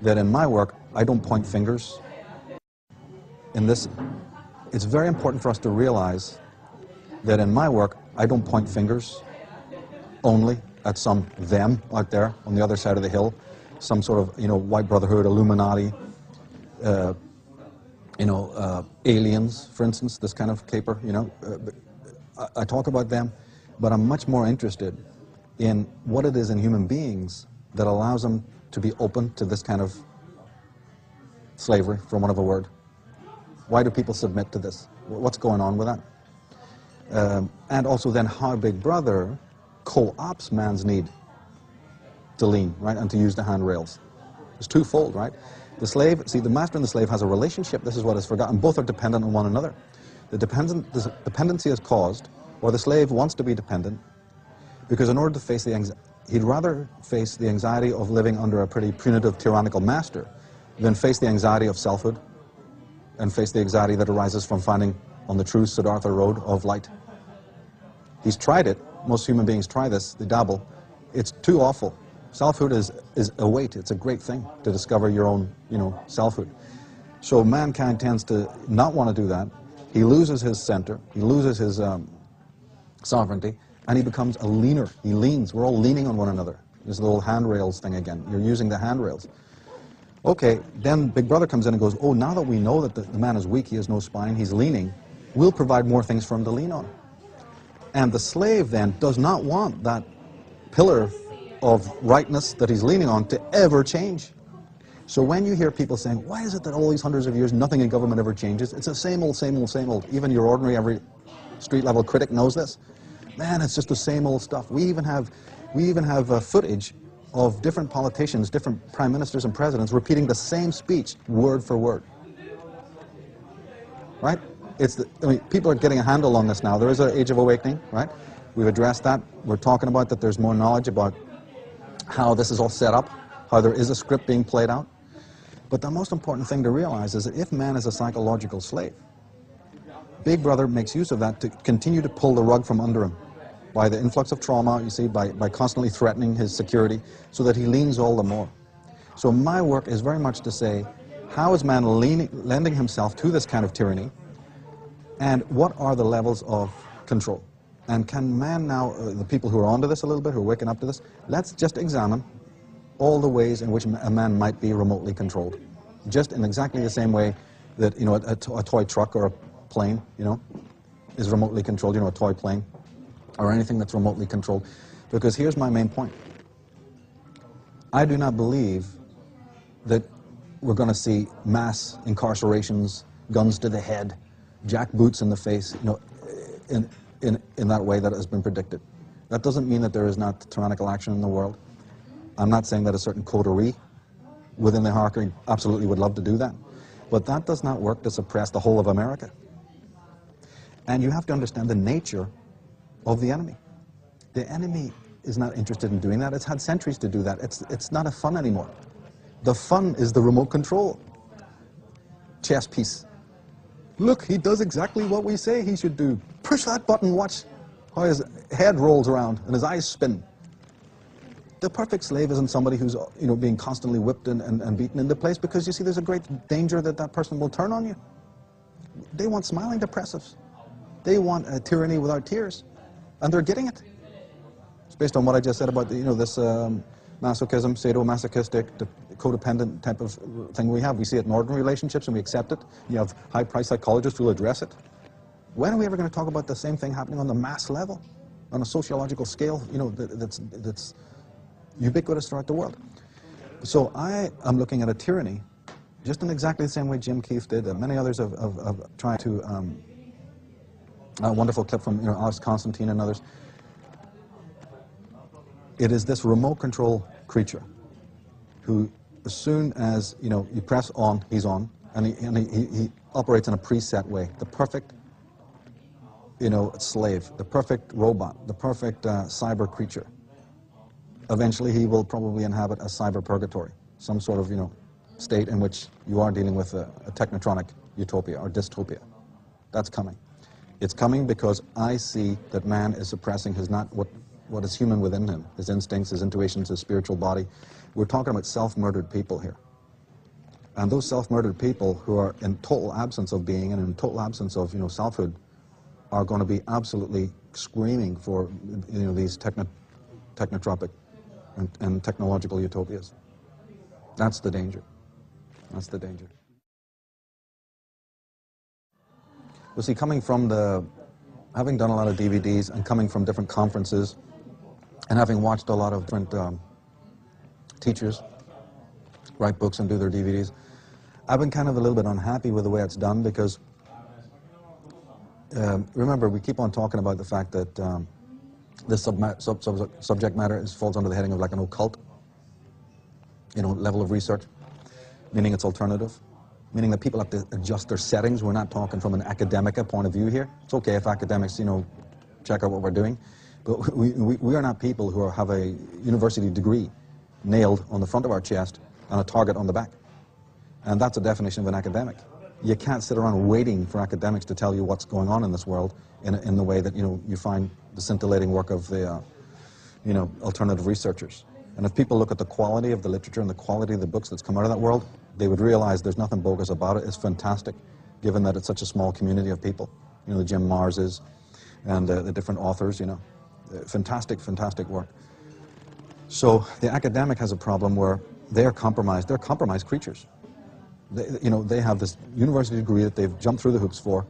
that in my work, I don't point fingers. It's very important for us to realize that in my work, I don't point fingers only at some them out there on the other side of the hill, some sort of, you know, white brotherhood, Illuminati, you know, aliens, for instance, this kind of caper, you know. I talk about them, but I'm much more interested in what it is in human beings that allows them to be open to this kind of slavery, for want of a word. Why do people submit to this? What's going on with that? And also then how Big Brother co-opts man's need to lean, right, and to use the handrails. It's twofold, right? The slave, see, the master and the slave has a relationship. This is what is forgotten. Both are dependent on one another. The dependency is caused, or the slave wants to be dependent, because in order to face the anxiety, he'd rather face the anxiety of living under a pretty punitive, tyrannical master than face the anxiety of selfhood and face the anxiety that arises from finding on the true Siddhartha road of light. He's tried it. Most human beings try this. They dabble. It's too awful. Selfhood is a weight. It's a great thing to discover your own, you know, selfhood. So mankind tends to not want to do that. He loses his center. He loses his sovereignty, and he becomes a leaner. He leans. We're all leaning on one another. This little handrails thing again. You're using the handrails. Okay, then Big Brother comes in and goes, oh, now that we know that the man is weak, he has no spine, he's leaning, we'll provide more things for him to lean on. And the slave then does not want that pillar of rightness that he's leaning on to ever change. So when you hear people saying, why is it that all these hundreds of years nothing in government ever changes? It's the same old, same old, same old. Even your ordinary, every street-level critic knows this. Man, it's just the same old stuff. We even have footage of different politicians, different prime ministers and presidents repeating the same speech word for word. Right? I mean, people are getting a handle on this now. There is an age of awakening, right? We've addressed that. We're talking about that there's more knowledge about how this is all set up, how there is a script being played out. But the most important thing to realize is that if man is a psychological slave, Big Brother makes use of that to continue to pull the rug from under him by the influx of trauma, you see, by constantly threatening his security, so that he leans all the more. So my work is very much to say, how is man lending himself to this kind of tyranny, and what are the levels of control? And can man now, the people who are onto this a little bit, who are waking up to this, let's just examine all the ways in which a man might be remotely controlled. Just in exactly the same way that, you know, a toy truck or a plane, you know, is remotely controlled, you know, a toy plane, or anything that's remotely controlled. Because here's my main point. I do not believe that we're going to see mass incarcerations, guns to the head, jackboots in the face, you know, in that way that has been predicted. That doesn't mean that there is not tyrannical action in the world. I'm not saying that a certain coterie within the hierarchy absolutely would love to do that. But that does not work to suppress the whole of America. And you have to understand the nature of the enemy. The enemy is not interested in doing that. It's had centuries to do that. It's not a fun anymore. The fun is the remote control chess piece. Look, he does exactly what we say he should do. Push that button, watch how his head rolls around and his eyes spin. The perfect slave isn't somebody who's, you know, being constantly whipped and beaten into place, because you see there's a great danger that that person will turn on you. They want smiling depressives. They want a tyranny without tears, and they're getting it. It's based on what I just said about, you know, this masochism, sadomasochistic, codependent type of thing we have. We see it in ordinary relationships and we accept it. You have high-priced psychologists who will address it. When are we ever going to talk about the same thing happening on the mass level, on a sociological scale, you know, that's ubiquitous throughout the world? So I am looking at a tyranny just in exactly the same way Jim Keith did, and many others have tried to. A wonderful clip from, you know, Alex Constantine and others. It is this remote control creature who, as soon as, you know, you press on, he's on, and he operates in a preset way. The perfect, you know, slave, the perfect robot, the perfect cyber creature. Eventually, he will probably inhabit a cyber purgatory, some sort of, you know, state in which you are dealing with a technotronic utopia or dystopia. That's coming. It's coming because I see that man is suppressing his what is human within him, his instincts, his intuitions, his spiritual body. We're talking about self-murdered people here. And those self-murdered people who are in total absence of being and in total absence of, you know, selfhood are going to be absolutely screaming for, you know, these technotropic and technological utopias. That's the danger. That's the danger. Well, see, coming from having done a lot of DVDs and coming from different conferences and having watched a lot of different teachers write books and do their DVDs, I've been kind of a little bit unhappy with the way it's done, because remember, we keep on talking about the fact that this subject matter falls under the heading of like an occult, you know, level of research, meaning it's alternative, meaning that people have to adjust their settings. We're not talking from an academic point of view here. It's okay if academics, you know, check out what we're doing, but we are not people who have a university degree nailed on the front of our chest and a target on the back. And that's a definition of an academic. You can't sit around waiting for academics to tell you what's going on in this world in the way that, you know, you find the scintillating work of the, you know, alternative researchers. And if people look at the quality of the literature and the quality of the books that's come out of that world, they would realize there's nothing bogus about it. It's fantastic, given that it's such a small community of people. You know, the Jim Marses and the different authors, you know. Fantastic, fantastic work. So the academic has a problem where they're compromised. They're compromised creatures. You know, they have this university degree that they've jumped through the hoops for,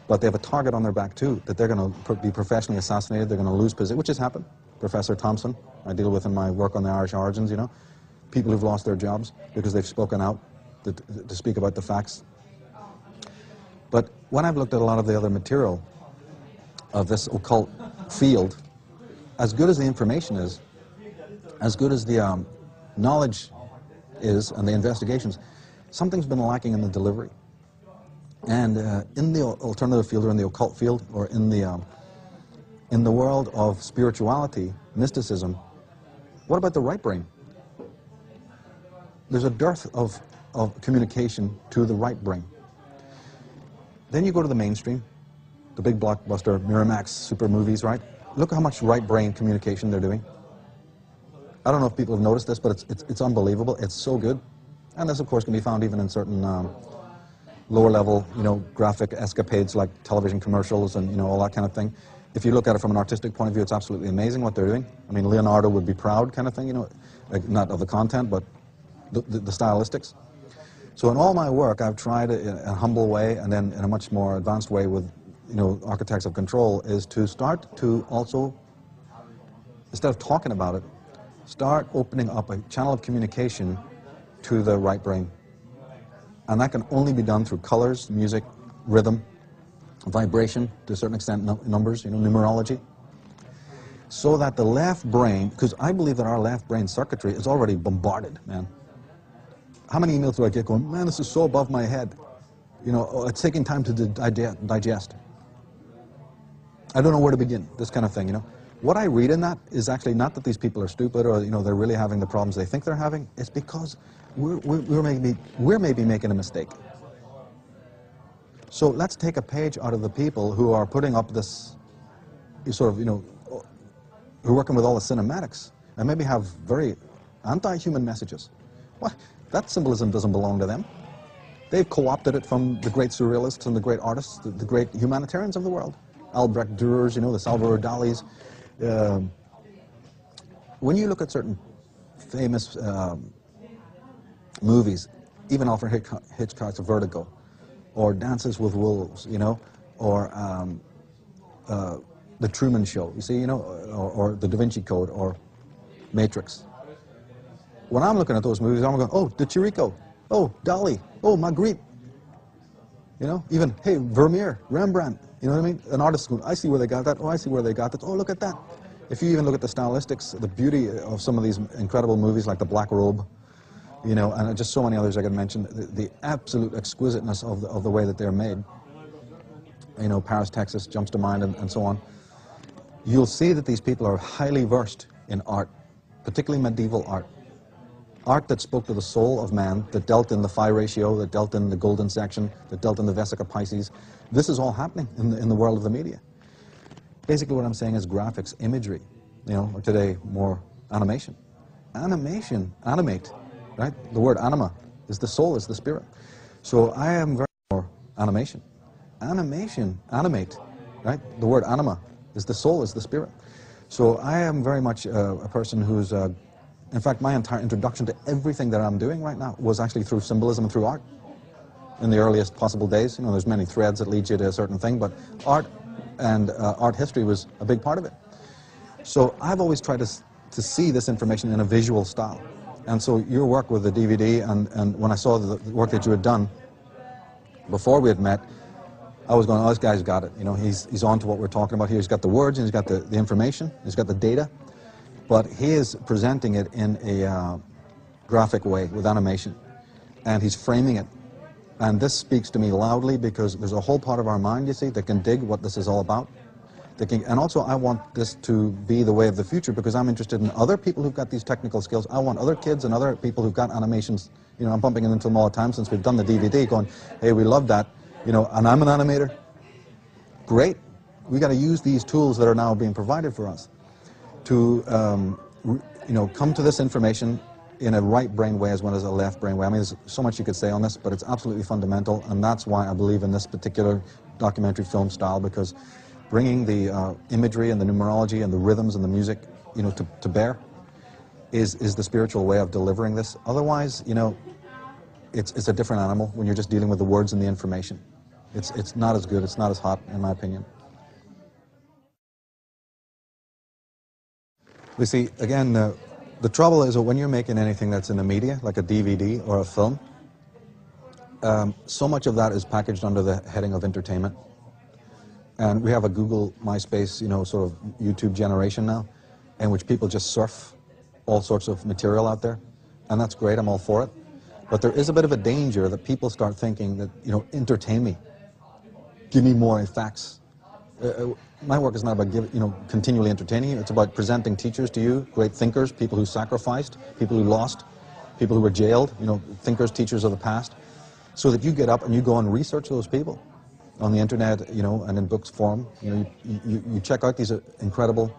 but they have a target on their back too, that they're going to be professionally assassinated, they're going to lose position, which has happened. Professor Thompson, I deal with in my work on the Irish origins, you know, people who've lost their jobs because they've spoken out to speak about the facts. But when I've looked at a lot of the other material of this occult field, as good as the information is, as good as the knowledge is and the investigations, something's been lacking in the delivery. And in the alternative field, or in the occult field, or in the world of spirituality, mysticism, what about the right brain? There's a dearth of communication to the right brain. Then you go to the mainstream, the big blockbuster Miramax super movies, right? Look how much right brain communication they're doing. I don't know if people have noticed this, but it's unbelievable. It's so good. And this, of course, can be found even in certain lower level, you know, graphic escapades like television commercials and, you know, all that kind of thing. If you look at it from an artistic point of view, it's absolutely amazing what they're doing. I mean, Leonardo would be proud, kind of thing, you know, like, not of the content, but the stylistics. So in all my work, I've tried in a humble way, and then in a much more advanced way with, you know, architects of control, is to start to also, instead of talking about it, start opening up a channel of communication to the right brain. And that can only be done through colors, music, rhythm, vibration, to a certain extent, numbers, you know, numerology. So that the left brain, because I believe that our left brain circuitry is already bombarded, man. How many emails do I get going, man, this is so above my head. You know, it's taking time to digest. I don't know where to begin, this kind of thing, you know. What I read in that is actually not that these people are stupid or, you know, they're really having the problems they think they're having. It's because we're maybe making a mistake. So let's take a page out of the people who are putting up this sort of, you know, who are working with all the cinematics and maybe have very anti-human messages. What? That symbolism doesn't belong to them. They've co-opted it from the great surrealists and the great artists, the great humanitarians of the world. Albrecht Dürers, you know, the Salvador Dalis. When you look at certain famous movies, even Alfred Hitchcock's Vertigo, or Dances with Wolves, you know, or The Truman Show, you see, you know, or The Da Vinci Code, or Matrix. When I'm looking at those movies, I'm going, oh, De Chirico, oh, Dali, oh, Magritte, you know, even, hey, Vermeer, Rembrandt, you know what I mean? An artist going, I see where they got that, oh, I see where they got that, oh, look at that. If you even look at the stylistics, the beauty of some of these incredible movies like The Black Robe, you know, and just so many others I could mention, the absolute exquisiteness of the way that they're made, you know, Paris, Texas jumps to mind, and so on. You'll see that these people are highly versed in art, particularly medieval art. Art that spoke to the soul of man, that dealt in the phi ratio, that dealt in the golden section, that dealt in the Vesica Pisces. This is all happening in the world of the media. Basically what I'm saying is graphics, imagery, you know, or today more animation. Animation, animate, right? The word anima is the soul, is the spirit. So I am very more animation. Animation, animate, right? The word anima is the soul, is the spirit. So I am very much a person who's, in fact, my entire introduction to everything that I'm doing right now was actually through symbolism and through art. In the earliest possible days, you know, there's many threads that lead you to a certain thing, but art and art history was a big part of it. So I've always tried to see this information in a visual style. And so your work with the DVD, and when I saw the work that you had done before we had met, I was going, oh, this guy's got it. You know, he's on to what we're talking about here. He's got the words, and he's got the information, he's got the data, but he is presenting it in a graphic way with animation, and he's framing it. And this speaks to me loudly because there's a whole part of our mind, you see, that can dig what this is all about. And also I want this to be the way of the future because I'm interested in other people who've got these technical skills. I want other kids and other people who've got animations, you know, I'm bumping into them all the time since we've done the DVD going, hey, we love that, you know, and I'm an animator. Great. We got to use these tools that are now being provided for us to, you know, come to this information in a right brain way as well as a left brain way. I mean, there's so much you could say on this, but it's absolutely fundamental, and that's why I believe in this particular documentary film style, because bringing the imagery and the numerology and the rhythms and the music, you know, to bear is the spiritual way of delivering this. Otherwise, you know, it's a different animal when you're just dealing with the words and the information. It's not as good, it's not as hot, in my opinion. You see, again, the trouble is that when you're making anything that's in the media, like a DVD or a film, so much of that is packaged under the heading of entertainment. And we have a Google, MySpace, you know, sort of YouTube generation now, in which people just surf all sorts of material out there. And that's great, I'm all for it. But there is a bit of a danger that people start thinking that, you know, entertain me. Give me more facts. My work is not about continually entertaining you. It's about presenting teachers to you, great thinkers, people who sacrificed, people who lost, people who were jailed, you know, thinkers, teachers of the past, so that you get up and you go and research those people on the internet, you know, and in books form. You know, you check out these incredible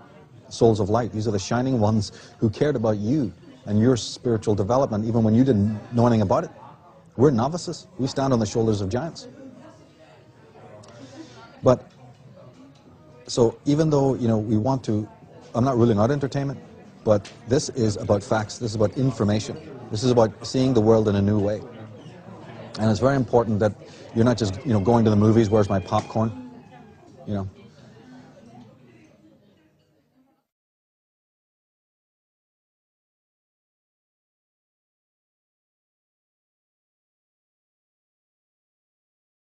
souls of light. These are the shining ones who cared about you and your spiritual development, even when you didn't know anything about it. We're novices. We stand on the shoulders of giants. But so even though, you know, we want to, I'm not ruling out entertainment, but this is about facts, this is about information, this is about seeing the world in a new way. And it's very important that you're not just, you know, going to the movies, where's my popcorn, you know.